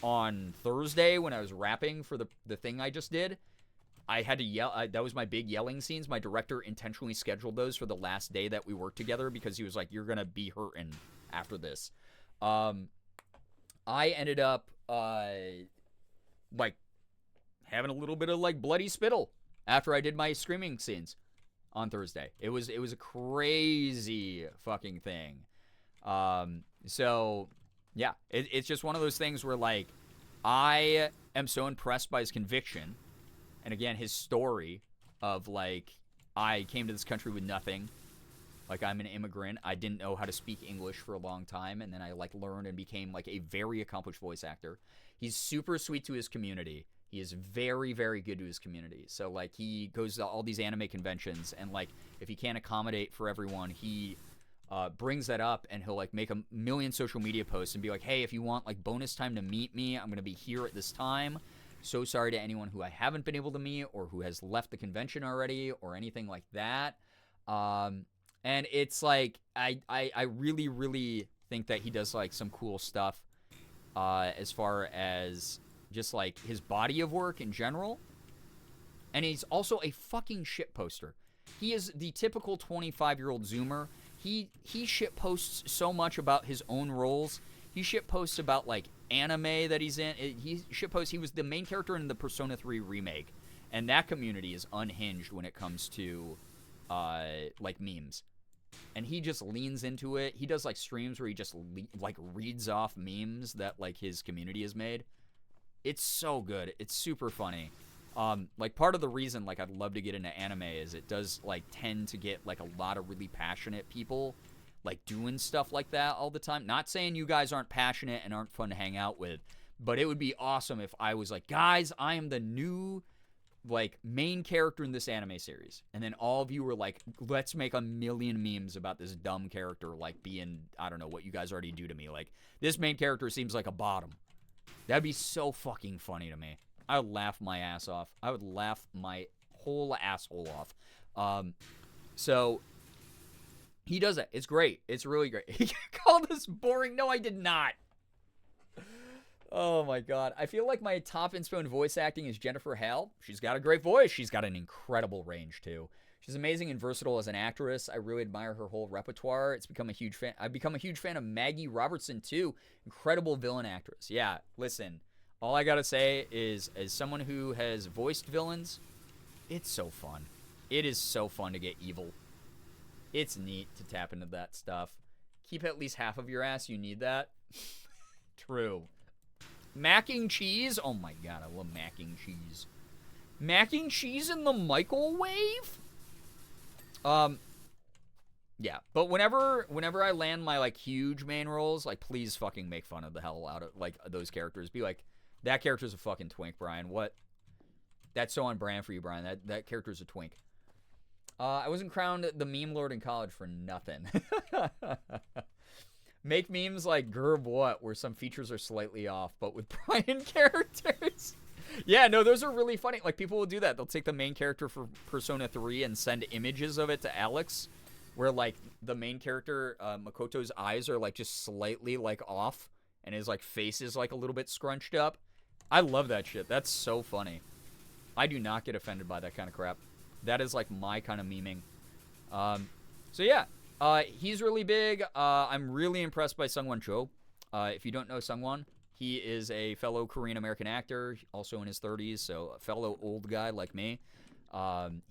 Speaker 3: on Thursday when I was rapping for the thing I just did, I had to yell. That was my big yelling scenes. My director intentionally scheduled those for the last day that we worked together because he was like, you're going to be hurting after this. I ended up, like, having a little bit of, like, bloody spittle after I did my screaming scenes on Thursday. It was a crazy fucking thing. So, yeah, it's just one of those things where, like, I am so impressed by his conviction. And again, his story of, like, I came to this country with nothing. Like, I'm an immigrant. I didn't know how to speak English for a long time. And then I, like, learned and became, like, a very accomplished voice actor. He's super sweet to his community. He is very, very good to his community. So, like, he goes to all these anime conventions, and, like, if he can't accommodate for everyone, he brings that up, and he'll, like, make a million social media posts and be like, hey, if you want, like, bonus time to meet me, I'm going to be here at this time. So sorry to anyone who I haven't been able to meet or who has left the convention already or anything like that. And it's, like, I really, really think that he does, like, some cool stuff as far as just, like, his body of work in general. And he's also a fucking shit poster. He is the typical 25-year-old Zoomer. He shit posts so much about his own roles. He shit posts about, like, anime that he's in. He shit posts. He was the main character in the Persona 3 remake. And that community is unhinged when it comes to, like, memes. And he just leans into it. He does, like, streams where he just, like, reads off memes that, like, his community has made. It's so good. It's super funny. Like, part of the reason, like, I'd love to get into anime is it does, like, tend to get, like, a lot of really passionate people, like, doing stuff like that all the time. Not saying you guys aren't passionate and aren't fun to hang out with, but it would be awesome if I was like, guys, I am the new, like, main character in this anime series. And then all of you were like, let's make a million memes about this dumb character, like, being, I don't know, what you guys already do to me. Like, this main character seems like a bottom. That'd be so fucking funny to me. I would laugh my ass off. I would laugh my whole asshole off. So he does it. It's great. It's really great. He called us boring. No, I did not. Oh my god. I feel like my top inspo in voice acting is Jennifer Hale. She's got a great voice. She's got an incredible range too. She's amazing and versatile as an actress. I really admire her whole repertoire. I've become a huge fan of Maggie Robertson too. Incredible villain actress. Yeah, listen. All I gotta say is, as someone who has voiced villains, it's so fun. It is so fun to get evil. It's neat to tap into that stuff. Keep at least half of your ass. You need that. True. Mac and cheese? Oh my god, I love mac and cheese. Mac and cheese in the microwave? Yeah, but whenever I land my, like, huge main roles, like, please fucking make fun of the hell out of, like, those characters. Be like, that character's a fucking twink, Brian. What? That's so on brand for you, Brian. That character's a twink. I wasn't crowned the meme lord in college for nothing. Make memes like Gerb what, where some features are slightly off, but with Brian characters. Yeah, no, those are really funny. Like, people will do that. They'll take the main character for Persona 3 and send images of it to Alex, where, like, the main character, Makoto's eyes are, like, just slightly, like, off, and his, like, face is, like, a little bit scrunched up. I love that shit. That's so funny. I do not get offended by that kind of crap. That is, like, my kind of memeing. So, yeah. He's really big. I'm really impressed by Sungwon Cho. If you don't know Sungwon, he is a fellow Korean-American actor, also in his 30s, so a fellow old guy like me.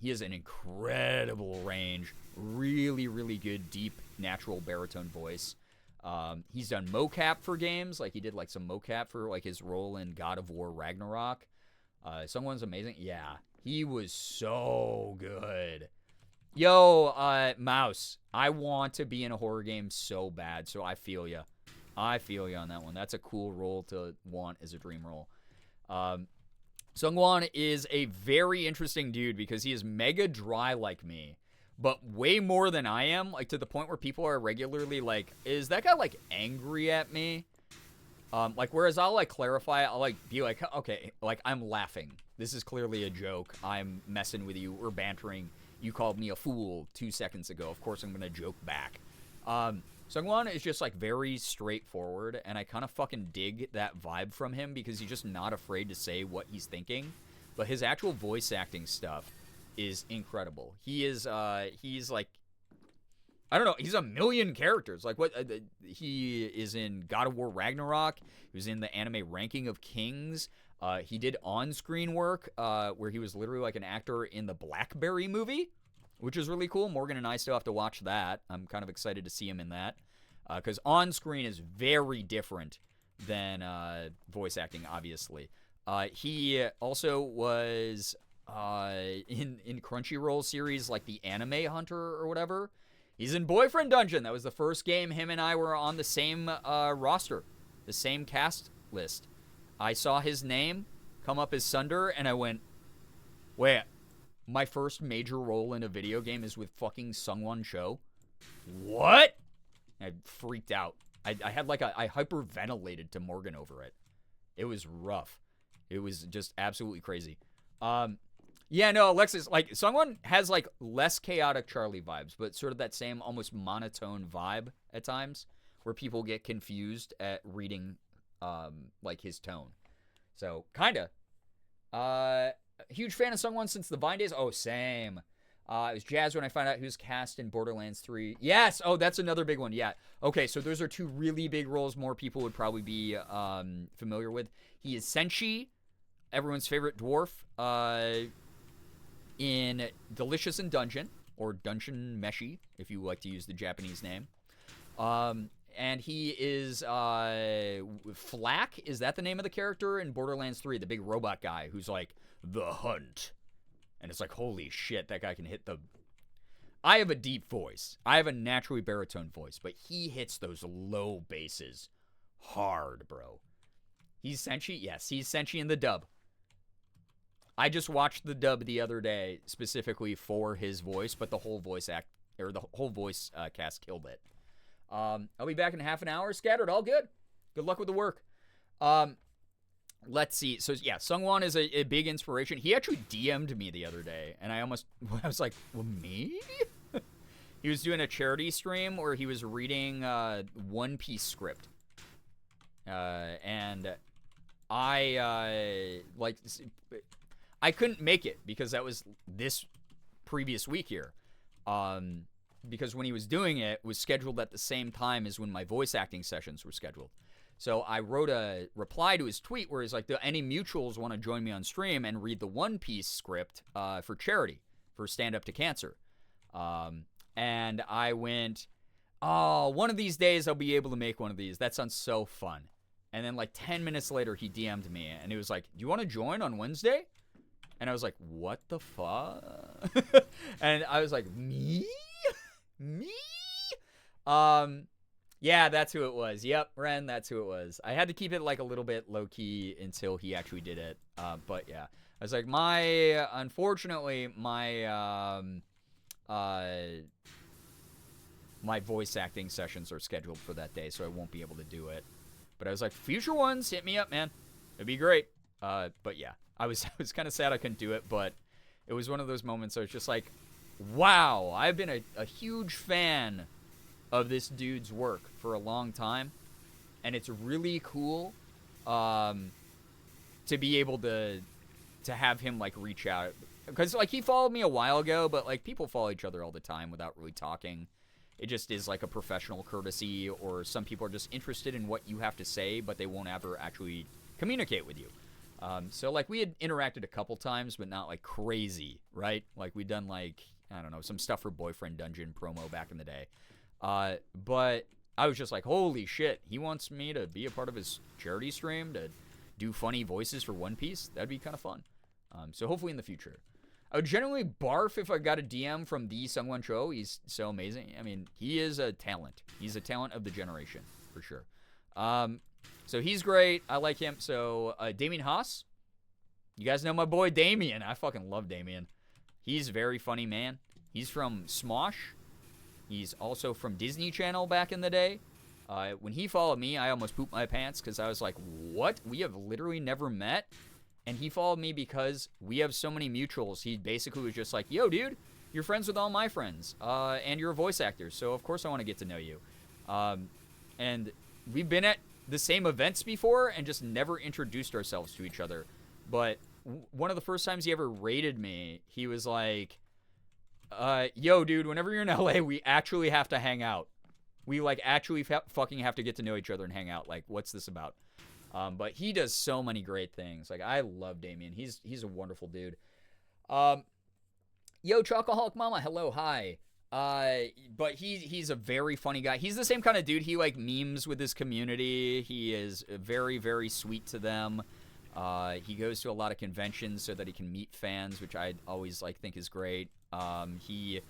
Speaker 3: He has an incredible range. Really, really good, deep, natural baritone voice. He's done mocap for games. Like, he did, like, some mocap for, like, his role in God of War Ragnarok. Someone's amazing. Yeah, he was so good. Yo, Mouse, I want to be in a horror game so bad, so I feel ya. I feel you on that one. That's a cool role to want as a dream role. Sungwon is a very interesting dude because he is mega dry like me, but way more than I am, like, to the point where people are regularly like, is that guy, like, angry at me? Like, whereas I'll, like, clarify, I'll, like, be like, okay, like, I'm laughing. This is clearly a joke. I'm messing with you. We're bantering. You called me a fool 2 seconds ago. Of course I'm going to joke back. Sungwon is just, like, very straightforward, and I kind of fucking dig that vibe from him because he's just not afraid to say what he's thinking. But his actual voice acting stuff is incredible. He's like, I don't know, he's a million characters. Like, what, he is in God of War Ragnarok. He was in the anime Ranking of Kings. He did on-screen work where he was literally, like, an actor in the Blackberry movie, which is really cool. Morgan and I still have to watch that. I'm kind of excited to see him in that. Because on-screen is very different than voice acting, obviously. He also was in Crunchyroll series like the Anime Hunter or whatever. He's in Boyfriend Dungeon. That was the first game him and I were on the same roster, the same cast list. I saw his name come up as Sunder, and I went, wait, my first major role in a video game is with fucking Sungwon Cho? What? I freaked out. I had like I hyperventilated to Morgan over it. It was rough. It was just absolutely crazy. Yeah, no, Alexis, like, Sungwon has, like, less chaotic Charlie vibes, but sort of that same almost monotone vibe at times where people get confused at reading, like, his tone. So, kinda. Huge fan of Sungwon since the Vine days. Oh, same. I was jazzed when I found out he was cast in Borderlands 3. Yes! Oh, that's another big one. Yeah. Okay, so those are two really big roles more people would probably be familiar with. He is Senshi, everyone's favorite dwarf, in Delicious in Dungeon, or Dungeon Meshi, if you like to use the Japanese name. And he is Flack, is that the name of the character in Borderlands 3? The big robot guy who's like, the hunt. And it's like, holy shit, that guy can hit the... I have a deep voice. I have a naturally baritone voice, but he hits those low basses hard, bro. He's Senshi? Yes, he's Senshi in the dub. I just watched the dub the other day specifically for his voice, but the whole voice cast killed it. I'll be back in half an hour. Scattered, all good. Good luck with the work. Let's see. So yeah, Sungwon is a big inspiration. He actually DM'd me the other day, and I was like, well, me? He was doing a charity stream where he was reading One Piece script, and I couldn't make it because that was this previous week here. Because when he was doing it was scheduled at the same time as when my voice acting sessions were scheduled. So I wrote a reply to his tweet where he's like, do any mutuals want to join me on stream and read the One Piece script for charity, for Stand Up to Cancer? And I went, oh, one of these days I'll be able to make one of these. That sounds so fun. And then like 10 minutes later, he DM'd me and he was like, do you want to join on Wednesday? And I was like, what the fuck? And I was like, me? Me? Yeah, that's who it was. Yep, Ren, that's who it was. I had to keep it like a little bit low-key until he actually did it. But yeah, I was like, unfortunately, my voice acting sessions are scheduled for that day, so I won't be able to do it. But I was like, future ones, hit me up, man. It'd be great. But yeah, I was kind of sad I couldn't do it, but it was one of those moments where it's just like, wow, I've been a huge fan of this dude's work for a long time, and it's really cool to be able to have him like reach out, because like he followed me a while ago, but like people follow each other all the time without really talking. It just is like a professional courtesy, or some people are just interested in what you have to say, but they won't ever actually communicate with you. So like we had interacted a couple times, but not like crazy, right? Like we'd done like, I don't know, some stuff for Boyfriend Dungeon promo back in the day. But I was just like, holy shit, he wants me to be a part of his charity stream to do funny voices for One Piece. That'd be kind of fun. So hopefully in the future. I would generally barf if I got a DM from the Sungwon Cho. He's so amazing. I mean, he is a talent. He's a talent of the generation, for sure. So he's great. I like him. So, Damien Haas. You guys know my boy Damien. I fucking love Damien. He's a very funny man. He's from Smosh. He's also from Disney Channel back in the day. When he followed me, I almost pooped my pants because I was like, what? We have literally never met? And he followed me because we have so many mutuals. He basically was just like, yo, dude, you're friends with all my friends. And you're a voice actor, so of course I want to get to know you. And we've been at the same events before and just never introduced ourselves to each other. But one of the first times he ever rated me, he was like, yo, dude, whenever you're in LA, we actually have to hang out. We, like, actually fucking have to get to know each other and hang out. Like, what's this about? But he does so many great things. Like, I love Damien. He's a wonderful dude. Yo, Chocoholic Mama, hello, hi. But he's a very funny guy. He's the same kind of dude. He, like, memes with his community. He is very, very sweet to them. He goes to a lot of conventions so that he can meet fans, which I always, like, think is great. He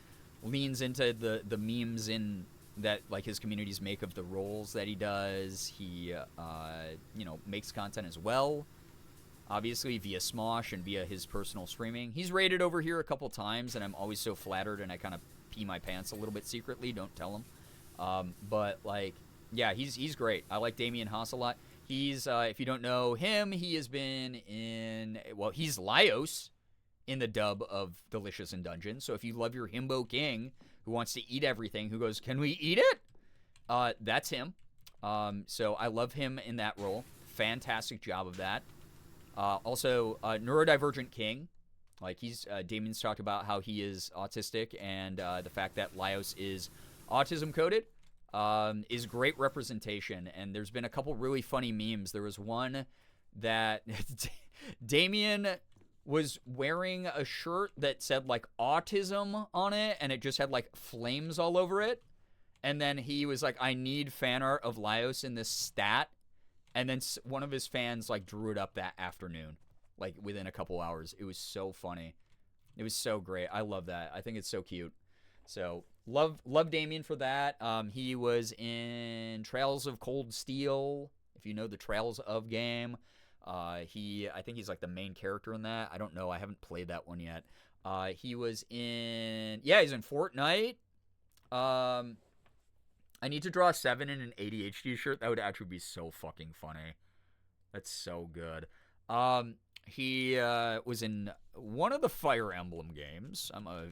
Speaker 3: leans into the memes in that, like, his communities make of the roles that he does. He, makes content as well. obviously via Smosh and via his personal streaming. He's rated over here a couple times, and I'm always so flattered, and I kind of pee my pants a little bit secretly. Don't tell him. But, like, yeah, he's great. I like Damien Haas a lot. He's, if you don't know him, he has been in, well, he's Laios in the dub of Delicious in Dungeon. So if you love your himbo king who wants to eat everything, who goes, can we eat it? That's him. So I love him in that role. Fantastic job of that. Also, Neurodivergent King. Like, Damien's talked about how he is autistic, and the fact that Laios is autism coded is great representation. And there's been a couple really funny memes. There was one that Damien was wearing a shirt that said, like, autism on it, and it just had, like, flames all over it. And then he was like, I need fan art of Laios in this stat. And then one of his fans, like, drew it up that afternoon, like, within a couple hours. It was so funny. It was so great. I love that. I think it's so cute. So, love Damien for that. He was in Trails of Cold Steel, if you know the Trails of game. I think he's, like, the main character in that. I don't know. I haven't played that one yet. He was in, he's in Fortnite. I need to draw 7 in an ADHD shirt. That would actually be so fucking funny. That's so good. He was in one of the Fire Emblem games. I'm a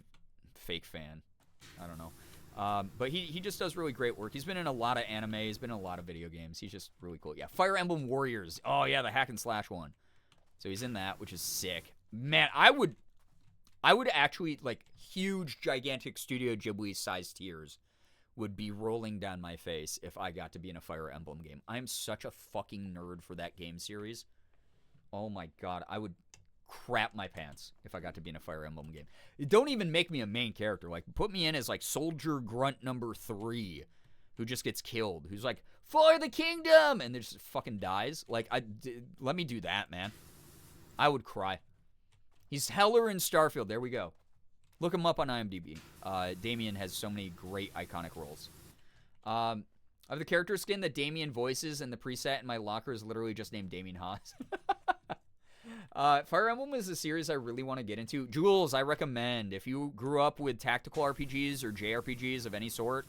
Speaker 3: fake fan. I don't know. But he just does really great work. He's been in a lot of anime. He's been in a lot of video games. He's just really cool. Yeah, Fire Emblem Warriors. Oh, yeah, the hack and slash one. So he's in that, which is sick. Man, I would actually, like, huge, gigantic Studio Ghibli-sized tears would be rolling down my face if I got to be in a Fire Emblem game. I'm such a fucking nerd for that game series. Oh my god, I would crap my pants if I got to be in a Fire Emblem game. Don't even make me a main character. Like, put me in as, like, Soldier Grunt number 3, who just gets killed, who's like, for the kingdom, and then just fucking dies. Like, let me do that, man. I would cry. He's Heller in Starfield. There we go. Look him up on IMDb. Damien has so many great iconic roles. I have the character skin that Damien voices, and the preset in my locker is literally just named Damien Haas. Fire Emblem is a series I really want to get into. Jules, I recommend. If you grew up with tactical RPGs or JRPGs of any sort,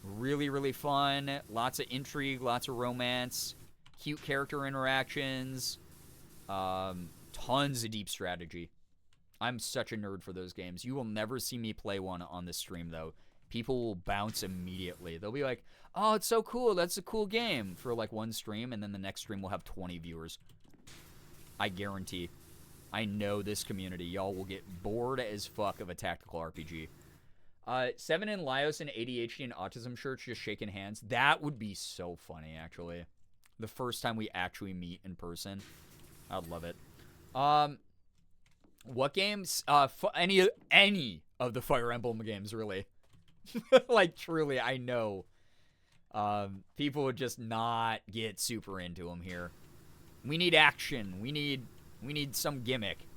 Speaker 3: really, really fun. Lots of intrigue, lots of romance, cute character interactions, tons of deep strategy. I'm such a nerd for those games. You will never see me play one on this stream, though. People will bounce immediately. They'll be like, oh, it's so cool. That's a cool game for, like, one stream, and then the next stream will have 20 viewers. I guarantee. I know this community. Y'all will get bored as fuck of a tactical RPG. 7 in Laios and ADHD and autism shirts just shaking hands. That would be so funny, actually. The first time we actually meet in person. I'd love it. What games? Any of the Fire Emblem games, really. Like, truly, I know. People would just not get super into them here. We need action. We need some gimmick.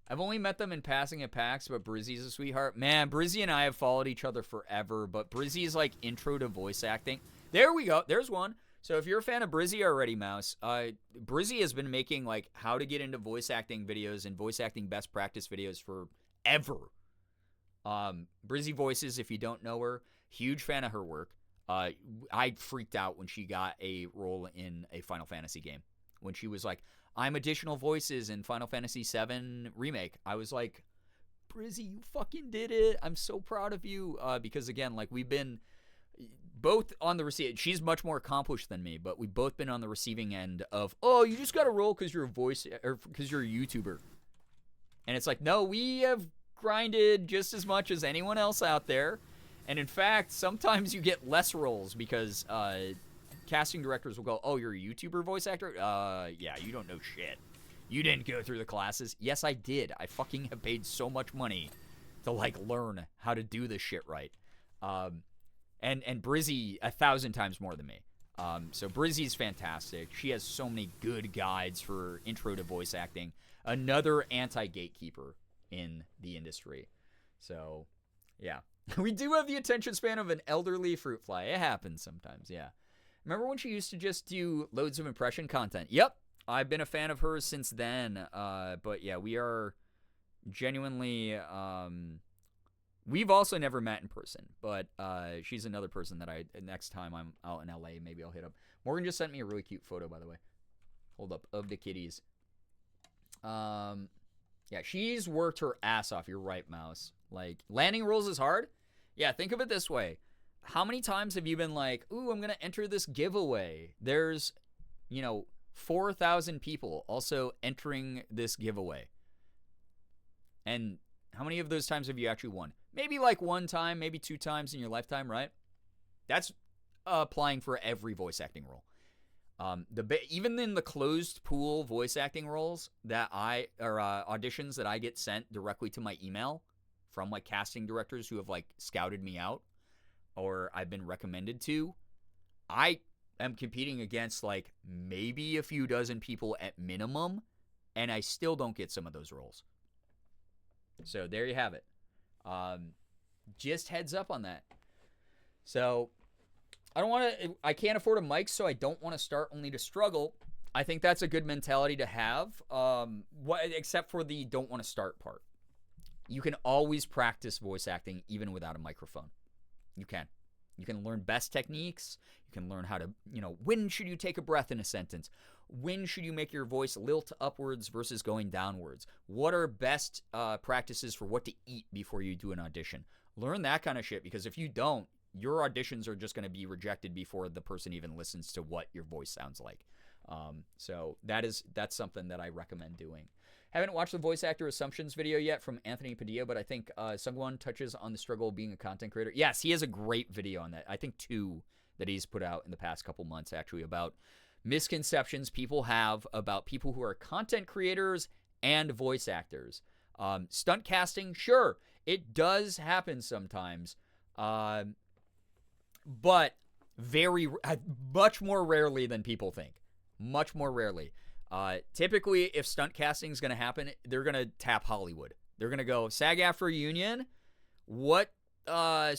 Speaker 3: I've only met them in passing at PAX, but Brizzy's a sweetheart. Man, Brizzy and I have followed each other forever, but Brizzy's, like, intro to voice acting. There we go. There's one. So if you're a fan of Brizzy already, Mouse, Brizzy has been making, like, how to get into voice acting videos and voice acting best practice videos forever. Brizzy Voices, if you don't know her, huge fan of her work. I freaked out when she got a role in a Final Fantasy game. When she was like, I'm additional voices in Final Fantasy VII Remake. I was like, Brizzy, you fucking did it. I'm so proud of you. Because, again, like, we've been both on the receiving. She's much more accomplished than me, but we've both been on the receiving end of, oh, you just got to roll because you're a voice or because you're a YouTuber. And it's like, no, we have grinded just as much as anyone else out there. And in fact, sometimes you get less roles because casting directors will go, oh, you're a YouTuber voice actor? Yeah, you don't know shit. You didn't go through the classes. Yes, I did. I fucking have paid so much money to, like, learn how to do this shit right. And Brizzy 1,000 times more than me. So Brizzy's fantastic. She has so many good guides for intro to voice acting. Another anti-gatekeeper in the industry. So, yeah. We do have the attention span of an elderly fruit fly. It happens sometimes, yeah. Remember when she used to just do loads of impression content? Yep. I've been a fan of hers since then. But yeah, we are genuinely. We've also never met in person, but she's another person that next time I'm out in LA, maybe I'll hit up. Morgan just sent me a really cute photo, by the way. Hold up, of the kitties. Yeah, she's worked her ass off. You're right, Mouse. Like, landing rules is hard. Yeah, think of it this way. How many times have you been like, ooh, I'm going to enter this giveaway? There's, 4,000 people also entering this giveaway. And how many of those times have you actually won? Maybe like one time, maybe 2 times in your lifetime, right? That's applying for every voice acting role. Even in the closed pool voice acting roles that auditions that I get sent directly to my email from like casting directors who have like scouted me out or I've been recommended to, I am competing against like maybe a few dozen people at minimum, and I still don't get some of those roles. So there you have it. Just heads up on that. So I can't afford a mic, so I don't want to start only to struggle. I think that's a good mentality to have, except for the don't want to start part. You can always practice voice acting even without a microphone. You can. You can learn best techniques. You can learn how to, when should you take a breath in a sentence? When should you make your voice lilt upwards versus going downwards? What are best practices for what to eat before you do an audition? Learn that kind of shit, because if you don't, your auditions are just going to be rejected before the person even listens to what your voice sounds like. So that's something that I recommend doing. Haven't watched the voice actor assumptions video yet from Anthony Padilla, but I think Sungwon touches on the struggle of being a content creator. Yes, he has a great video on that. I think 2 that he's put out in the past couple months, actually, about misconceptions people have about people who are content creators and voice actors. Stunt casting, sure, it does happen sometimes, but much more rarely than people think. Much more rarely. Typically, if stunt casting is going to happen, they're going to tap Hollywood. They're going to go, SAG-AFTRA union, what Hollywood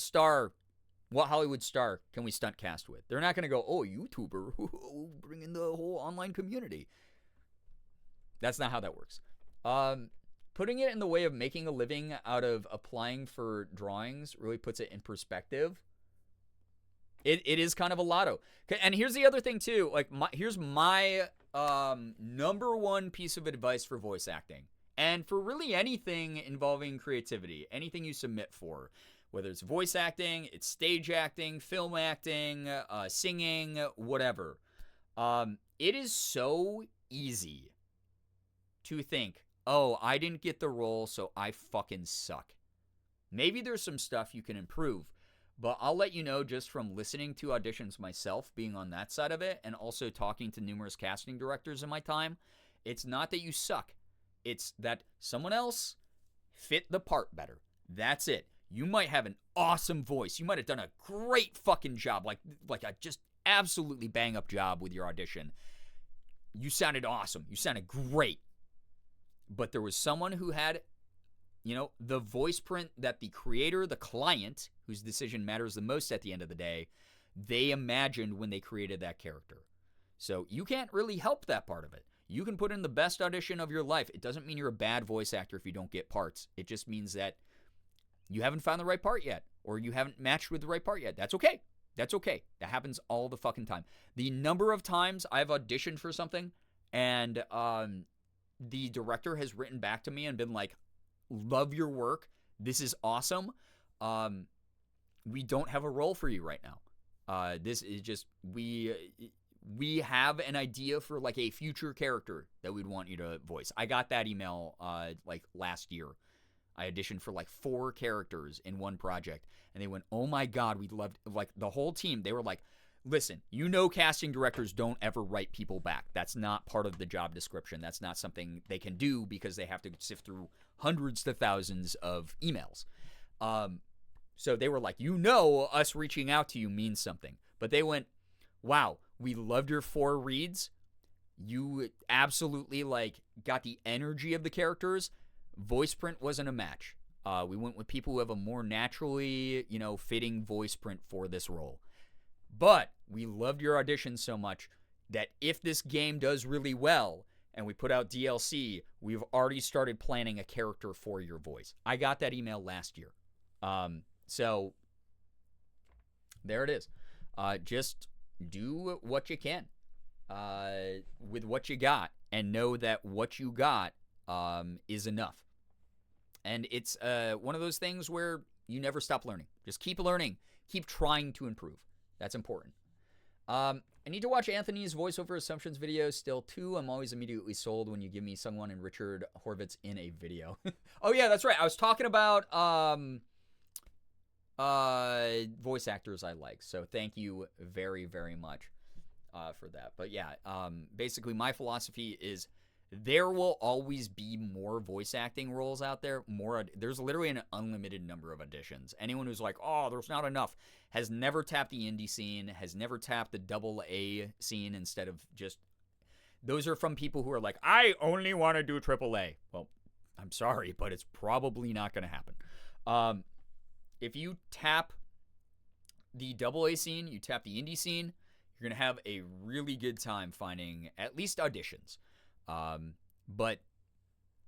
Speaker 3: star can we stunt cast with? They're not going to go, oh, YouTuber, bring in the whole online community. That's not how that works. Putting it in the way of making a living out of applying for drawings really puts it in perspective. It is kind of a lotto. And here's the other thing, too. Here's my number one piece of advice for voice acting. And for really anything involving creativity, anything you submit for, whether it's voice acting, it's stage acting, film acting, singing, whatever. It is so easy to think, oh, I didn't get the role, so I fucking suck. Maybe there's some stuff you can improve. But I'll let you know, just from listening to auditions myself, being on that side of it, and also talking to numerous casting directors in my time, it's not that you suck. It's that someone else fit the part better. That's it. You might have an awesome voice. You might have done a great fucking job, like a just absolutely bang up job with your audition. You sounded awesome. You sounded great. But there was someone who had, the voice print that the creator, the client, whose decision matters the most at the end of the day, they imagined when they created that character. So you can't really help that part of it. You can put in the best audition of your life. It doesn't mean you're a bad voice actor if you don't get parts. It just means that you haven't found the right part yet, or you haven't matched with the right part yet. That's okay. That's okay. That happens all the fucking time. The number of times I've auditioned for something and the director has written back to me and been like, love your work. This is awesome. We don't have a role for you right now. This is just, we have an idea for like a future character that we'd want you to voice. I got that email last year. I auditioned for 4 characters in one project, and they went, oh my God, we loved, the whole team. They were like, listen, casting directors don't ever write people back. That's not part of the job description. That's not something they can do because they have to sift through hundreds to thousands of emails. So they were like, us reaching out to you means something. But they went, wow, we loved your 4 reads. You absolutely got the energy of the characters. Voice print wasn't a match. We went with people who have a more naturally, fitting voice print for this role. But we loved your audition so much. that if this game does really well and we put out DLC, we've already started planning a character for your voice. I got that email last year. So there it is. Just do what you can with what you got, and know that what you got is enough. And it's one of those things where you never stop learning. Just keep learning. Keep trying to improve. That's important. I need to watch Anthony's voiceover assumptions video still too. I'm always immediately sold when you give me Sungwon and Richard Horvitz in a video. Oh yeah, that's right. I was talking about voice actors I like. So thank you very, very much for that. But yeah, basically my philosophy is there will always be more voice acting roles out there. There's literally an unlimited number of auditions. Anyone who's like, oh, there's not enough, has never tapped the indie scene, has never tapped the AA scene instead of just... Those are from people who are like, I only want to do AAA. Well, I'm sorry, but it's probably not going to happen. If you tap the AA scene, you tap the indie scene, you're going to have a really good time finding at least auditions. But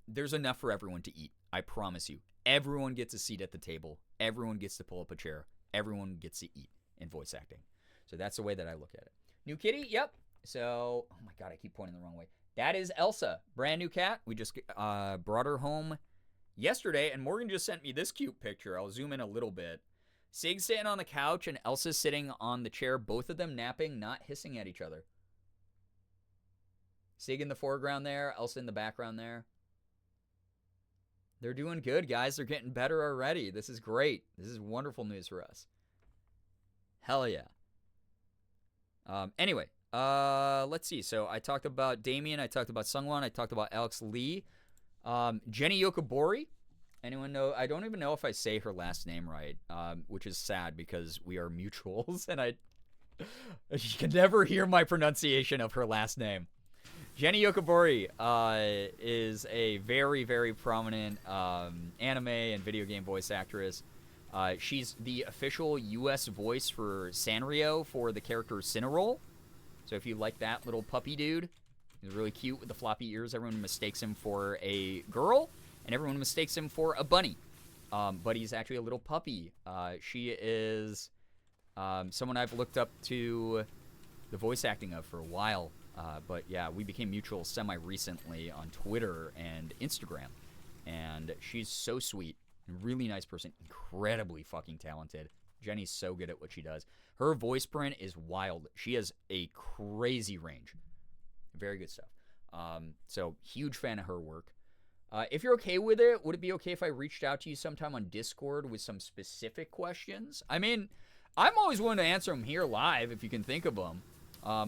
Speaker 3: there's enough for everyone to eat. I promise you. Everyone gets a seat at the table. Everyone gets to pull up a chair. Everyone gets to eat in voice acting. So that's the way that I look at it. New kitty? Yep. So, oh my God, I keep pointing the wrong way. That is Elsa. Brand new cat. We just brought her home yesterday, and Morgan just sent me this cute picture. I'll zoom in a little bit. Sig's sitting on the couch, and Elsa's sitting on the chair. Both of them napping, not hissing at each other. Sig in the foreground there, Elsa in the background there. They're doing good, guys. They're getting better already. This is great. This is wonderful news for us. Hell yeah. Anyway, let's see. So I talked about Damien. I talked about Sungwon. I talked about Alex Lee. Jenny Yokobori. Anyone know? I don't even know if I say her last name right, which is sad because we are mutuals, and you can never hear my pronunciation of her last name. Jenny Yokobori is a very, very prominent anime and video game voice actress. She's the official U.S. voice for Sanrio for the character Cinnarol. So if you like that little puppy dude, he's really cute with the floppy ears. Everyone mistakes him for a girl, and everyone mistakes him for a bunny. But he's actually a little puppy. She is someone I've looked up to the voice acting of for a while. But yeah, we became mutual semi-recently on Twitter and Instagram. And she's so sweet. Really nice person. Incredibly fucking talented. Jenny's so good at what she does. Her voice print is wild. She has a crazy range. Very good stuff. So, huge fan of her work. If you're okay with it, would it be okay if I reached out to you sometime on Discord with some specific questions? I mean, I'm always willing to answer them here live if you can think of them.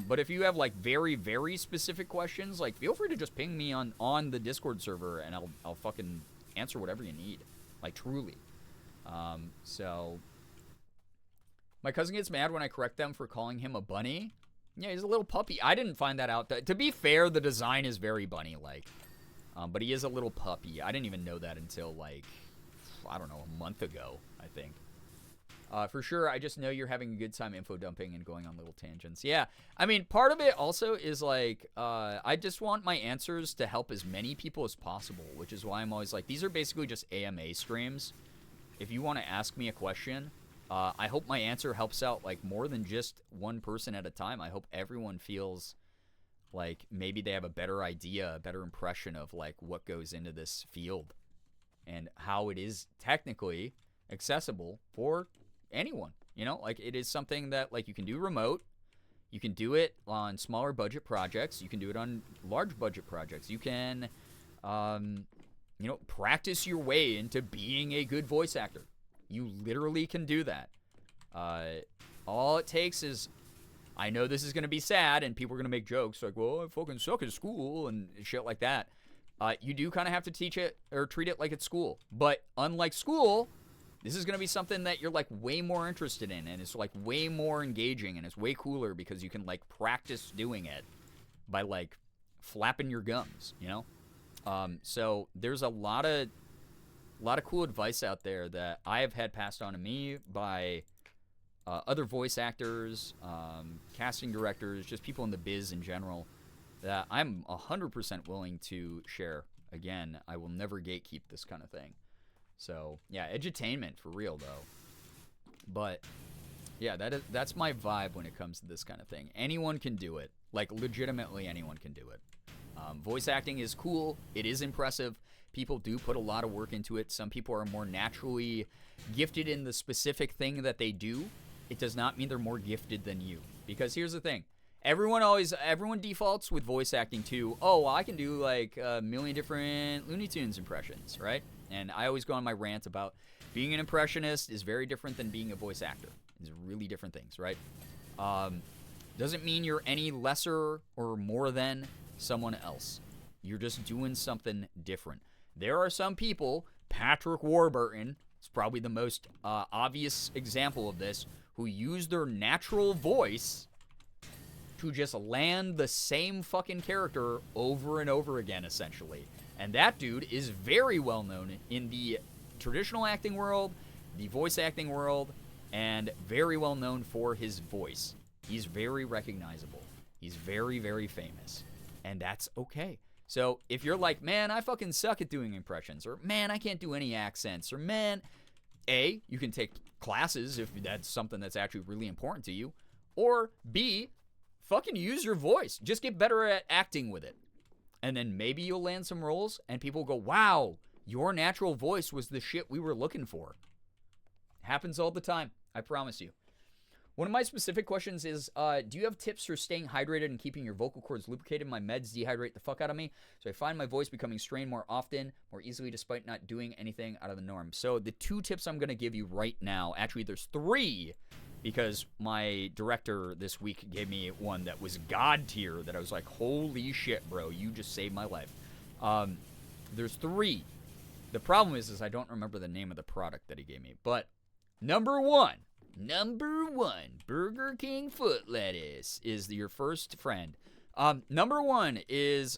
Speaker 3: But if you have like very, very specific questions, like feel free to just ping me on the Discord server and I'll fucking answer whatever you need. Like truly. So my cousin gets mad when I correct them for calling him a bunny. Yeah, he's a little puppy. I didn't find that out. To be fair, the design is very bunny-like. But he is a little puppy. I didn't even know that until like, I don't know, a month ago, I think. For sure, I just know you're having a good time info dumping and going on little tangents. Yeah, I mean, part of it also is like, I just want my answers to help as many people as possible, which is why I'm always like, these are basically just AMA streams. If you want to ask me a question, I hope my answer helps out like more than just one person at a time. I hope everyone feels like maybe they have a better idea, a better impression of like what goes into this field and how it is technically accessible for anyone, you know, like it is something that like you can do remote, you can do it on smaller budget projects, you can do it on large budget projects, you can you know, practice your way into being a good voice actor. You literally can do that. All it takes is, I know this is going to be sad and people are going to make jokes like, well, I fucking suck at school and shit like that. You do kind of have to teach it or treat it like it's school, but unlike school, this is going to be something that you're, like, way more interested in, and it's, like, way more engaging, and it's way cooler because you can, like, practice doing it by, like, flapping your gums, you know? So there's a lot of cool advice out there that I have had passed on to me by other voice actors, casting directors, just people in the biz in general, that I'm 100% willing to share. Again, I will never gatekeep this kind of thing. So, yeah, edutainment for real, though. But, yeah, that's my vibe when it comes to this kind of thing. Anyone can do it. Like, legitimately anyone can do it. Voice acting is cool. It is impressive. People do put a lot of work into it. Some people are more naturally gifted in the specific thing that they do. It does not mean they're more gifted than you. Because here's the thing. Everyone defaults with voice acting to, oh, well, I can do like a million different Looney Tunes impressions, right? And I always go on my rant about being an impressionist is very different than being a voice actor. It's really different things, right? Doesn't mean you're any lesser or more than someone else. You're just doing something different. There are some people, Patrick Warburton is probably the most obvious example of this, who use their natural voice to just land the same fucking character over and over again, essentially. And that dude is very well known in the traditional acting world, the voice acting world, and very well known for his voice. He's very recognizable. He's very, very famous. And that's okay. So if you're like, man, I fucking suck at doing impressions, or man, I can't do any accents, or man, A, you can take classes if that's something that's actually really important to you, or B, fucking use your voice. Just get better at acting with it. And then maybe you'll land some roles and people go, wow, your natural voice was the shit we were looking for. Happens all the time. I promise you. One of my specific questions is, do you have tips for staying hydrated and keeping your vocal cords lubricated? My meds dehydrate the fuck out of me, so I find my voice becoming strained more often, more easily, despite not doing anything out of the norm. So the 2 tips I'm going to give you right now, actually there's 3, because my director this week gave me one that was god tier, that I was like, holy shit, bro, you just saved my life. There's 3. The problem is I don't remember the name of the product that he gave me, but number one, Burger King foot lettuce is your first friend. Number 1 is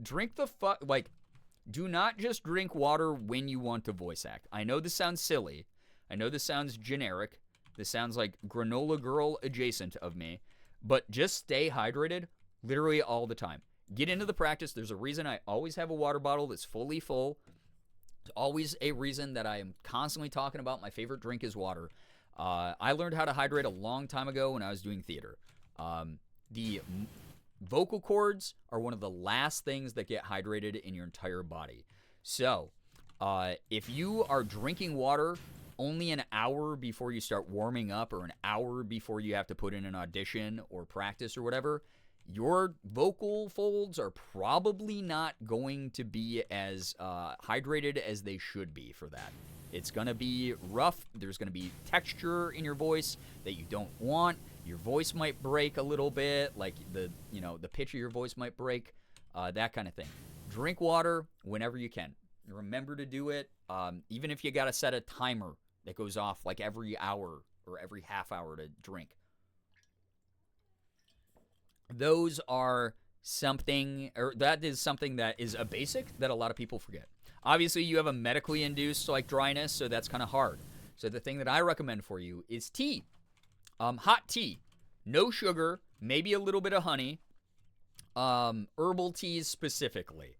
Speaker 3: do not just drink water when you want to voice act. I know this sounds silly. I know this sounds generic. This sounds like granola girl adjacent of me, but just stay hydrated literally all the time. Get into the practice. There's a reason I always have a water bottle that's fully full. There's always a reason that I am constantly talking about my favorite drink is water. I learned how to hydrate a long time ago when I was doing theater. The vocal cords are one of the last things that get hydrated in your entire body. So, if you are drinking water only an hour before you start warming up, or an hour before you have to put in an audition or practice or whatever, your vocal folds are probably not going to be as hydrated as they should be for that. It's going to be rough. There's going to be texture in your voice that you don't want. Your voice might break a little bit, like the pitch of your voice might break, that kind of thing. Drink water whenever you can. Remember to do it, even if you got to set a timer that goes off like every hour or every half hour to drink. Those are something, or that is something that is a basic that a lot of people forget. Obviously, you have a medically induced like dryness, so that's kind of hard. So the thing that I recommend for you is tea. Hot tea. No sugar, maybe a little bit of honey. Herbal teas specifically.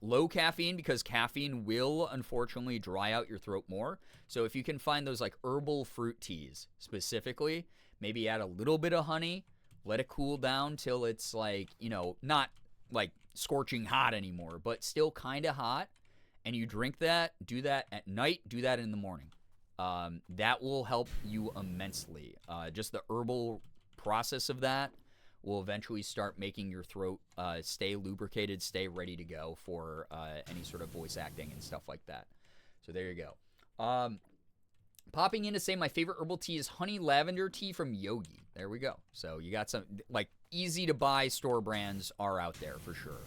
Speaker 3: Low caffeine, because caffeine will unfortunately dry out your throat more. So if you can find those like herbal fruit teas specifically, maybe add a little bit of honey, let it cool down till it's like, not like scorching hot anymore, but still kind of hot. And you drink that, do that at night, do that in the morning. That will help you immensely. Just the herbal process of that will eventually start making your throat stay lubricated, stay ready to go for any sort of voice acting and stuff like that. So there you go. Popping in to say my favorite herbal tea is honey lavender tea from Yogi. There we go. So you got some like easy to buy store brands are out there for sure.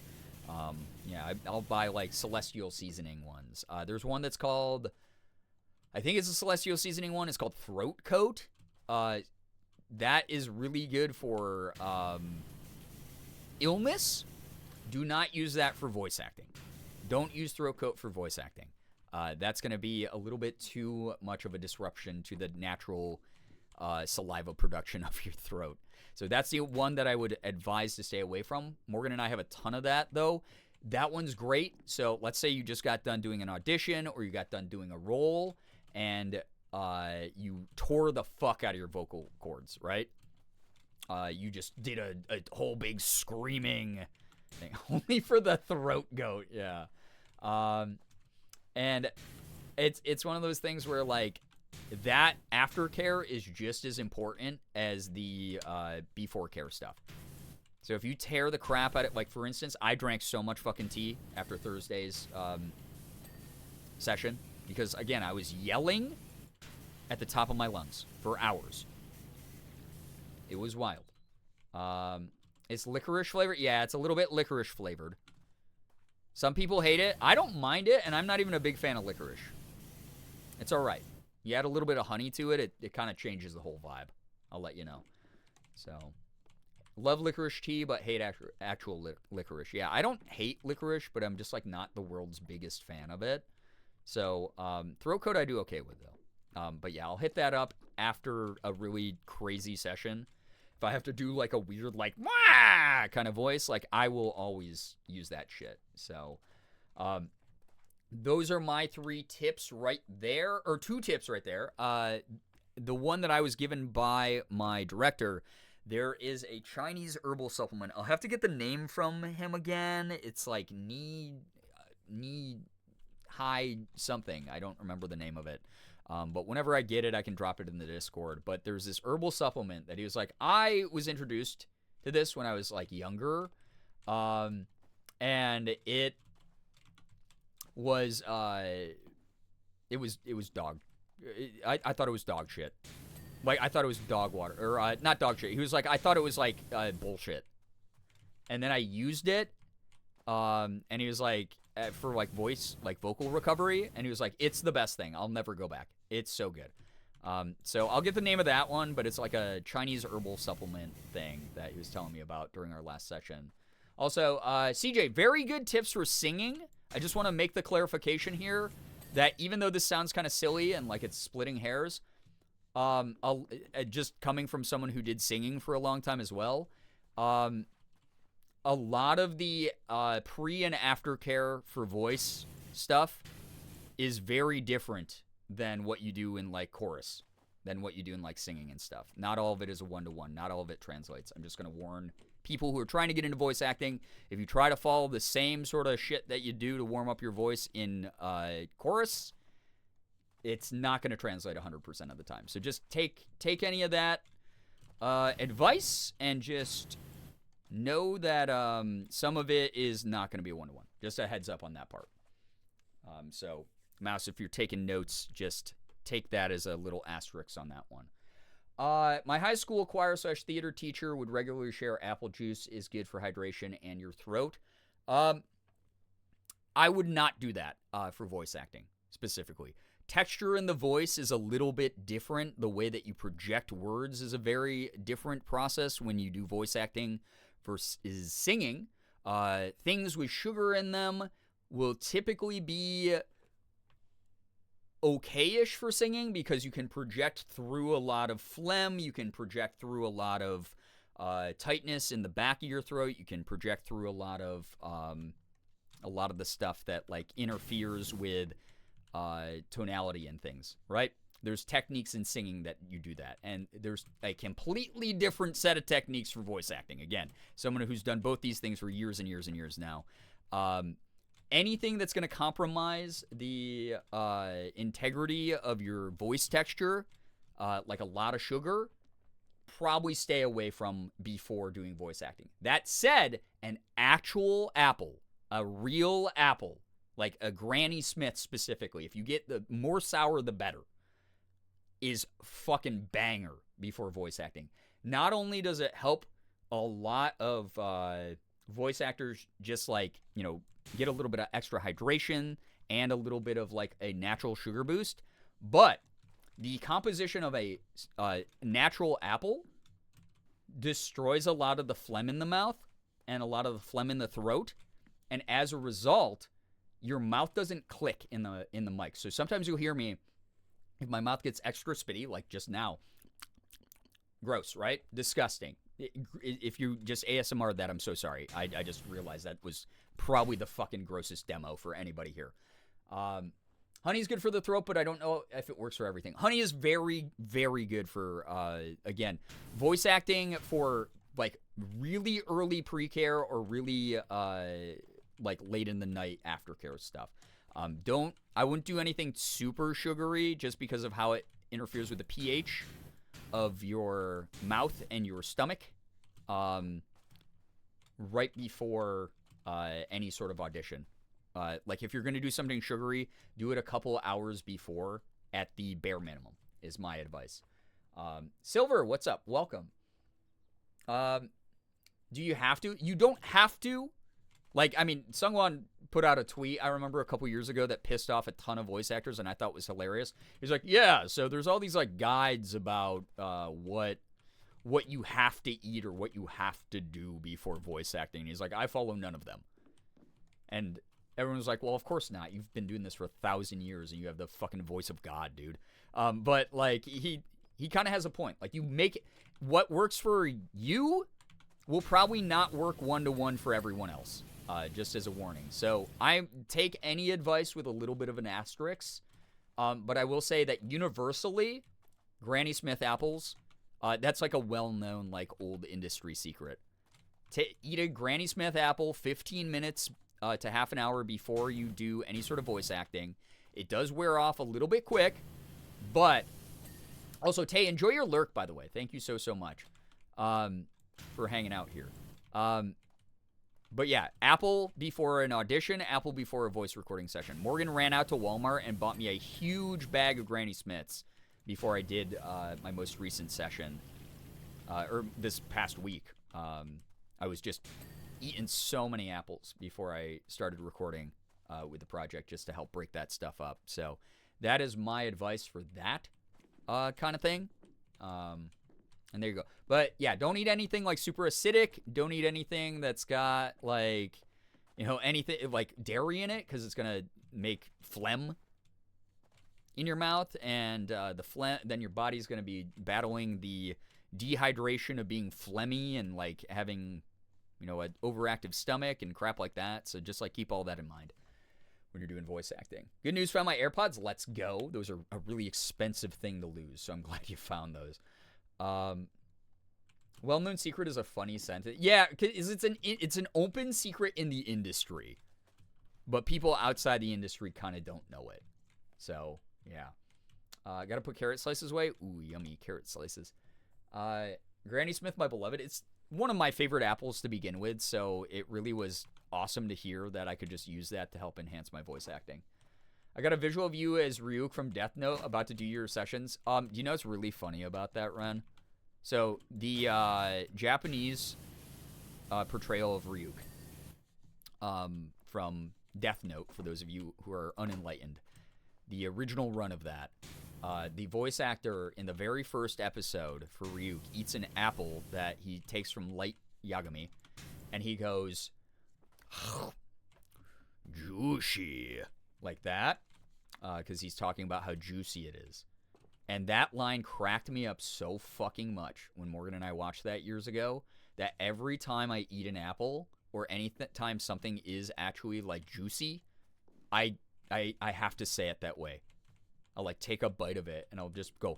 Speaker 3: I'll buy like Celestial seasoning ones. There's one that's called, I think it's a Celestial seasoning one. It's called Throat Coat. That is really good for illness. Do not use that for voice acting. Don't use Throat Coat for voice acting. That's going to be a little bit too much of a disruption to the natural saliva production of your throat. So that's the one that I would advise to stay away from. Morgan and I have a ton of that, though. That one's great. So let's say you just got done doing an audition or you got done doing a role and you tore the fuck out of your vocal cords, right? You just did a whole big screaming thing. Only for the throat goat, yeah. And it's one of those things where, like, that aftercare is just as important as the before care stuff. So if you tear the crap out of it, like, for instance, I drank so much fucking tea after Thursday's session because, again, I was yelling at the top of my lungs for hours. It was wild. It's licorice flavored. Yeah, it's a little bit licorice flavored. Some people hate it. I don't mind it, and I'm not even a big fan of licorice. It's all right. You add a little bit of honey to it, it kind of changes the whole vibe. I'll let you know. So, love licorice tea, but hate actual licorice. Yeah, I don't hate licorice, but I'm just, like, not the world's biggest fan of it. So, throat coat I do okay with, though. But yeah, I'll hit that up after a really crazy session. If I have to do, like, a weird, like, wah kind of voice, like, I will always use that shit. So, those are my 3 tips right there, or 2 tips right there. The one that I was given by my director, there is a Chinese herbal supplement. I'll have to get the name from him again. It's like knee high something. I don't remember the name of it. But whenever I get it, I can drop it in the Discord. But there's this herbal supplement that he was like, I was introduced to this when I was, like, younger. And it was dog. I thought it was dog shit. Like, I thought it was dog water. Or, not dog shit. He was like, I thought it was, like, bullshit. And then I used it. And he was like, for, like, vocal recovery. And he was like, it's the best thing. I'll never go back. It's so good. So I'll get the name of that one, but it's like a Chinese herbal supplement thing that he was telling me about during our last session. Also, CJ, very good tips for singing. I just want to make the clarification here that even though this sounds kind of silly and like it's splitting hairs, just coming from someone who did singing for a long time as well, a lot of the pre and after care for voice stuff is very different than what you do in, like, chorus, than what you do in, like, singing and stuff. Not all of it is a one-to-one. Not all of it translates. I'm just going to warn people who are trying to get into voice acting, if you try to follow the same sort of shit that you do to warm up your voice in chorus, it's not going to translate 100% of the time. So just take any of that advice and just know that some of it is not going to be a one-to-one. Just a heads up on that part. So, Mouse, if you're taking notes, just take that as a little asterisk on that one. My high school choir/theater teacher would regularly share apple juice is good for hydration and your throat. I would not do that for voice acting specifically. Texture in the voice is a little bit different. The way that you project words is a very different process when you do voice acting versus singing. Things with sugar in them will typically be okay-ish for singing because you can project through a lot of phlegm. You can project through a lot of tightness in the back of your throat. You can project through a lot of the stuff that, like, interferes with tonality and things, right? There's techniques in singing that you do that. And there's a completely different set of techniques for voice acting. Again, someone who's done both these things for years and years and years now. Anything that's going to compromise the integrity of your voice texture, like a lot of sugar, probably stay away from before doing voice acting. That said, an actual apple, a real apple, like a Granny Smith specifically, if you get the more sour the better, is fucking banger before voice acting. Not only does it help a lot of voice actors just, like, you know, get a little bit of extra hydration and a little bit of, like, a natural sugar boost, but the composition of a natural apple destroys a lot of the phlegm in the mouth and a lot of the phlegm in the throat, and as a result, your mouth doesn't click in the mic. So sometimes you'll hear me, if my mouth gets extra spitty, like just now, Gross, right? Disgusting. If you just ASMR that, I'm so sorry. I just realized that was probably the fucking grossest demo for anybody here. Honey's good for the throat, but I don't know if it works for everything. Honey is very, very good for, again, voice acting for, like, really early pre-care or really, like, late in the night aftercare stuff. I wouldn't do anything super sugary just because of how it interferes with the pH of your mouth and your stomach right before any sort of audition. Like if you're going to do something sugary, do it a couple hours before at the bare minimum is my advice. Silver, what's up? Welcome. Do you have to? You don't have to. Like, I mean, Sungwon put out a tweet, I remember a couple years ago, that pissed off a ton of voice actors, and I thought was hilarious. He's like, yeah, so there's all these, like, guides about what you have to eat or what you have to do before voice acting. And he's like, I follow none of them. And everyone was like, well, of course not. You've been doing this for 1,000 years, and you have the fucking voice of God, dude. But, like, he kind of has a point. Like, you make what works for you will probably not work one-to-one for everyone else. Just as a warning. So I take any advice with a little bit of an asterisk. But I will say that universally, Granny Smith apples, that's like a well-known, like, old industry secret. To eat a Granny Smith apple 15 minutes to half an hour before you do any sort of voice acting. It does wear off a little bit quick, but also, Tay, enjoy your lurk, by the way. Thank you so much for hanging out here. But yeah, apple before an audition, apple before a voice recording session. Morgan ran out to Walmart and bought me a huge bag of Granny Smiths before I did my most recent session, or this past week. I was just eating so many apples before I started recording with the project just to help break that stuff up. So that is my advice for that kind of thing. And there you go. But yeah, don't eat anything like super acidic. Don't eat anything that's got like, you know, anything like dairy in it, because it's gonna make phlegm in your mouth, and the phlegm, then your body's gonna be battling the dehydration of being phlegmy and like having, you know, an overactive stomach and crap like that. So just like keep all that in mind when you're doing voice acting. Good news, found my AirPods. Let's go. Those are a really expensive thing to lose, so I'm glad you found those. Well-known secret is a funny sentence. Yeah, because it's an open secret in the industry, but people outside the industry kind of don't know it. So yeah, gotta put carrot slices away. Ooh, yummy carrot slices. Granny Smith, my beloved. It's one of my favorite apples to begin with, so it really was awesome to hear that I could just use that to help enhance my voice acting. I got a visual of you as Ryuk from Death Note about to do your sessions. Do you know what's really funny about that, Ren? So, the Japanese portrayal of Ryuk from Death Note, for those of you who are unenlightened, the original run of that, the voice actor in the very first episode for Ryuk eats an apple that he takes from Light Yagami, and he goes, juicy, like that, because he's talking about how juicy it is. And that line cracked me up so fucking much when Morgan and I watched that years ago, that every time I eat an apple, or any time something is actually like juicy, I have to say it that way. I'll like take a bite of it and I'll just go,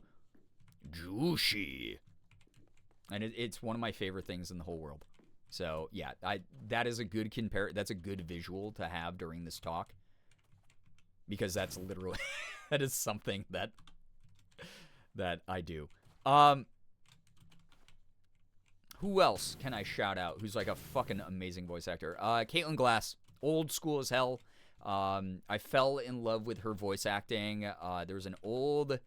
Speaker 3: juicy. And it's one of my favorite things in the whole world. So yeah, that is a good that's a good visual to have during this talk, because that's literally that is something that I do. Who else can I shout out who's like a fucking amazing voice actor? Caitlin Glass, old school as hell. I fell in love with her voice acting. There was an old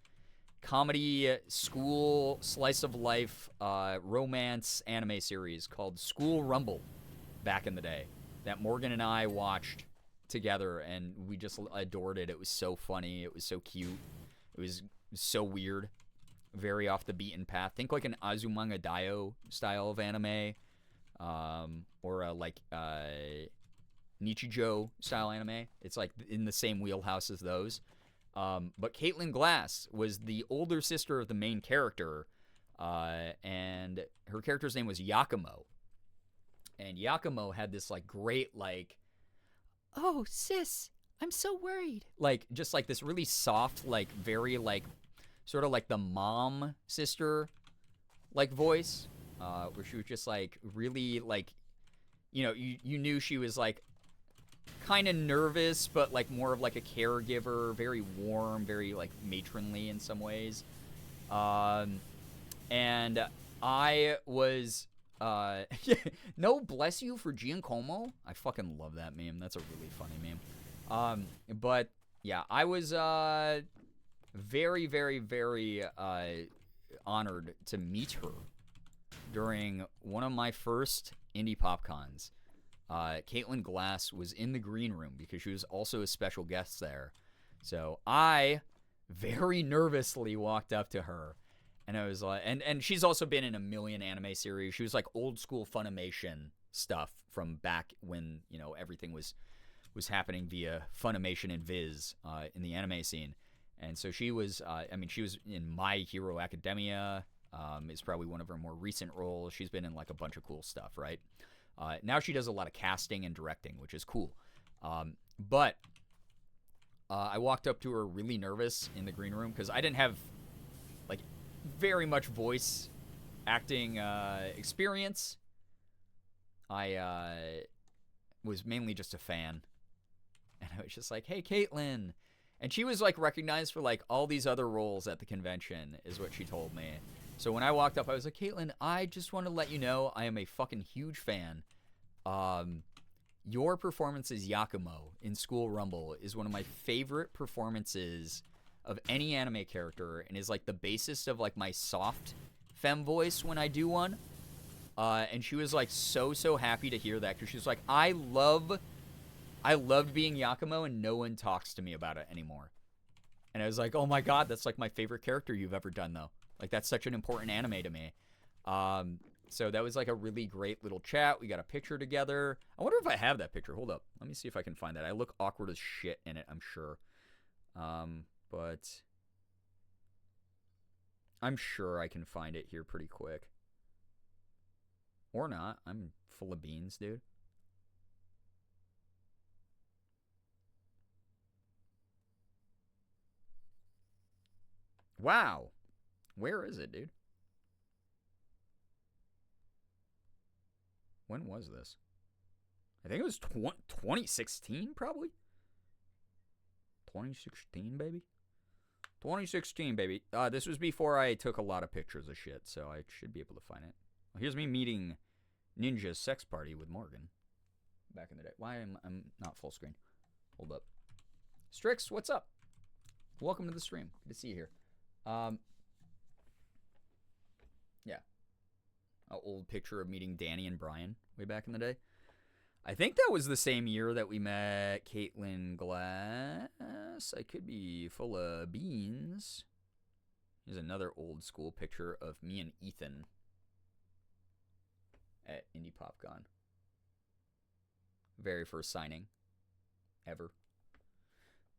Speaker 3: comedy school slice of life romance anime series called School Rumble back in the day that Morgan and I watched together, and we just adored it. It was so funny. It was so cute. It was so weird. Very off the beaten path. Think like an Azumanga Daioh style of anime, or a like Nichijou style anime. It's like in the same wheelhouse as those. But Caitlin Glass was the older sister of the main character, And her character's name was Yakumo. And Yakumo had this like great like, oh sis, I'm so worried. Like just like this really soft, like very like sort of like the mom sister like voice, where she was just like really like, you knew she was like kind of nervous, but like more of like a caregiver, very warm, very like matronly in some ways. And I was no bless you for Giancomo. I fucking love that meme. That's a really funny meme. But yeah, I was very, very, very honored to meet her during one of my first indie pop cons. Caitlin Glass was in the green room because she was also a special guest there. So I very nervously walked up to her, and I was like, and she's also been in a million anime series. She was like old school Funimation stuff from back when everything was happening via Funimation and Viz in the anime scene. And so she was, she was in My Hero Academia. Is probably one of her more recent roles. She's been in like a bunch of cool stuff, right? Now she does a lot of casting and directing, which is cool. But I walked up to her really nervous in the green room because I didn't have like very much voice acting experience. I was mainly just a fan. And I was just like, hey, Caitlin. And she was like recognized for like all these other roles at the convention, is what she told me. So when I walked up, I was like, Caitlin, I just want to let you know I am a fucking huge fan. Your performance as Yakumo in School Rumble is one of my favorite performances of any anime character, and is like the basis of like my soft femme voice when I do one. And she was like so happy to hear that, because she was like, I loved being Yakumo, and no one talks to me about it anymore. And I was like, oh my god, that's like my favorite character you've ever done, though. Like, that's such an important anime to me. So that was like a really great little chat. We got a picture together. I wonder if I have that picture. Hold up. Let me see if I can find that. I look awkward as shit in it, I'm sure. But I'm sure I can find it here pretty quick. Or not. I'm full of beans, dude. Wow. Where is it, dude? When was this? I think it was 2016, probably. 2016, baby. 2016, baby. This was before I took a lot of pictures of shit, so I should be able to find it. Well, here's me meeting Ninja's sex party with Morgan back in the day. Why am I not full screen? Hold up. Strix, what's up? Welcome to the stream. Good to see you here. Yeah. An old picture of meeting Danny and Brian way back in the day. I think that was the same year that we met Caitlin Glass. I could be full of beans. Here's another old school picture of me and Ethan at Indie PopCon. Very first signing ever.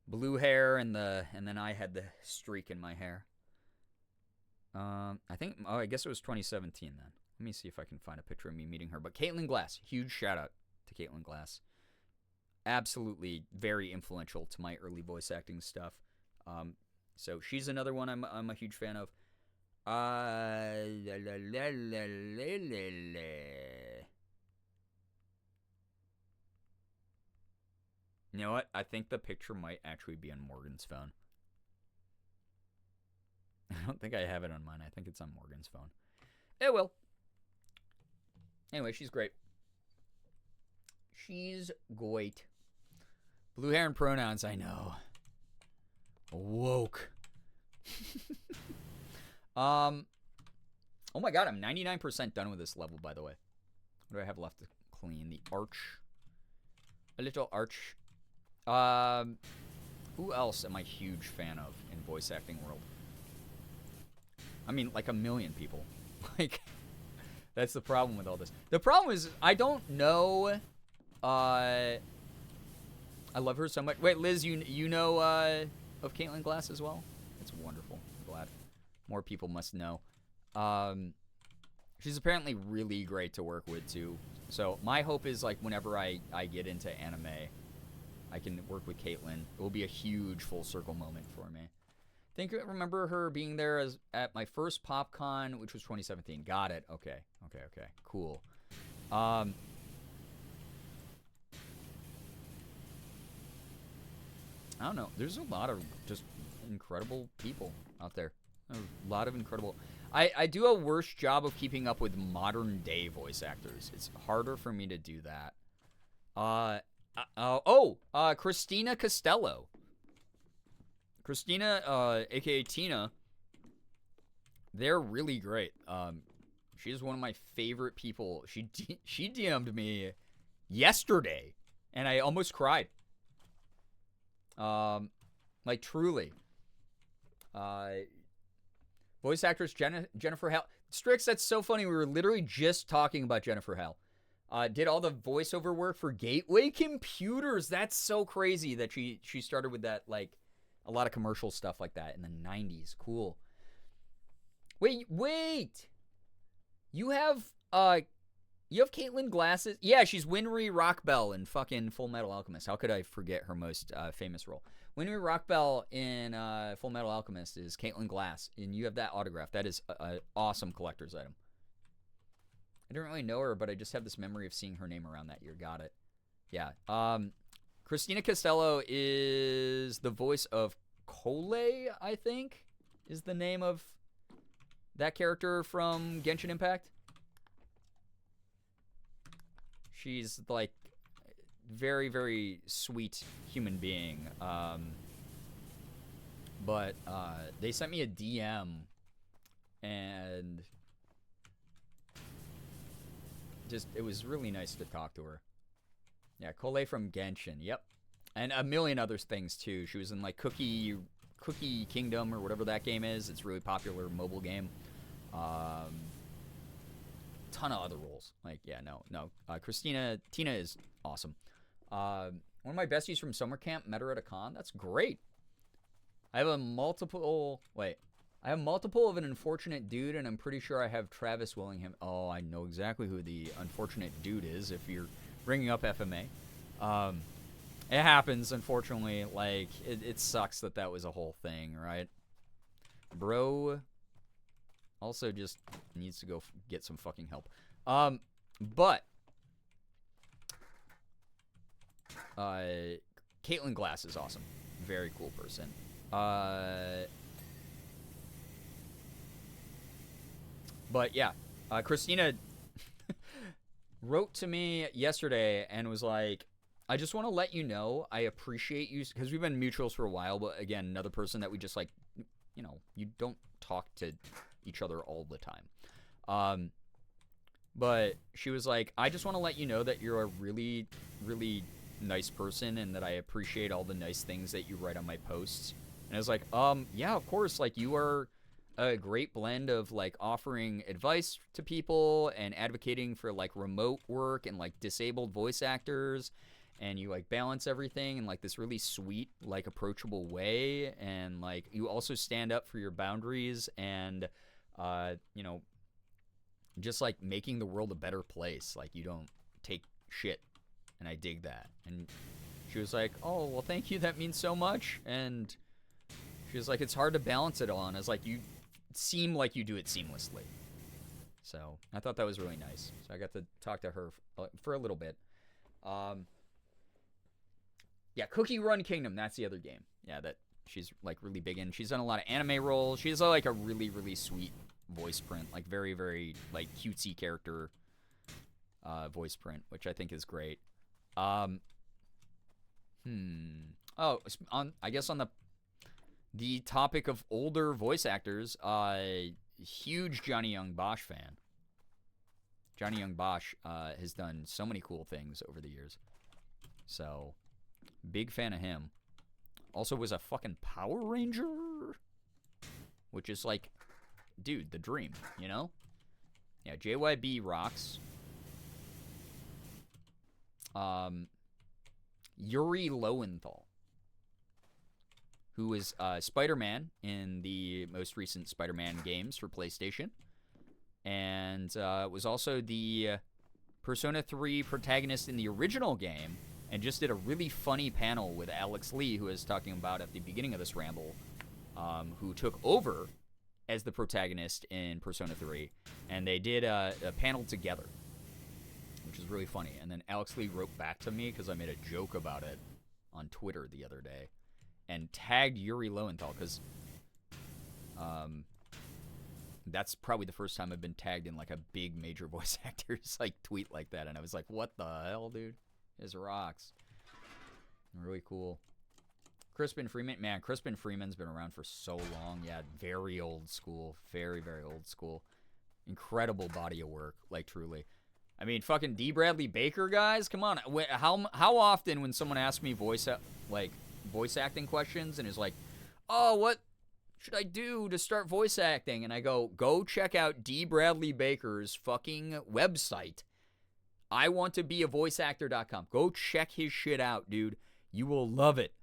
Speaker 3: Blue hair, and then I had the streak in my hair. I guess it was 2017 then. Let me see if I can find a picture of me meeting her. But Caitlin Glass, huge shout out to Caitlin Glass. Absolutely very influential to my early voice acting stuff. So she's another one I'm a huge fan of. You know what? I think the picture might actually be on Morgan's phone. I don't think I have it on mine. I think it's on Morgan's phone. It will. Anyway, she's great. She's great. Blue hair and pronouns, I know. Woke. Oh my god, I'm 99% done with this level, by the way. What do I have left to clean? The arch. A little arch. Who else am I a huge fan of in voice acting world? I mean, like a million people. Like, that's the problem with all this. The problem is, I don't know. I love her so much. Wait, Liz, you know of Caitlin Glass as well? It's wonderful. I'm glad. More people must know. She's apparently really great to work with too. So my hope is like whenever I get into anime, I can work with Caitlin. It will be a huge full circle moment for me. I remember her being there at my first PopCon, which was 2017. Got it. Okay. Cool. I don't know. There's a lot of just incredible people out there. A lot of incredible. I do a worse job of keeping up with modern day voice actors. It's harder for me to do that. Christina Costello. Christina, aka Tina. They're really great. She's one of my favorite people. She DM'd me yesterday, and I almost cried. Like truly. Voice actress Jennifer Hale. Strix, that's so funny. We were literally just talking about Jennifer Hale. Did all the voiceover work for Gateway Computers. That's so crazy that she started with that, like a lot of commercial stuff like that in the 90s. Cool. Wait. You have Caitlin Glasses? Yeah, she's Winry Rockbell in fucking Full Metal Alchemist. How could I forget her most famous role? Winry Rockbell in Full Metal Alchemist is Caitlin Glass, and you have that autograph. That is an awesome collector's item. I don't really know her, but I just have this memory of seeing her name around that year. Got it. Yeah. Christina Costello is the voice of Cole, I think, is the name of that character from Genshin Impact. She's like very, very sweet human being. But they sent me a DM and just it was really nice to talk to her. Yeah, Cole from Genshin. Yep. And a million other things too. She was in like Cookie Kingdom or whatever that game is. It's a really popular mobile game. Ton of other roles. Like, yeah, no. Tina is awesome. One of my besties from summer camp met her at a con. That's great. I have multiple of an unfortunate dude, and I'm pretty sure I have Travis Willingham. Oh, I know exactly who the unfortunate dude is if you're bringing up FMA. It happens, unfortunately. Like, it sucks that was a whole thing, right? Bro also just needs to go get some fucking help. But Caitlin Glass is awesome. Very cool person. But yeah, Christina wrote to me yesterday and was like, I just want to let you know I appreciate you, because we've been mutuals for a while, but again, another person that we just like, you know, you don't talk to each other all the time. But she was like, I just want to let you know that you're a really, really nice person and that I appreciate all the nice things that you write on my posts. And I was like, yeah, of course, like you are a great blend of like offering advice to people and advocating for like remote work and like disabled voice actors, and you like balance everything in like this really sweet, like approachable way, and like you also stand up for your boundaries and you know, just like making the world a better place. Like you don't take shit, and I dig that. And she was like, oh well, thank you, that means so much. And she was like, it's hard to balance it all, and I was like, you seem like you do it seamlessly. So I thought that was really nice. So I got to talk to her for a little bit. Yeah, Cookie Run Kingdom, that's the other game. Yeah, that she's like really big in. She's done a lot of anime roles. She's like a really, really sweet voice print, like very, very like cutesy character voice print, which I think is great. Oh, I guess on the topic of older voice actors, huge Johnny Young Bosch fan. Johnny Young Bosch has done so many cool things over the years. So, big fan of him. Also was a fucking Power Ranger, which is like, dude, the dream, you know? Yeah, JYB rocks. Yuri Lowenthal, who is Spider-Man in the most recent Spider-Man games for PlayStation. and was also the Persona 3 protagonist in the original game, and just did a really funny panel with Alex Lee, who I was talking about at the beginning of this ramble, who took over as the protagonist in Persona 3, and they did a panel together, which is really funny. And then Alex Lee wrote back to me because I made a joke about it on Twitter the other day, and tagged Yuri Lowenthal, because that's probably the first time I've been tagged in like a big major voice actor's like tweet like that, and I was like, what the hell, dude? This rocks. Really cool. Crispin Freeman, man, Crispin Freeman's been around for so long. Yeah, very old school. Very, very old school. Incredible body of work, like, truly. I mean, fucking D. Bradley Baker, guys, come on. How often when someone asks me voice acting questions and is like, oh, what should I do to start voice acting? And I go check out D. Bradley Baker's fucking website. I want to be a voiceactor.com. Go check his shit out, dude. You will love it.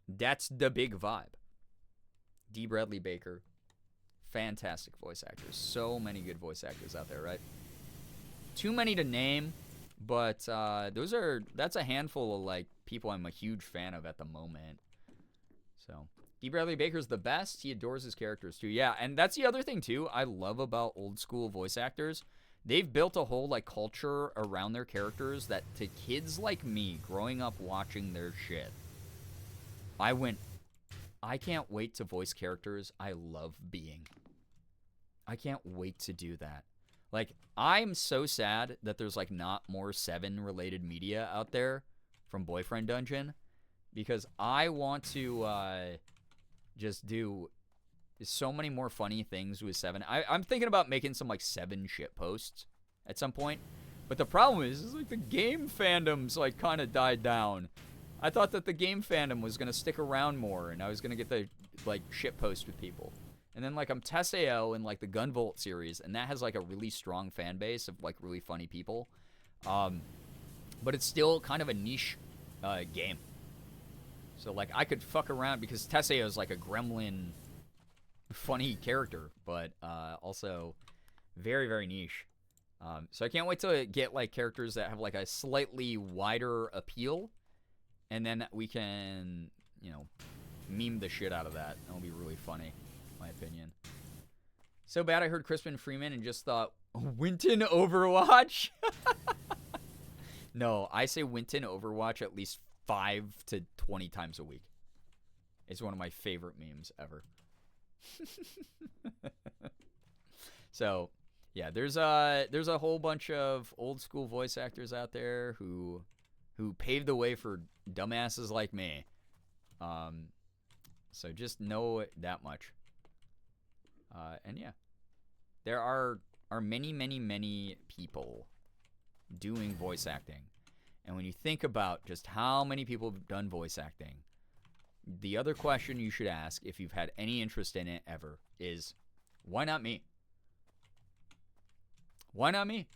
Speaker 3: That's the big vibe. D. Bradley Baker. Fantastic voice actors. So many good voice actors out there, right? Too many to name, but that's a handful of like people I'm a huge fan of at the moment. So D. Bradley Baker's the best. He adores his characters too. Yeah, and that's the other thing too I love about old school voice actors. They've built a whole like culture around their characters that to kids like me growing up watching their shit, I can't wait to voice characters I love being. I can't wait to do that. Like, I'm so sad that there's like not more 7 related media out there from Boyfriend Dungeon, because I want to just do so many more funny things with 7. I'm thinking about making some like 7 shit posts at some point, but the problem is like the game fandom's like kind of died down. I thought that the game fandom was gonna stick around more, and I was gonna get the like shit post with people. And then like I'm Tesseo in like the Gunvolt series, and that has like a really strong fan base of like really funny people, but it's still kind of a niche game. So like I could fuck around because Tesseo is like a gremlin funny character, but also very, very niche. So I can't wait to get like characters that have like a slightly wider appeal, and then we can, meme the shit out of that. That'll be really funny, in my opinion. So bad I heard Crispin Freeman and just thought, Winton Overwatch? No, I say Winton Overwatch at least 5 to 20 times a week. It's one of my favorite memes ever. So, yeah, there's a whole bunch of old school voice actors out there who paved the way for dumbasses like me. So just know that much. And yeah, there are many, many, many people doing voice acting. And when you think about just how many people have done voice acting, the other question you should ask, if you've had any interest in it ever, is why not me? Why not me?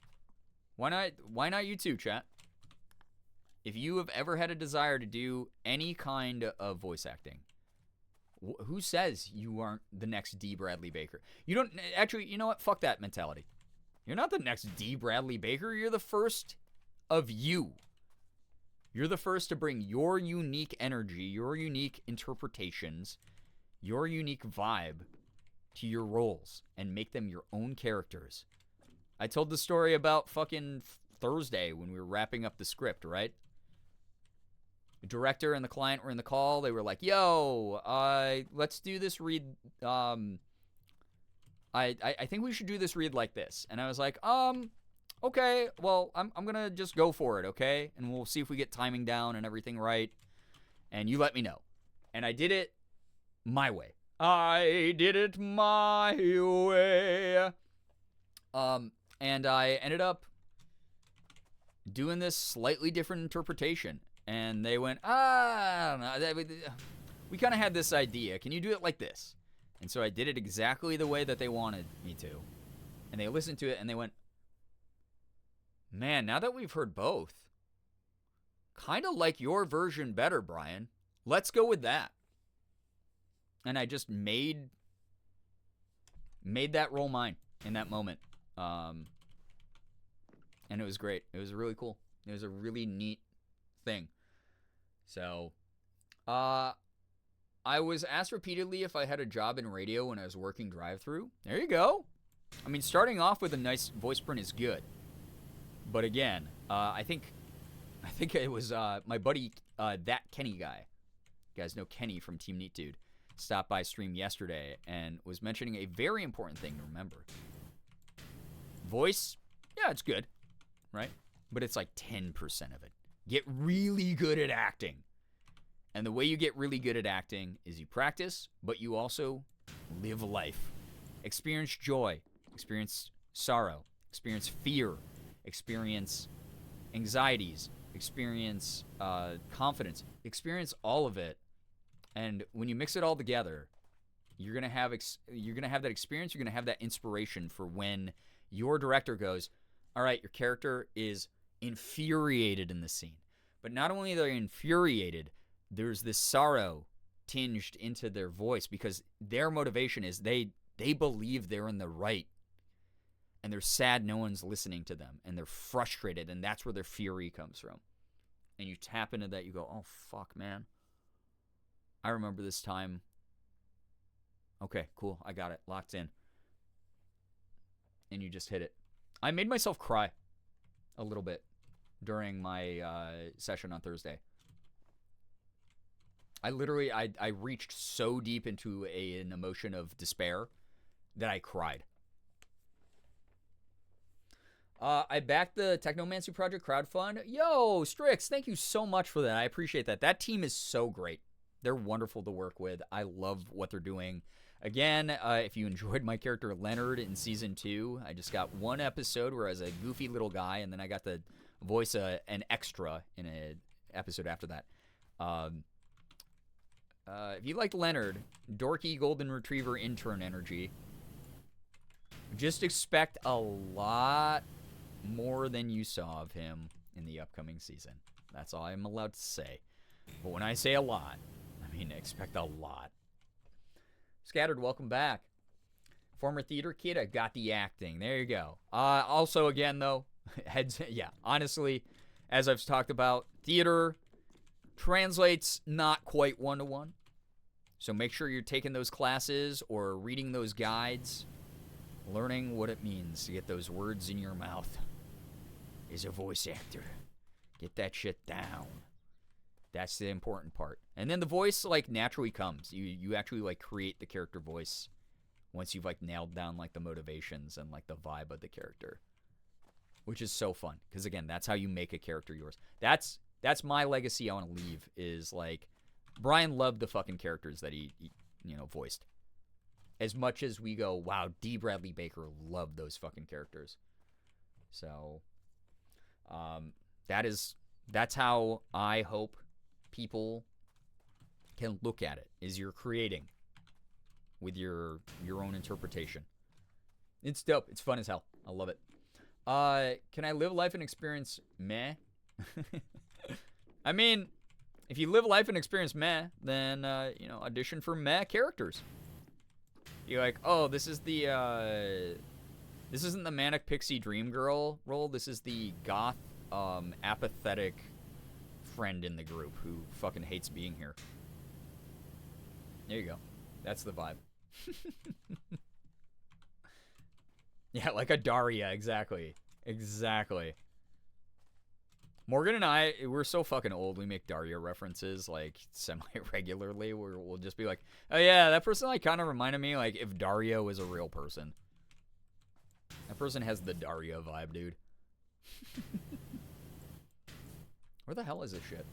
Speaker 3: Why not you too, chat? If you have ever had a desire to do any kind of voice acting, who says you aren't the next D. Bradley Baker? You don't actually, you know what? Fuck that mentality. You're not the next D. Bradley Baker. You're the first of you. You're the first to bring your unique energy, your unique interpretations, your unique vibe to your roles and make them your own characters. I told the story about fucking Thursday when we were wrapping up the script, right? The director and the client were in the call. They were like, yo, let's do this read. I think we should do this read like this. And I was like, okay, well, I'm going to just go for it, okay? And we'll see if we get timing down and everything right. And you let me know. And I did it my way. I did it my way. And I ended up doing this slightly different interpretation. And they went, I don't know. We kind of had this idea. Can you do it like this? And so I did it exactly the way that they wanted me to. And they listened to it and they went, man, now that we've heard both, kind of like your version better, Brian. Let's go with that. And I just made made that role mine in that moment. And it was great. It was really cool. It was a really neat thing. So, I was asked repeatedly if I had a job in radio when I was working drive-thru. There you go. I mean, starting off with a nice voice print is good. But again, I think it was my buddy, that Kenny guy. You guys know Kenny from Team Neat Dude. Stopped by stream yesterday and was mentioning a very important thing to remember. Voice, yeah, it's good, right? But it's like 10% of it. Get really good at acting. And the way you get really good at acting is you practice, but you also live life. Experience joy, experience sorrow, experience fear, experience anxieties, experience confidence, experience all of it. And when you mix it all together, you're gonna have that experience. You're gonna have that inspiration for when your director goes, "All right, your character is infuriated in the scene." But not only are they infuriated, there's this sorrow tinged into their voice because their motivation is they believe they're in the right, and they're sad no one's listening to them, and they're frustrated, and that's where their fury comes from. And you tap into that, you go, "Oh fuck, man. I remember this time. Okay, cool. I got it. Locked in." And you just hit it. I made myself cry a little bit during my session on Thursday. I literally, I reached so deep into an emotion of despair that I cried. I backed the Technomancy Project crowdfund. Yo, Strix, thank you so much for that. I appreciate that. That team is so great. They're wonderful to work with. I love what they're doing. Again, if you enjoyed my character Leonard in Season 2, I just got one episode where I was a goofy little guy, and then I got to voice an extra in an episode after that. If you liked Leonard, dorky golden retriever intern energy, just expect a lot more than you saw of him in the upcoming season. That's all I'm allowed to say. But when I say a lot, I mean expect a lot. Scattered, welcome back. Former theater kid, I got the acting. There you go. Also, again, though, yeah, honestly, as I've talked about, theater translates not quite one-to-one. So make sure you're taking those classes or reading those guides, learning what it means to get those words in your mouth. Is a voice actor. Get that shit down. That's the important part. And then the voice, like, naturally comes. You actually, like, create the character voice once you've, like, nailed down, like, the motivations and, like, the vibe of the character. Which is so fun. Because, again, that's how you make a character yours. That's my legacy I want to leave is, like, Brian loved the fucking characters that he voiced. As much as we go, wow, D. Bradley Baker loved those fucking characters. So, that's how I hope people can look at it, is you're creating with your own interpretation. It's dope. It's fun as hell. I love it. Can I live life and experience meh? I mean, if you live life and experience meh, then, audition for meh characters. You're like, oh, this isn't the Manic Pixie Dream Girl role. This is the goth, apathetic friend in the group who fucking hates being here. There you go. That's the vibe. Yeah, like a Daria, exactly. Exactly. Morgan and I, we're so fucking old, we make Daria references, like, semi-regularly, where we'll just be like, oh yeah, that person, like, kind of reminded me, like, if Daria was a real person. That person has the Daria vibe, dude. Where the hell is this shit?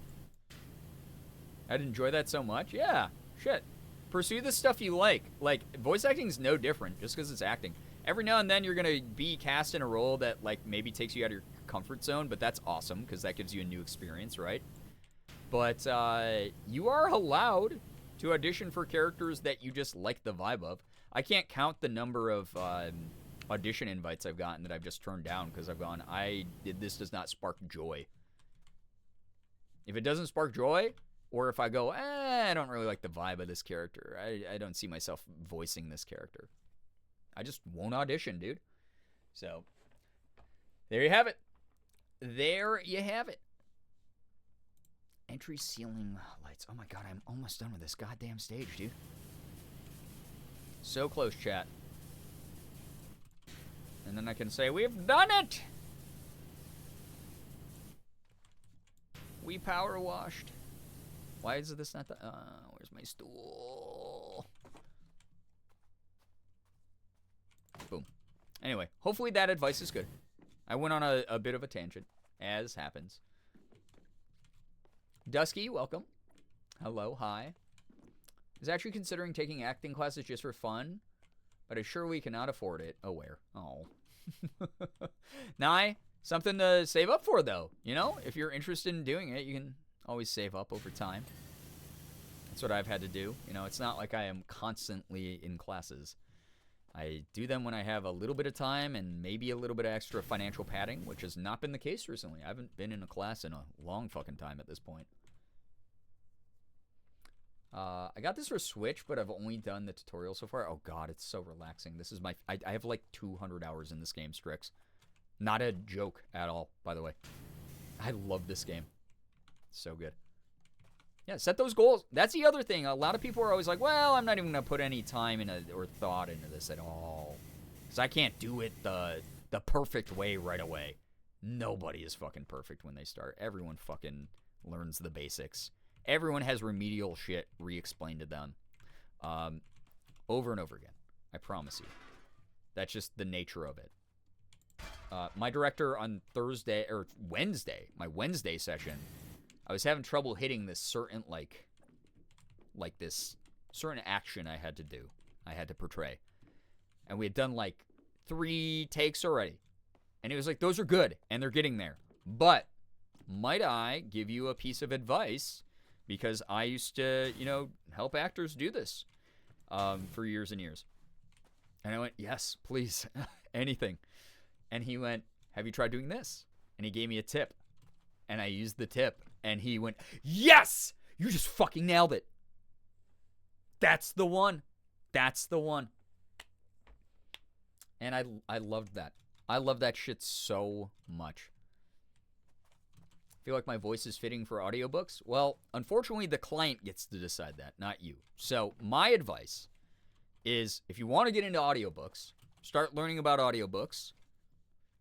Speaker 3: I'd enjoy that so much. Yeah, shit. Pursue the stuff you like. Like, voice acting is no different, just because it's acting. Every now and then you're going to be cast in a role that, like, maybe takes you out of your comfort zone, but that's awesome, because that gives you a new experience, right? But you are allowed to audition for characters that you just like the vibe of. I can't count the number of audition invites I've gotten that I've just turned down, because I've gone, this does not spark joy. If it doesn't spark joy, or if I go, I don't really like the vibe of this character, I don't see myself voicing this character, I just won't audition, dude. So, there you have it. There you have it. Entry ceiling lights. Oh my god, I'm almost done with this goddamn stage, dude. So close, chat. And then I can say, we've done it! We power washed. Why is this not the... where's my stool? Boom. Anyway, hopefully that advice is good. I went on a bit of a tangent, as happens. Dusky, welcome. Hello, hi. I was actually considering taking acting classes just for fun, but I surely cannot afford it. Oh, where? Oh. Nye, something to save up for, though. You know, if you're interested in doing it, you can always save up over time. That's what I've had to do. You know, it's not like I am constantly in classes. I do them when I have a little bit of time and maybe a little bit of extra financial padding, which has not been the case recently. I haven't been in a class in a long fucking time at this point. I got this for Switch, but I've only done the tutorial so far. Oh god, it's so relaxing. This is my... I have like 200 hours in this game, Strix. Not a joke at all, by the way. I love this game. So good. Yeah, set those goals. That's the other thing. A lot of people are always like, well, I'm not even going to put any time in or thought into this at all. Because I can't do it the perfect way right away. Nobody is fucking perfect when they start. Everyone fucking learns the basics. Everyone has remedial shit re-explained to them. Over and over again. I promise you. That's just the nature of it. My director on Thursday, or Wednesday, my Wednesday session, I was having trouble hitting this certain, like this certain action I had to do. I had to portray. And we had done, like, 3 takes already. And he was like, those are good, and they're getting there. But, might I give you a piece of advice? Because I used to, you know, help actors do this for years and years. And I went, yes, please, anything. And he went, have you tried doing this? And he gave me a tip. And I used the tip. And he went, yes! You just fucking nailed it. That's the one. That's the one. And I loved that. I love that shit so much. Feel like my voice is fitting for audiobooks? Well, unfortunately, the client gets to decide that, not you. So my advice is, if you want to get into audiobooks, start learning about audiobooks.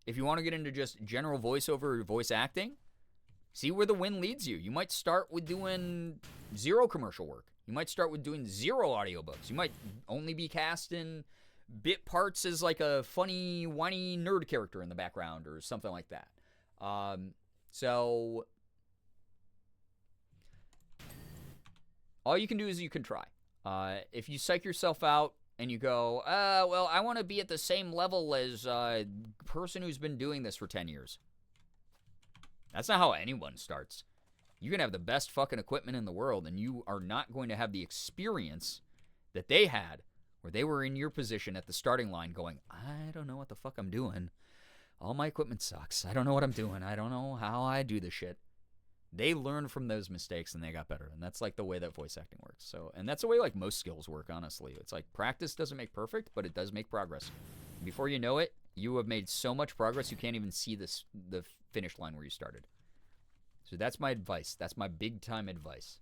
Speaker 3: If you want to get into just general voiceover or voice acting, see where the wind leads you. You might start with doing 0 commercial work. You might start with doing 0 audiobooks. You might only be cast in bit parts as like a funny, whiny nerd character in the background or something like that. So, all you can do is you can try. If you psych yourself out and you go, well, I want to be at the same level as a person who's been doing this for 10 years. That's not how anyone starts. You can have the best fucking equipment in the world, and you are not going to have the experience that they had, where they were in your position at the starting line going, I don't know what the fuck I'm doing. All my equipment sucks. I don't know what I'm doing. I don't know how I do this shit. They learned from those mistakes and they got better. And that's like the way that voice acting works. So, and that's the way like most skills work, honestly. It's like practice doesn't make perfect, but it does make progress. Before you know it, you have made so much progress you can't even see the finish line where you started. So that's my advice. That's my big time advice.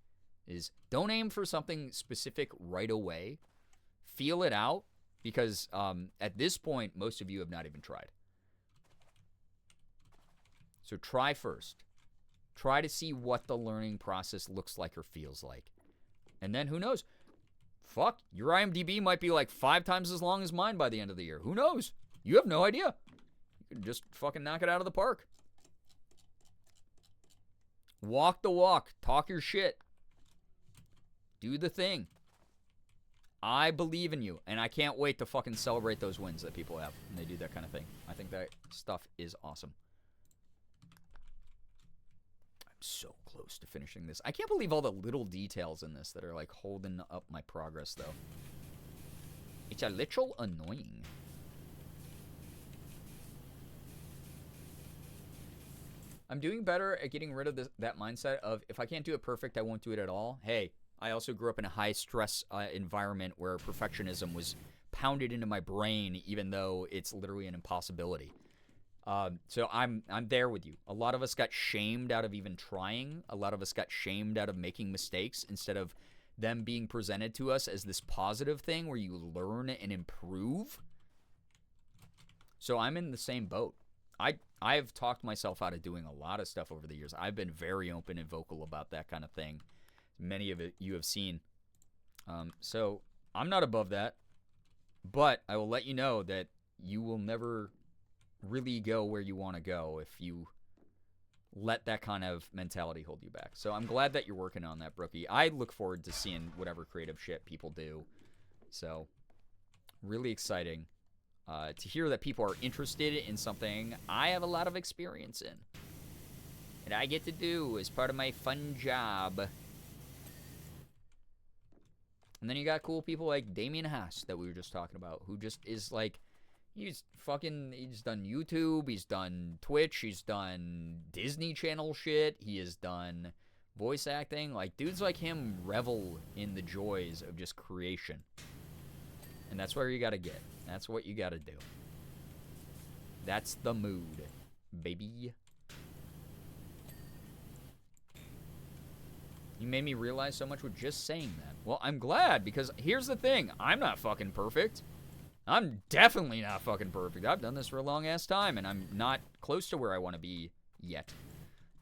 Speaker 3: Is don't aim for something specific right away. Feel it out, because at this point, most of you have not even tried. So try first. Try to see what the learning process looks like or feels like. And then who knows? Fuck, your IMDb might be like 5 times as long as mine by the end of the year. Who knows? You have no idea. You can just fucking knock it out of the park. Walk the walk. Talk your shit. Do the thing. I believe in you, and I can't wait to fucking celebrate those wins that people have when they do that kind of thing. I think that stuff is awesome. So close to finishing this. I can't believe all the little details in this that are like holding up my progress, though. It's a little annoying. I'm doing better at getting rid of that mindset of, if I can't do it perfect, I won't do it at all. Hey, I also grew up in a high stress environment where perfectionism was pounded into my brain, even though it's literally an impossibility. So I'm there with you. A lot of us got shamed out of even trying. A lot of us got shamed out of making mistakes instead of them being presented to us as this positive thing where you learn and improve. So I'm in the same boat. I've talked myself out of doing a lot of stuff over the years. I've been very open and vocal about that kind of thing. Many of it you have seen. So I'm not above that. But I will let you know that you will never really go where you want to go if you let that kind of mentality hold you back. So I'm glad that you're working on that, Brookie. I look forward to seeing whatever creative shit people do. So really exciting to hear that people are interested in something I have a lot of experience in. And I get to do as part of my fun job. And then you got cool people like Damien Haas that we were just talking about, who just is like, he's done YouTube, he's done Twitch, he's done Disney Channel shit, he has done voice acting. Like, dudes like him revel in the joys of just creation. And that's where you gotta get. That's what you gotta do. That's the mood, baby. You made me realize so much with just saying that. Well, I'm glad, because here's the thing. I'm not fucking perfect. I'm definitely not fucking perfect. I've done this for a long-ass time, and I'm not close to where I want to be yet.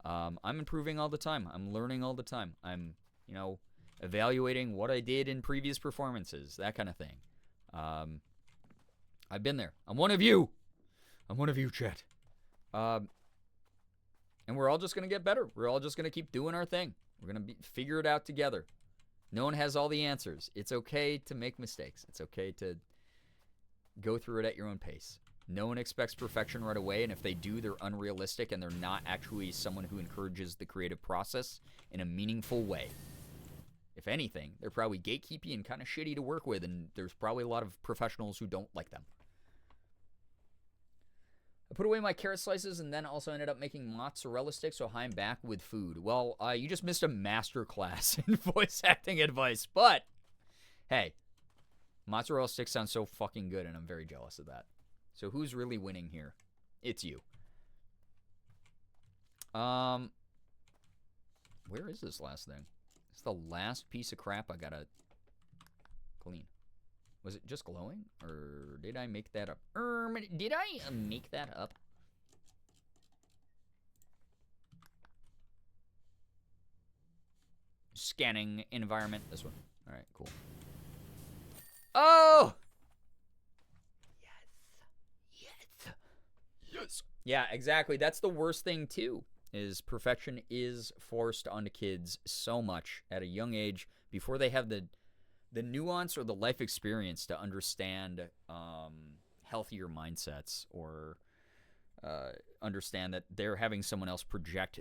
Speaker 3: I'm improving all the time. I'm learning all the time. I'm, evaluating what I did in previous performances, that kind of thing. I've been there. I'm one of you. I'm one of you, Chet. And we're all just going to get better. We're all just going to keep doing our thing. We're going to figure it out together. No one has all the answers. It's okay to make mistakes. It's okay to go through it at your own pace. No one expects perfection right away, and if they do, they're unrealistic, and they're not actually someone who encourages the creative process in a meaningful way. If anything, they're probably gatekeepy and kind of shitty to work with, and there's probably a lot of professionals who don't like them. I put away my carrot slices and then also ended up making mozzarella sticks, so I'm back with food. Well, you just missed a master class in voice acting advice, but hey, mozzarella sticks sound so fucking good, and I'm very jealous of that. So who's really winning here? It's you. Where is this last thing? It's the last piece of crap I gotta clean. Was it just glowing? Or did I make that up? Did I make that up? Scanning environment. This one. Alright, cool. Oh! Yes. Yes. Yeah, exactly. That's the worst thing, too. Is perfection is forced onto kids so much at a young age before they have the nuance or the life experience to understand healthier mindsets or understand that they're having someone else project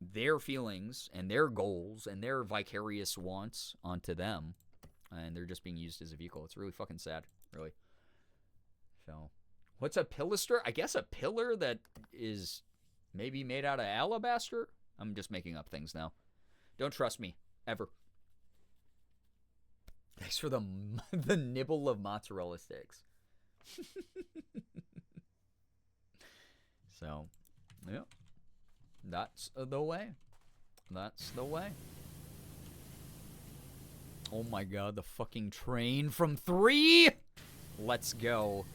Speaker 3: their feelings and their goals and their vicarious wants onto them, and they're just being used as a vehicle. It's really fucking sad, really. So, what's a pilaster? I guess a pillar that is maybe made out of alabaster? I'm just making up things now. Don't trust me, ever. Thanks for the nibble of mozzarella sticks. So, yeah. That's the way. That's the way. Oh my god, the fucking train from 3! Let's go.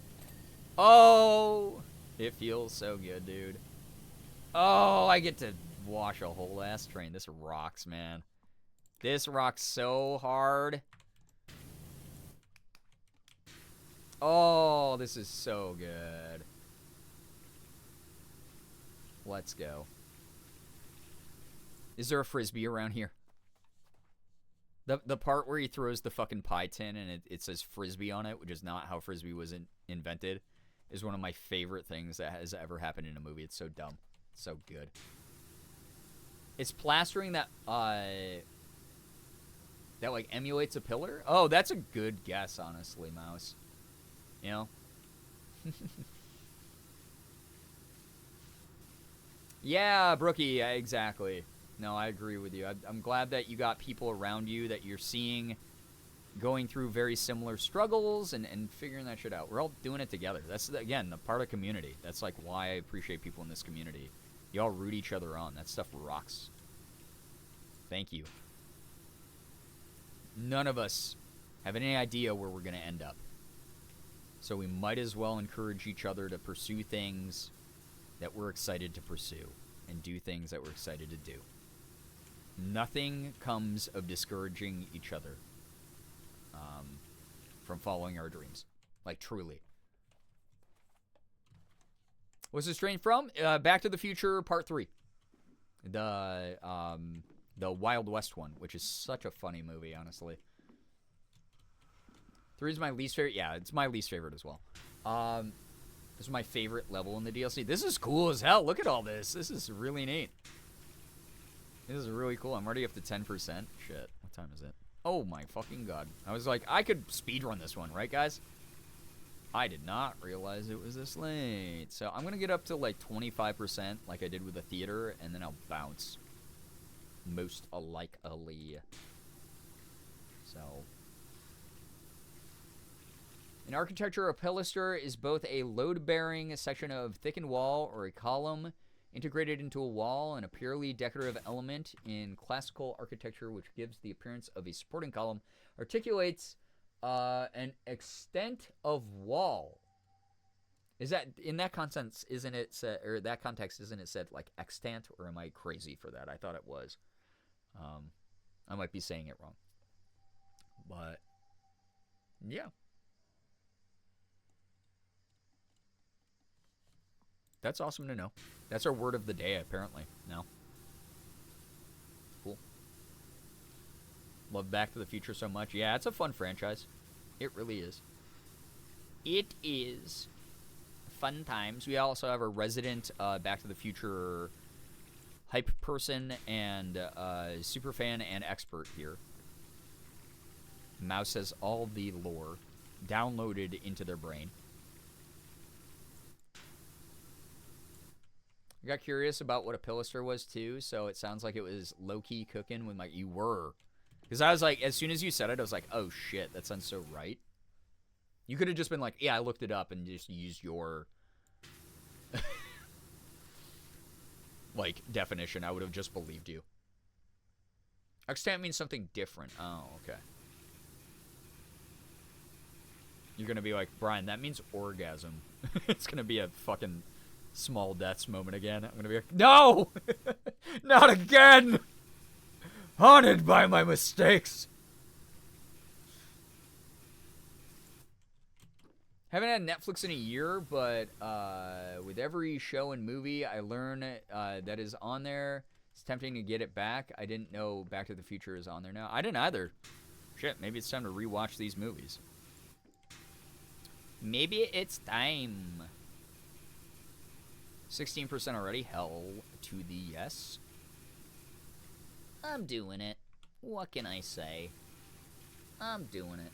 Speaker 3: Oh! It feels so good, dude. Oh, I get to wash a whole ass train. This rocks, man. This rocks so hard. Oh, this is so good. Let's go. Is there a Frisbee around here? The part where he throws the fucking pie tin and it says Frisbee on it, which is not how Frisbee was invented, is one of my favorite things that has ever happened in a movie. It's so dumb. It's so good. It's plastering that like emulates a pillar? Oh, that's a good guess, honestly, Mouse. You know? Yeah, Brookie, exactly. No, I agree with you. I'm glad that you got people around you that you're seeing going through very similar struggles and figuring that shit out. We're all doing it together. That's, again, the part of community. That's like why I appreciate people in this community. You all root each other on. That stuff rocks. Thank you. None of us have any idea where we're going to end up. So we might as well encourage each other to pursue things that we're excited to pursue and do things that we're excited to do. Nothing comes of discouraging each other from following our dreams. Like, truly. What's this train from? Back to the Future Part 3. The Wild West one, which is such a funny movie, honestly. 3 is my least favorite. Yeah, it's my least favorite as well. This is my favorite level in the DLC. This is cool as hell. Look at all this. This is really neat. This is really cool. I'm already up to 10%. Shit. What time is it? Oh my fucking god. I was like, I could speedrun this one, right, guys? I did not realize it was this late. So I'm going to get up to like 25% like I did with the theater, and then I'll bounce. Most likely. So. In architecture, a pilaster is both a load-bearing section of thickened wall or a column integrated into a wall, and a purely decorative element in classical architecture which gives the appearance of a supporting column, articulates an extent of wall. Is that, in that context, isn't it said, or that context, isn't it said like extant, or am I crazy for that? I thought it was. I might be saying it wrong. But, yeah. That's awesome to know. That's our word of the day, apparently, now. Cool. Love Back to the Future so much. Yeah, it's a fun franchise. It really is. It is. Fun times. We also have a resident Back to the Future hype person and super fan and expert here. Mouse has all the lore downloaded into their brain. I got curious about what a pilaster was too, so it sounds like it was low-key cooking with my... You were. Because I was like, as soon as you said it, I was like, oh shit, that sounds so right. You could have just been like, yeah, I looked it up and just used your... like, definition. I would have just believed you. Extant means something different. Oh, okay. You're gonna be like, Brian, that means orgasm. It's gonna be a fucking... small deaths moment again. I'm gonna be like, no! Not again! Haunted by my mistakes! Haven't had Netflix in a year, but with every show and movie I learn that is on there, it's tempting to get it back. I didn't know Back to the Future is on there now. I didn't either. Shit, maybe it's time to rewatch these movies. Maybe it's time. 16% already. Hell to the yes. I'm doing it. What can I say? I'm doing it.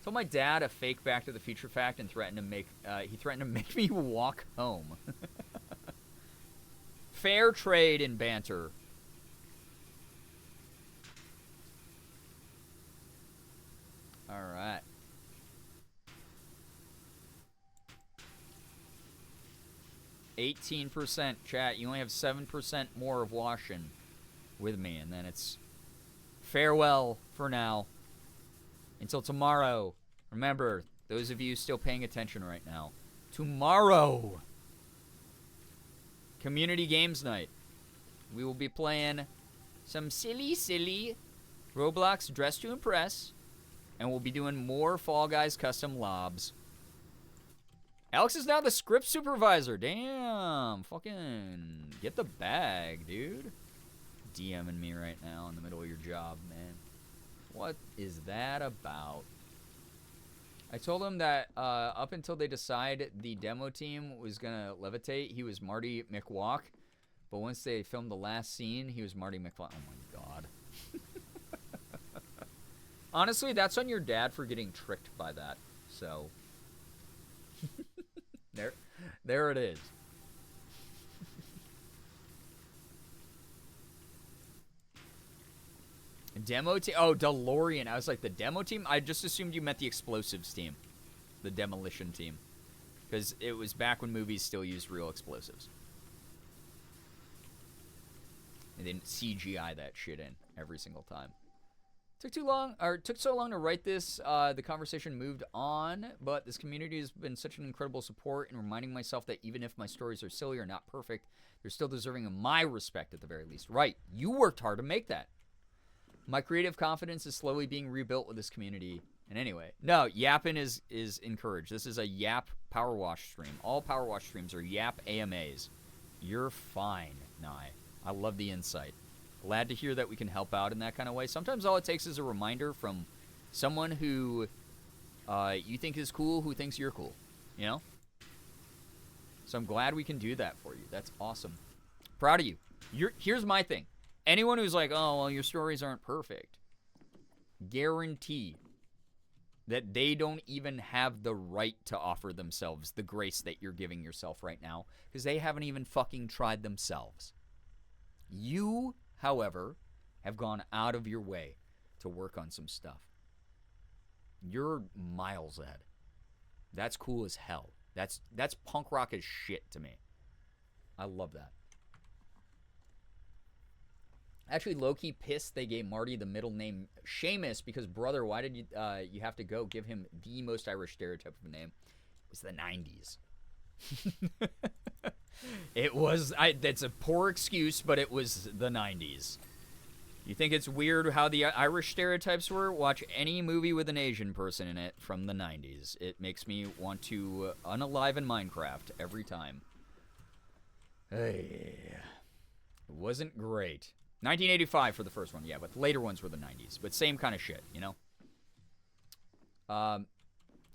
Speaker 3: Told my dad a fake Back to the Future fact and threatened to make me walk home. Fair trade in banter. All right. %, chat. You only have 7% more of washing with me, and then it's farewell for now. Until tomorrow. Remember, those of you still paying attention right now, tomorrow, Community Games Night. We will be playing some silly Roblox Dress to Impress, and we'll be doing more Fall Guys custom lobs. Alex is now the script supervisor. Damn. Fucking get the bag, dude. DMing me right now in the middle of your job, man. What is that about? I told him that up until they decide the demo team was going to levitate, he was Marty McWalk. But once they filmed the last scene, he was Marty McFly. Oh, my God. Honestly, that's on your dad for getting tricked by that. So... There it is. demo team? Oh, DeLorean. I was like, the demo team? I just assumed you meant the explosives team. The demolition team. Because it was back when movies still used real explosives. They didn't CGI that shit in every single time. Took so long to write this. The conversation moved on, but this community has been such an incredible support in reminding myself that even if my stories are silly or not perfect, they're still deserving of my respect at the very least. Right. You worked hard to make that. My creative confidence is slowly being rebuilt with this community. And anyway, no, yapping is encouraged. This is a yap power wash stream. All power wash streams are yap AMAs. You're fine, Nye. I love the insight. Glad to hear that we can help out in that kind of way. Sometimes all it takes is a reminder from someone who you think is cool, who thinks you're cool. You know? So I'm glad we can do that for you. That's awesome. Proud of you. Here's my thing. Anyone who's like, oh, well, your stories aren't perfect, guarantee that they don't even have the right to offer themselves the grace that you're giving yourself right now, because they haven't even fucking tried themselves. You, however, have gone out of your way to work on some stuff. You're miles ahead. That's cool as hell. That's punk rock as shit to me. I love that. Actually, low-key pissed they gave Marty the middle name Seamus because, brother, why did you have to go give him the most Irish stereotype of a name? It was the 90s. It was, that's a poor excuse, but it was the 90s. You think it's weird how the Irish stereotypes were? Watch any movie with an Asian person in it from the 90s. It makes me want to unaliven Minecraft every time. Hey. It wasn't great. 1985 for the first one, yeah, but the later ones were the 90s. But same kind of shit, you know?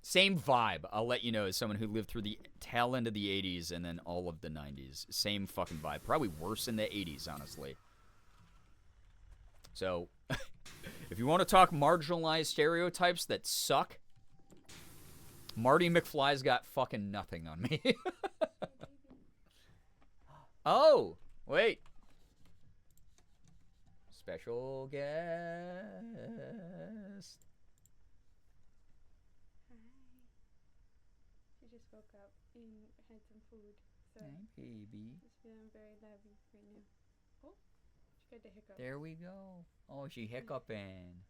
Speaker 3: Same vibe, I'll let you know, as someone who lived through the tail end of the 80s and then all of the 90s. Same fucking vibe. Probably worse in the 80s, honestly. So, if you want to talk marginalized stereotypes that suck, Marty McFly's got fucking nothing on me. Oh, wait. Special guest.
Speaker 5: Hi. She just woke up and had some food. So
Speaker 3: Hey, baby.
Speaker 5: she's feeling very lovey right now. Oh, she got the hiccup.
Speaker 3: There we go. Oh, she hiccuping.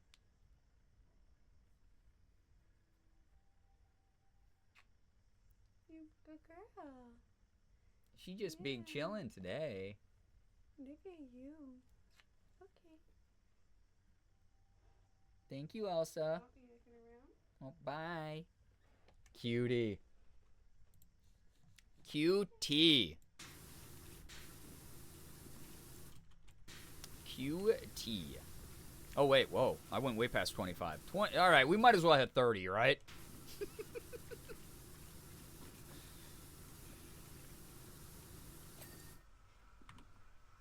Speaker 5: You good girl.
Speaker 3: She just big
Speaker 5: Yeah.
Speaker 3: chilling today.
Speaker 5: Look at you. Okay.
Speaker 3: Thank you, Elsa.
Speaker 5: Oh, you looking around?
Speaker 3: Oh, bye. Cutie. QT. QT. Oh, wait, whoa. I went way past 25. 20. All right, we might as well hit 30, right?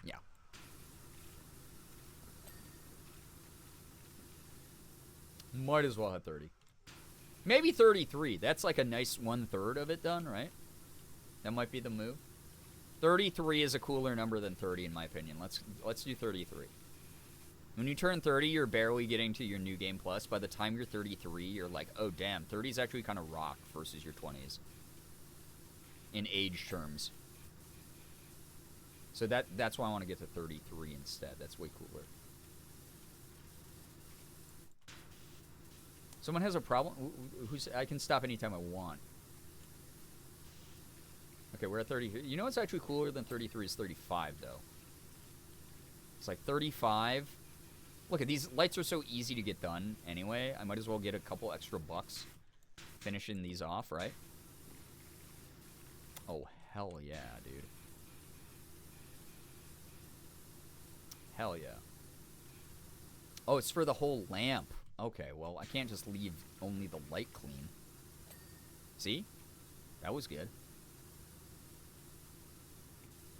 Speaker 3: Yeah. Might as well hit 30. Maybe 33. That's like a nice 1/3 of it done, right? That might be the move. 33 is a cooler number than 30, in my opinion. Let's do 33. When you turn 30, you're barely getting to your new game plus. By the time you're 33, you're like, oh damn, 30 is actually kind of rock versus your 20s in age terms. So that's why I want to get to 33 instead. That's way cooler. Someone has a problem? I can stop anytime I want. Okay, we're at 30. You know what's actually cooler than 33 is 35, though. It's like 35. Look, at these lights are so easy to get done anyway. I might as well get a couple extra bucks finishing these off, right? Oh, hell yeah, dude. Hell yeah. Oh, it's for the whole lamp. Okay, well, I can't just leave only the light clean. See? That was good.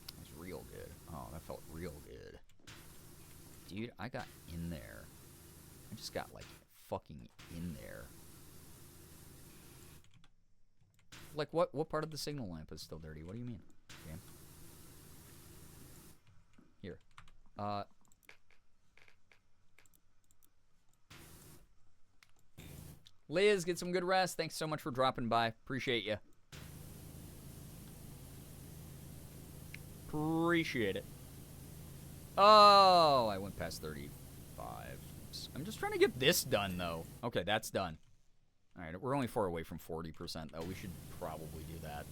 Speaker 3: That was real good. Oh, that felt real good. Dude, I got in there. I just got, like, fucking in there. Like, what part of the signal lamp is still dirty? What do you mean? Okay. Here. Liz, get some good rest. Thanks so much for dropping by. Appreciate you. Appreciate it. Oh, I went past 35. Oops. I'm just trying to get this done, though. Okay, that's done. All right, we're only 4 away from 40%, though. We should probably do that.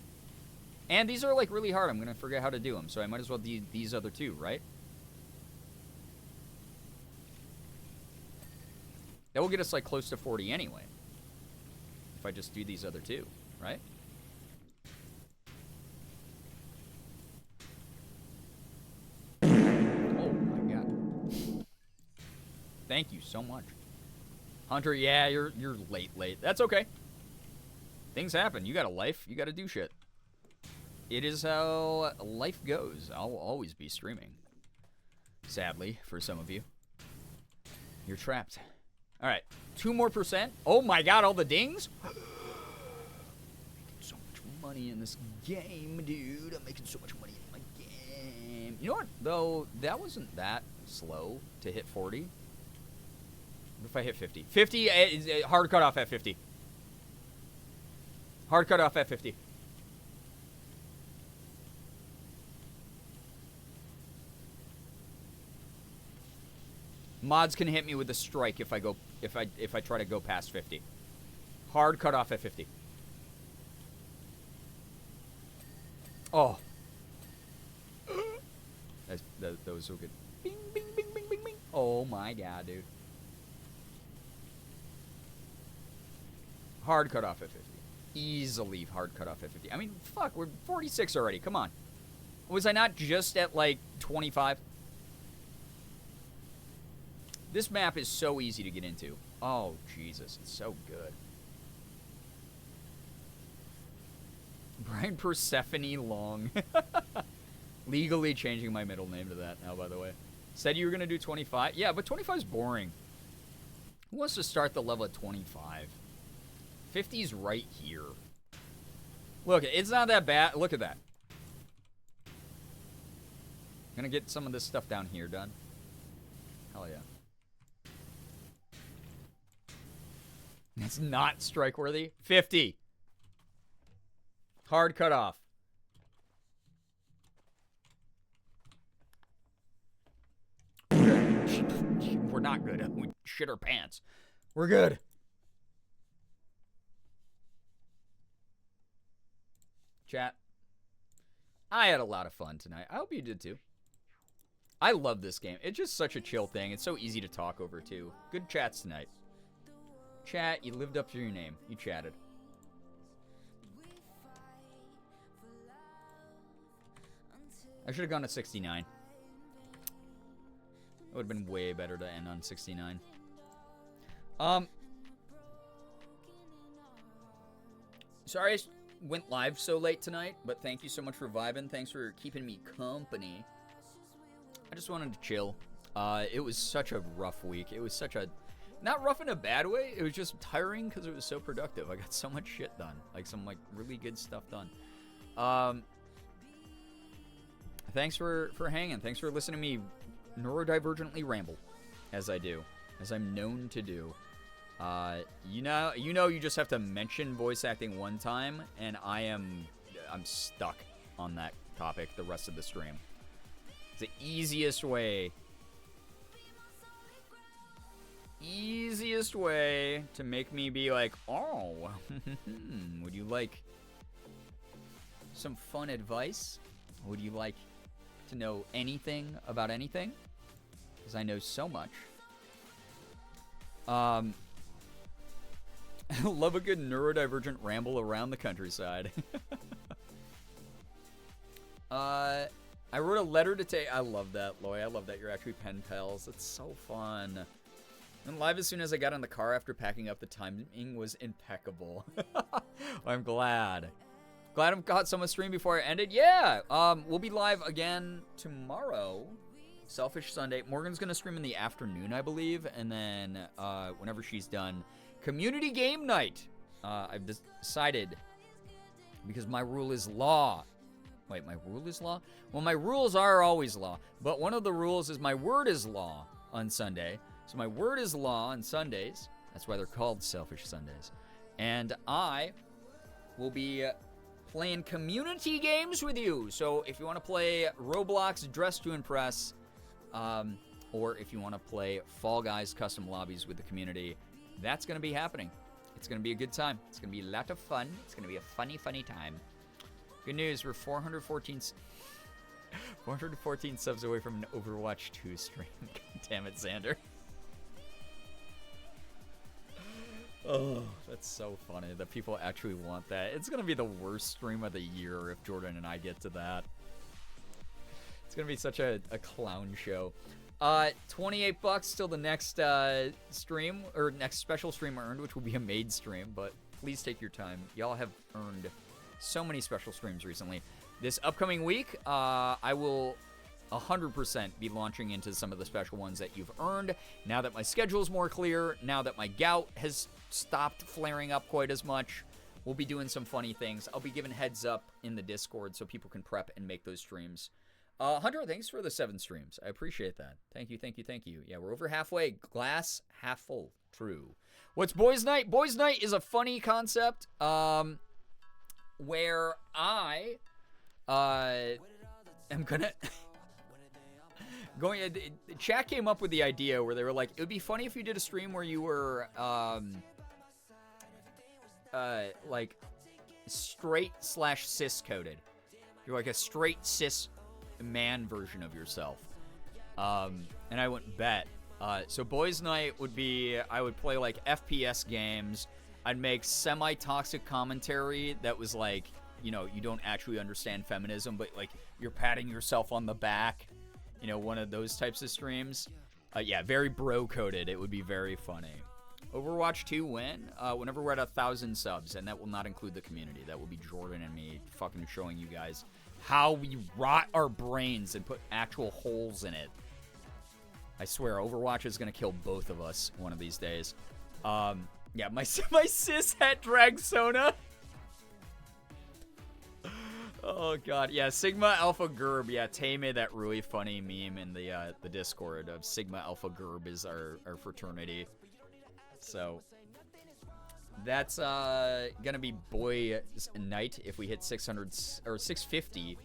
Speaker 3: And these are, like, really hard. I'm going to forget how to do them, so I might as well do these other two, right? That will get us, like, close to 40 anyway. If I just do these other two, right? Thank you so much. Hunter, yeah, you're late. That's okay. Things happen. You got a life. You got to do shit. It is how life goes. I'll always be streaming. Sadly, for some of you. You're trapped. All right. 2 more %. Oh my god, all the dings? Making so much money in this game, dude. I'm making so much money in my game. You know what, though? That wasn't that slow to hit 40. What if I hit 50? 50 is hard cutoff at 50. Hard cutoff at 50. Mods can hit me with a strike if I go if I try to go past 50. Hard cutoff at 50. Oh. That was so good. Bing, bing, bing, bing, bing, bing. Oh my god, dude. Hard cutoff at 50. Easily hard cutoff at 50. I mean, fuck, we're 46 already. Come on. Was I not just at, like, 25? This map is so easy to get into. Oh, Jesus. It's so good. Brian Persephone Long. Legally changing my middle name to that now, by the way. Said you were going to do 25? Yeah, but 25 is boring. Who wants to start the level at 25? 50's right here. Look, it's not that bad. Look at that. Gonna get some of this stuff down here done. Hell yeah. It's not strike worthy. 50. Hard cutoff. We're not good. We shit our pants. We're good. Chat. I had a lot of fun tonight. I hope you did too. I love this game. It's just such a chill thing. It's so easy to talk over too. Good chats tonight. Chat, you lived up to your name. You chatted. I should have gone to 69. It would have been way better to end on 69. Sorry I went live so late tonight, but thank you so much for vibing. Thanks for keeping me company. I just wanted to chill. It was such a rough week. It was such a... Not rough in a bad way. It was just tiring because it was so productive. I got so much shit done. Like, some, like, really good stuff done. Thanks for hanging. Thanks for listening to me neurodivergently ramble, as I do. As I'm known to do. You know you just have to mention voice acting one time, and I'm stuck on that topic the rest of the stream. It's the easiest way to make me be like, oh, would you like some fun advice? Would you like to know anything about anything? Because I know so much. I love a good neurodivergent ramble around the countryside. I wrote a letter to take. I love that, Loy. I love that you're actually pen pals. It's so fun. And live as soon as I got in the car after packing up, the timing was impeccable. I'm glad. Glad I've got someone stream before I ended. Yeah, we'll be live again tomorrow. Selfish Sunday. Morgan's going to stream in the afternoon, I believe. And then whenever she's done, community game night. I've decided, because my rule is law. Wait, my rule is law? Well, my rules are always law. But one of the rules is my word is law on Sunday. So my word is law on Sundays. That's why they're called Selfish Sundays. And I will be playing community games with you. So if you want to play Roblox Dress to Impress, or if you want to play Fall Guys custom lobbies with the community, that's going to be happening. It's going to be a good time. It's going to be a lot of fun. It's going to be a funny, funny time. Good news, we're 414 subs away from an Overwatch 2 stream. God damn it, Xander. Oh, that's so funny that people actually want that. It's going to be the worst stream of the year if Jordan and I get to that. It's going to be such a clown show. 28 bucks till the next stream, or next special stream earned, which will be a maid stream, but please take your time. Y'all have earned so many special streams recently. This upcoming week, I will 100% be launching into some of the special ones that you've earned. Now that my schedule is more clear, now that my gout has stopped flaring up quite as much, we'll be doing some funny things. I'll be giving heads up in the Discord so people can prep and make those streams. Hunter, thanks for the 7 streams. I appreciate that. Thank you, thank you, thank you. Yeah, we're over halfway. Glass half full. True. What's Boys Night? Boys Night is a funny concept where I am gonna... Chat came up with the idea where they were like, it would be funny if you did a stream where you were, like, straight/cis-coded. You're like a straight cis man version of yourself. And I went bet. So Boys Night would be, I would play like FPS games. I'd make semi-toxic commentary that was like, you know, you don't actually understand feminism, but like you're patting yourself on the back. You know, one of those types of streams. Yeah, very bro-coded. It would be very funny. Overwatch 2 when? Whenever we're at 1,000 subs, and that will not include the community. That will be Jordan and me fucking showing you guys how we rot our brains and put actual holes in it. I swear, Overwatch is going to kill both of us one of these days. Yeah, my cis het drag Sona. Oh, God. Yeah, Sigma Alpha Gerb. Yeah, Tay made that really funny meme in the Discord of Sigma Alpha Gerb is our fraternity. So, that's going to be Boy Night if we hit 600 or 650,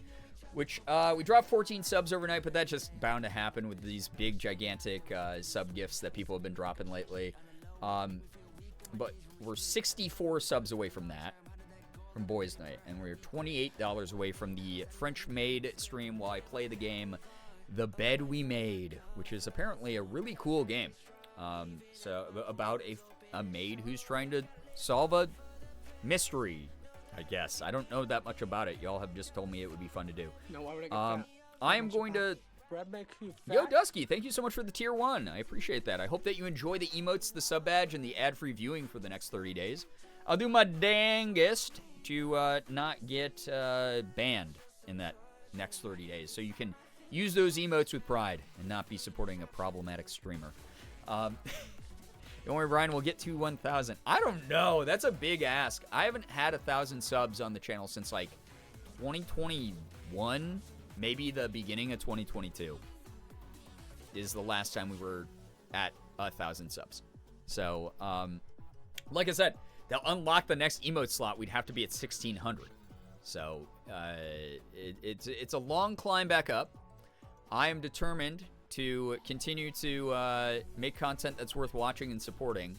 Speaker 3: which we dropped 14 subs overnight, but that's just bound to happen with these big, gigantic sub gifts that people have been dropping lately. But we're 64 subs away from that. From Boys Night, and we're $28 away from the French-made stream while I play the game The Bed We Made, which is apparently a really cool game. So about a maid who's trying to solve a mystery, I guess. I don't know that much about it. Y'all have just told me it would be fun to do.
Speaker 6: No, why would I get that?
Speaker 3: I am going to...
Speaker 6: Bread makes you fat.
Speaker 3: Yo, Dusky, thank you so much for the tier 1. I appreciate that. I hope that you enjoy the emotes, the sub badge, and the ad-free viewing for the next 30 days. I'll do my dangest to not get banned in that next 30 days. So you can use those emotes with pride and not be supporting a problematic streamer. Don't worry, Brian, we'll get to 1,000. I don't know. That's a big ask. I haven't had 1,000 subs on the channel since like 2021, maybe the beginning of 2022 is the last time we were at 1,000 subs. So, like I said, they'll unlock the next emote slot. We'd have to be at 1,600. So, it's a long climb back up. I am determined to continue to make content that's worth watching and supporting.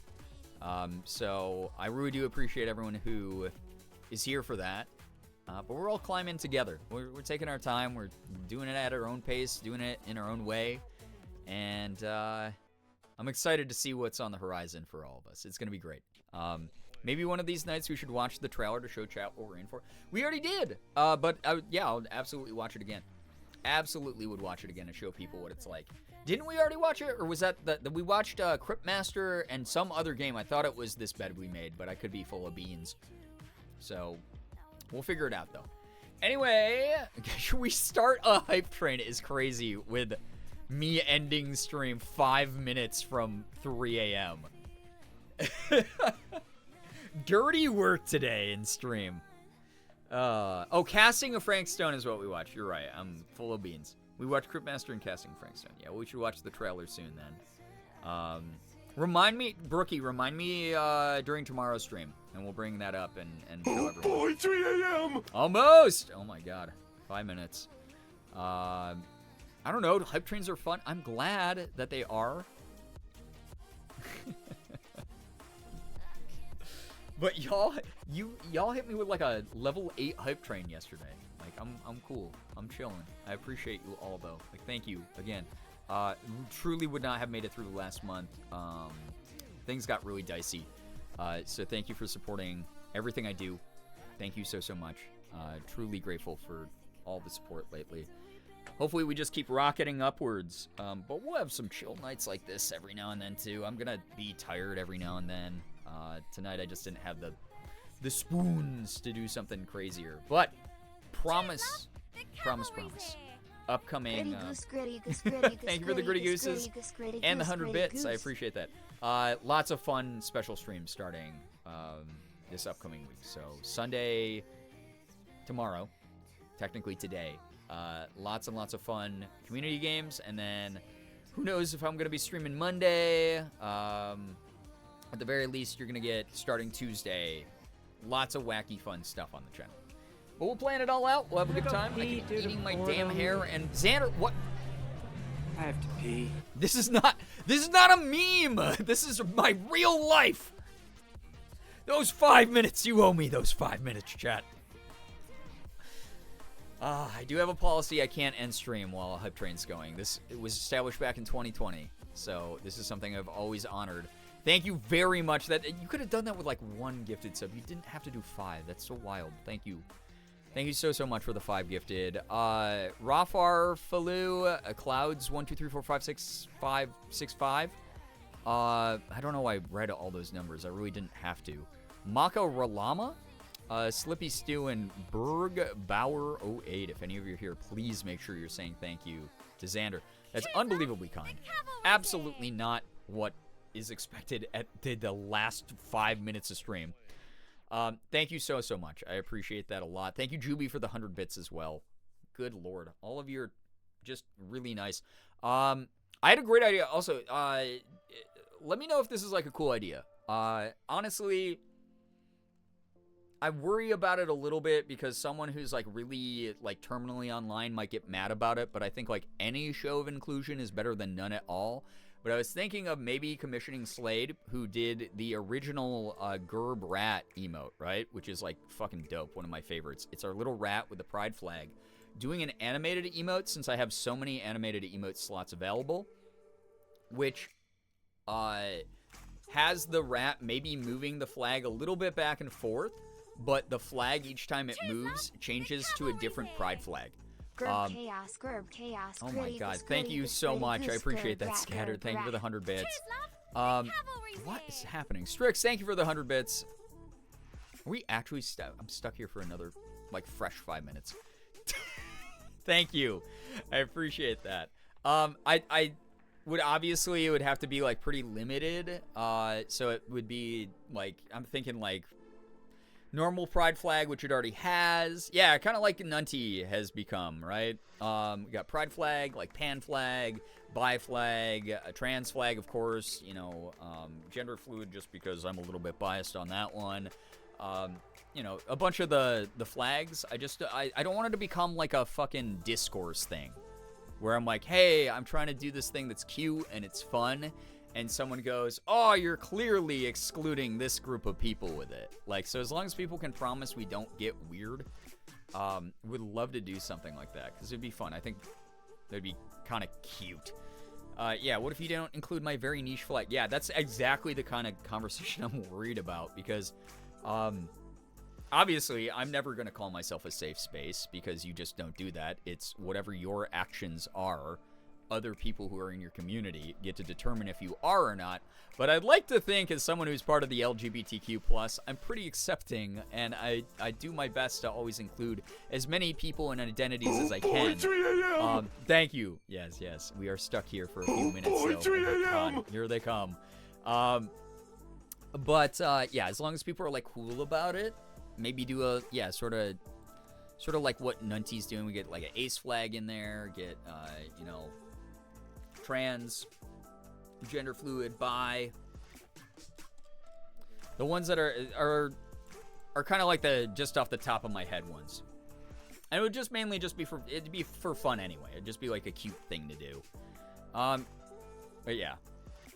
Speaker 3: So, I really do appreciate everyone who is here for that. But we're all climbing together. We're taking our time. We're doing it at our own pace, doing it in our own way. And I'm excited to see what's on the horizon for all of us. It's going to be great. Maybe one of these nights we should watch the trailer to show chat what we're in for. We already did. But yeah, I'll absolutely watch it again. Absolutely would watch it again and show people what it's like. Didn't we already watch it? Or was that we watched Cryptmaster and some other game? I thought it was This Bed We Made, but I could be full of beans. So, we'll figure it out, though. Anyway, should we start a hype train? Is crazy with me ending stream 5 minutes from 3 a.m. Dirty work today in stream. Oh, Casting of Frank Stone is what we watched. You're right. I'm full of beans. We watched Cryptmaster and Casting of Frank Stone. Yeah, we should watch the trailer soon then. Remind me, Brookie, during tomorrow's stream, and we'll bring that up and show everyone.
Speaker 7: 3 a.m.
Speaker 3: Almost! Oh my god. 5 minutes. I don't know. Hype trains are fun. I'm glad that they are. But y'all hit me with like a level 8 hype train yesterday. Like I'm cool. I'm chilling. I appreciate you all though. Like thank you again. Truly would not have made it through the last month. Things got really dicey. So thank you for supporting everything I do. Thank you so much. Truly grateful for all the support lately. Hopefully we just keep rocketing upwards. But we'll have some chill nights like this every now and then too. I'm gonna be tired every now and then. Tonight I just didn't have the spoons to do something crazier. But promise. Upcoming. Thank you for the gritty gooses and the 100 bits. I appreciate that. Lots of fun special streams starting this upcoming week. So Sunday, tomorrow, technically today. Lots and lots of fun community games, and then who knows if I'm gonna be streaming Monday. At the very least, you're gonna get starting Tuesday. Lots of wacky fun stuff on the channel. But we'll plan it all out. We'll have a good time. I keep eating my damn hair. And Xander, what?
Speaker 6: I have to pee.
Speaker 3: This is not a meme. This is my real life. Those 5 minutes, you owe me those 5 minutes, chat. I do have a policy. I can't end stream while a hype train's going. It was established back in 2020. So this is something I've always honored. Thank you very much. That you could have done that with like 1 gifted sub. You didn't have to do 5. That's so wild. Thank you. Thank you so much for the 5 gifted. Rafar Falu, Clouds 1 2 3 4 5 6 5 6 5. I don't know why I read all those numbers. I really didn't have to. Mako Ralama, Slippy Stew, and Berg Bauer 08. If any of you are here, please make sure you're saying thank you to Xander. That's unbelievably kind. Absolutely not what is expected at the last 5 minutes of stream. Thank you so much. I appreciate that a lot. Thank you, Juby, for the 100 bits as well. Good lord. All of you are just really nice. I had a great idea. Also, let me know if this is like a cool idea. Honestly, I worry about it a little bit because someone who's like really like terminally online might get mad about it, but I think like any show of inclusion is better than none at all. But I was thinking of maybe commissioning Slade, who did the original Gerb rat emote, right? Which is like fucking dope, one of my favorites. It's our little rat with the pride flag. Doing an animated emote, since I have so many animated emote slots available, which has the rat maybe moving the flag a little bit back and forth, but the flag each time it moves changes to a different pride flag.
Speaker 4: Chaos,
Speaker 3: oh my god, thank you so much. I appreciate that, Scattered. Thank you for the 100 bits. What is happening? Strix, thank you for the 100 bits. Are we actually I'm stuck here for another, like, fresh 5 minutes. Thank you. I appreciate that. I would obviously, it would have to be, like, pretty limited. So it would be, like, I'm thinking, like, normal pride flag, which it already has. Yeah, kind of like Nunty has become, right? We got pride flag, like pan flag, bi flag, a trans flag, of course. You know, gender fluid, just because I'm a little bit biased on that one. You know, a bunch of the flags. I don't want it to become like a fucking discourse thing, where I'm like, hey, I'm trying to do this thing that's cute and it's fun. And someone goes, oh, you're clearly excluding this group of people with it. Like, so as long as people can promise we don't get weird, would love to do something like that, because it'd be fun. I think that'd be kind of cute. Yeah, what if you don't include my very niche flag? Yeah, that's exactly the kind of conversation I'm worried about, because obviously I'm never going to call myself a safe space, because you just don't do that. It's whatever your actions are. Other people who are in your community get to determine if you are or not. But I'd like to think, as someone who's part of the LGBTQ+, I'm pretty accepting, and I do my best to always include as many people and identities as I can. Thank you. Yes. We are stuck here for a few minutes, so here they come. But yeah, as long as people are like cool about it, maybe do a sort of like what Nunty's doing. We get like an ace flag in there, get trans, gender fluid, bi, The ones that are kind of like the just off the top of my head ones. And it would just mainly just be it'd be for fun anyway. It'd just be like a cute thing to do. But yeah.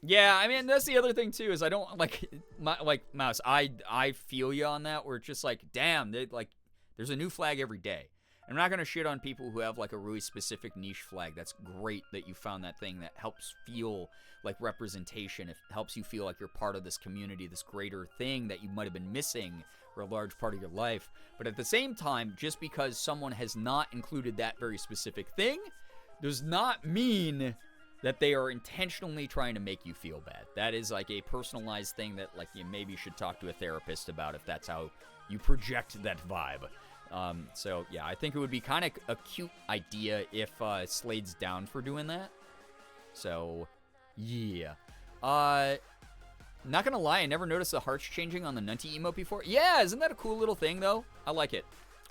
Speaker 3: Yeah, I mean, that's the other thing too, is I don't like Mouse. I feel you on that, where it's just like, damn, there's a new flag every day. I'm not gonna shit on people who have like a really specific niche flag. That's great that you found that thing that helps feel like representation. It helps you feel like you're part of this community, this greater thing that you might have been missing for a large part of your life. But at the same time, just because someone has not included that very specific thing does not mean that they are intentionally trying to make you feel bad. That is like a personalized thing that like you maybe should talk to a therapist about if that's how you project that vibe. So yeah, I think it would be kind of a cute idea if Slade's down for doing that. So yeah. Not gonna lie, I never noticed the hearts changing on the Nunty emote before. Yeah, isn't that a cool little thing though? I like it.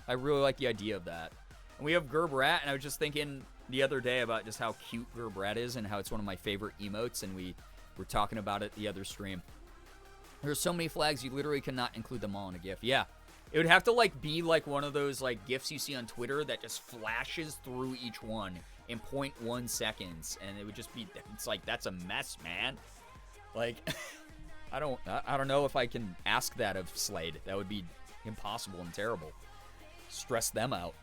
Speaker 3: I really like the idea of that. And we have Gerbrat, and I was just thinking the other day about just how cute Gerbrat is and how it's one of my favorite emotes, and we were talking about it the other stream. There's so many flags, you literally cannot include them all in a GIF. Yeah. It would have to like be like one of those like GIFs you see on Twitter that just flashes through each one in 0.1 seconds, and it would just be, it's like, that's a mess, man. Like, I don't know if I can ask that of Slade. That would be impossible and terrible. Stress them out.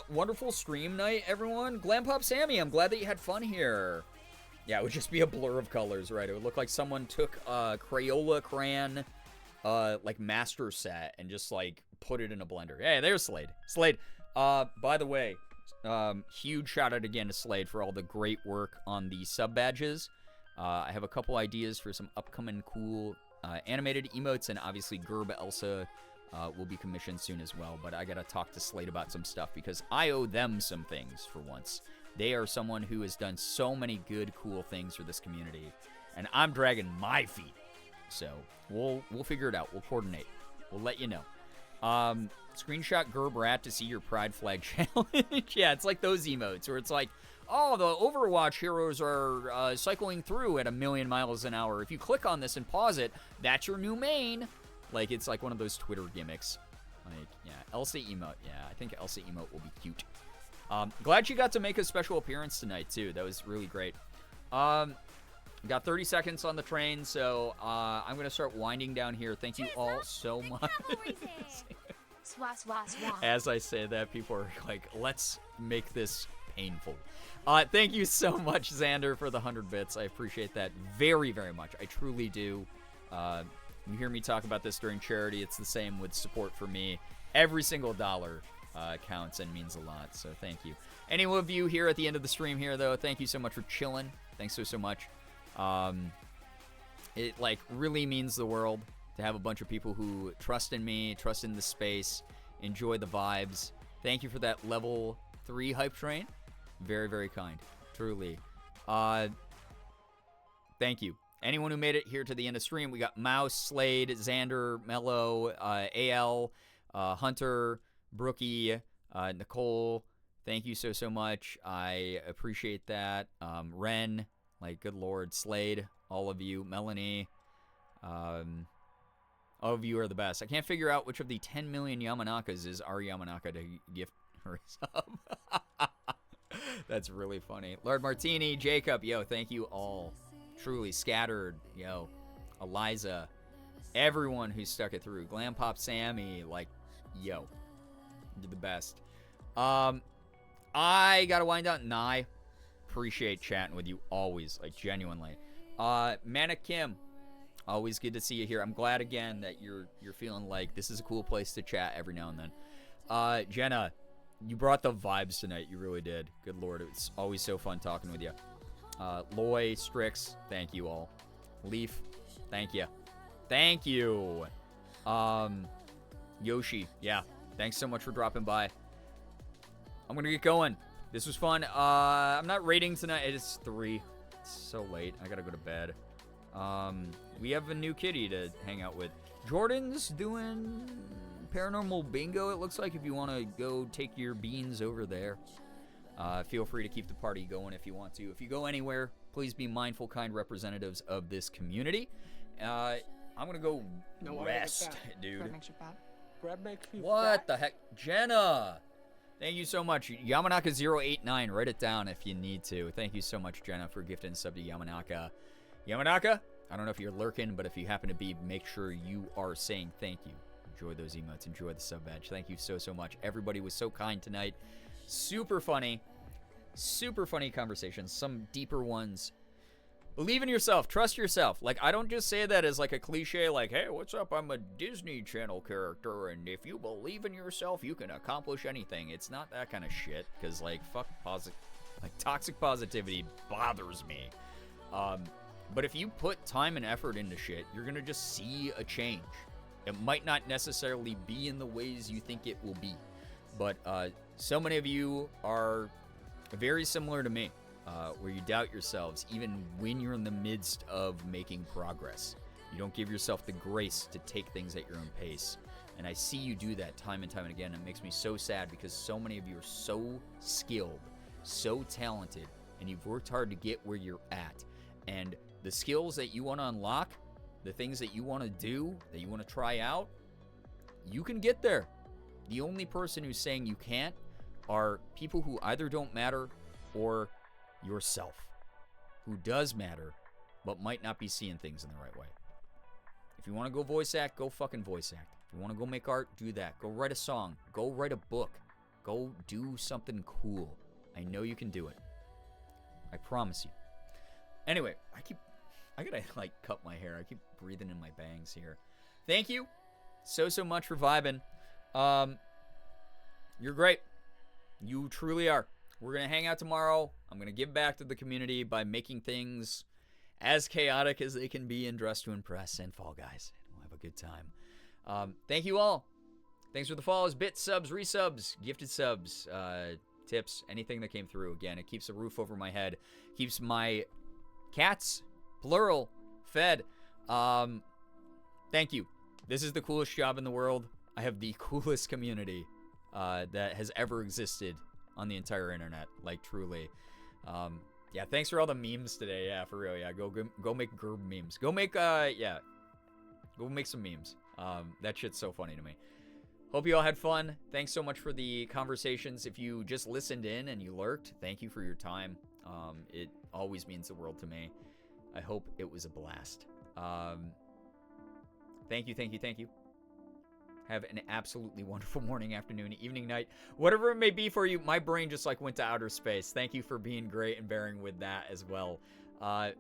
Speaker 3: Wonderful stream night, everyone. Glam Pop Sammy, I'm glad that you had fun here. Yeah, it would just be a blur of colors, right? It would look like someone took a Crayola crayon, like master set and just like put it in a blender. Hey, there's Slade. Slade, by the way, huge shout out again to Slade for all the great work on the sub badges. I have a couple ideas for some upcoming cool animated emotes, and obviously Gerb Elsa will be commissioned soon as well, but I gotta talk to Slate about some stuff because I owe them some things for once. They are someone who has done so many good, cool things for this community, and I'm dragging my feet. So we'll figure it out. We'll coordinate. We'll let you know. Screenshot Gerbrat to see your Pride Flag challenge. Yeah, it's like those emotes where it's like, oh, the Overwatch heroes are cycling through at 1,000,000 miles an hour. If you click on this and pause it, that's your new main. Like, it's like one of those Twitter gimmicks. Like, yeah, Elsa emote. Yeah, I think Elsa emote will be cute. Glad you got to make a special appearance tonight, too. That was really great. Got 30 seconds on the train, so I'm going to start winding down here. Thank you all so much.
Speaker 4: Swah, swah, swah.
Speaker 3: As I say that, people are like, let's make this painful. Thank you so much, Xander, for the 100 bits. I appreciate that very, very much. I truly do. You hear me talk about this during charity. It's the same with support for me. Every single dollar counts and means a lot, so thank you. Any of you here at the end of the stream here, though, thank you so much for chilling. Thanks so much. It, like, really means the world to have a bunch of people who trust in me, trust in the space, enjoy the vibes. Thank you for that level 3 hype train. Very, very kind. Truly. Thank you. Anyone who made it here to the end of stream, we got Mouse, Slade, Xander, Mello, AL, Hunter, Brookie, Nicole. Thank you so much. I appreciate that. Ren, like, good lord. Slade, all of you. Melanie. All of you are the best. I can't figure out which of the 10 million Yamanakas is our Yamanaka to gift her sub. That's really funny. Lord Martini, Jacob, yo, thank you all. Truly. Scattered, yo. Eliza. Everyone who stuck it through. Glam Pop Sammy, like, yo. You're the best. I gotta wind down. Nye, appreciate chatting with you always, like, genuinely. Manic Kim, always good to see you here. I'm glad again that you're feeling like this is a cool place to chat every now and then. Jenna, you brought the vibes tonight. You really did. Good lord, it's always so fun talking with you. Loy, Strix, thank you all. Leaf, thank you. Thank you. Yoshi, yeah, thanks so much for dropping by. I'm gonna get going. This was fun. I'm not rating tonight. It is 3. It's so late. I gotta go to bed. We have a new kitty to hang out with. Jordan's doing paranormal bingo, it looks like, if you want to go take your beans over there. Feel free to keep the party going if you want to. If you go anywhere, please be mindful, kind representatives of this community. I'm gonna go
Speaker 6: No, why make it
Speaker 3: rest,
Speaker 6: fat?
Speaker 3: dude.
Speaker 7: Bread makes you fat.
Speaker 6: Bread makes you
Speaker 3: What
Speaker 6: fat.
Speaker 3: the heck? Jenna! Thank you so much. Yamanaka089, write it down if you need to. Thank you so much, Jenna, for gifting sub to Yamanaka. Yamanaka, I don't know if you're lurking, but if you happen to be, make sure you are saying thank you. Enjoy those emotes. Enjoy the sub badge. Thank you so, so much. Everybody was so kind tonight. Super funny. Super funny conversations. Some deeper ones. Believe in yourself. Trust yourself. Like, I don't just say that as like a cliche, like, hey, what's up? I'm a Disney Channel character, and if you believe in yourself, you can accomplish anything. It's not that kind of shit, because, like, toxic positivity bothers me. But if you put time and effort into shit, you're going to just see a change. It might not necessarily be in the ways you think it will be. But so many of you are very similar to me. Where you doubt yourselves even when you're in the midst of making progress. You don't give yourself the grace to take things at your own pace. And I see you do that time and time and again. It makes me so sad because so many of you are so skilled, so talented, and you've worked hard to get where you're at. And the skills that you want to unlock, the things that you want to do, that you want to try out, you can get there. The only person who's saying you can't are people who either don't matter or yourself, who does matter, but might not be seeing things in the right way. If you want to go voice act, go fucking voice act. If you want to go make art, do that. Go write a song. Go write a book. Go do something cool. I know you can do it. I promise you. Anyway, I gotta like cut my hair. I keep breathing in my bangs here. Thank you so much for vibing. You're great. You truly are. We're going to hang out tomorrow. I'm going to give back to the community by making things as chaotic as they can be in Dress to Impress and Fall Guys. We'll have a good time. Thank you all. Thanks for the follows, bits, subs, resubs, gifted subs, tips, anything that came through. Again, it keeps a roof over my head. Keeps my cats, plural, fed. Thank you. This is the coolest job in the world. I have the coolest community that has ever existed on the entire internet, like truly. Yeah, thanks for all the memes today. Yeah, for real. Yeah, go make Gerb memes. Go make go make some memes. That shit's so funny to me. Hope you all had fun. Thanks so much for the conversations. If you just listened in and you lurked, thank you for your time. It always means the world to me. I hope it was a blast. Thank you. Have an absolutely wonderful morning, afternoon, evening, night, whatever it may be for you. My brain just like went to outer space. Thank you for being great and bearing with that as well.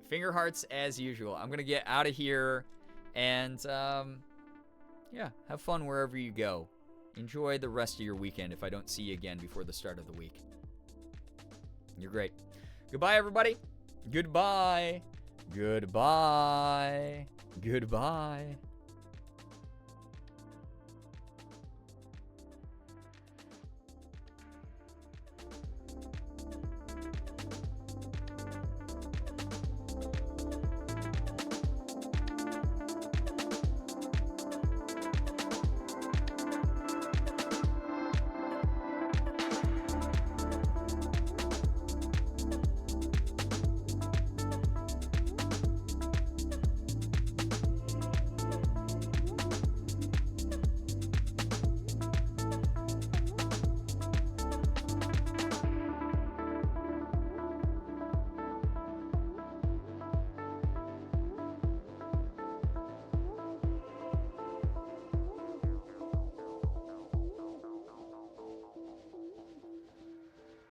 Speaker 3: Finger hearts as usual. I'm going to get out of here and, yeah, have fun wherever you go. Enjoy the rest of your weekend if I don't see you again before the start of the week. You're great. Goodbye, everybody. Goodbye. Goodbye. Goodbye.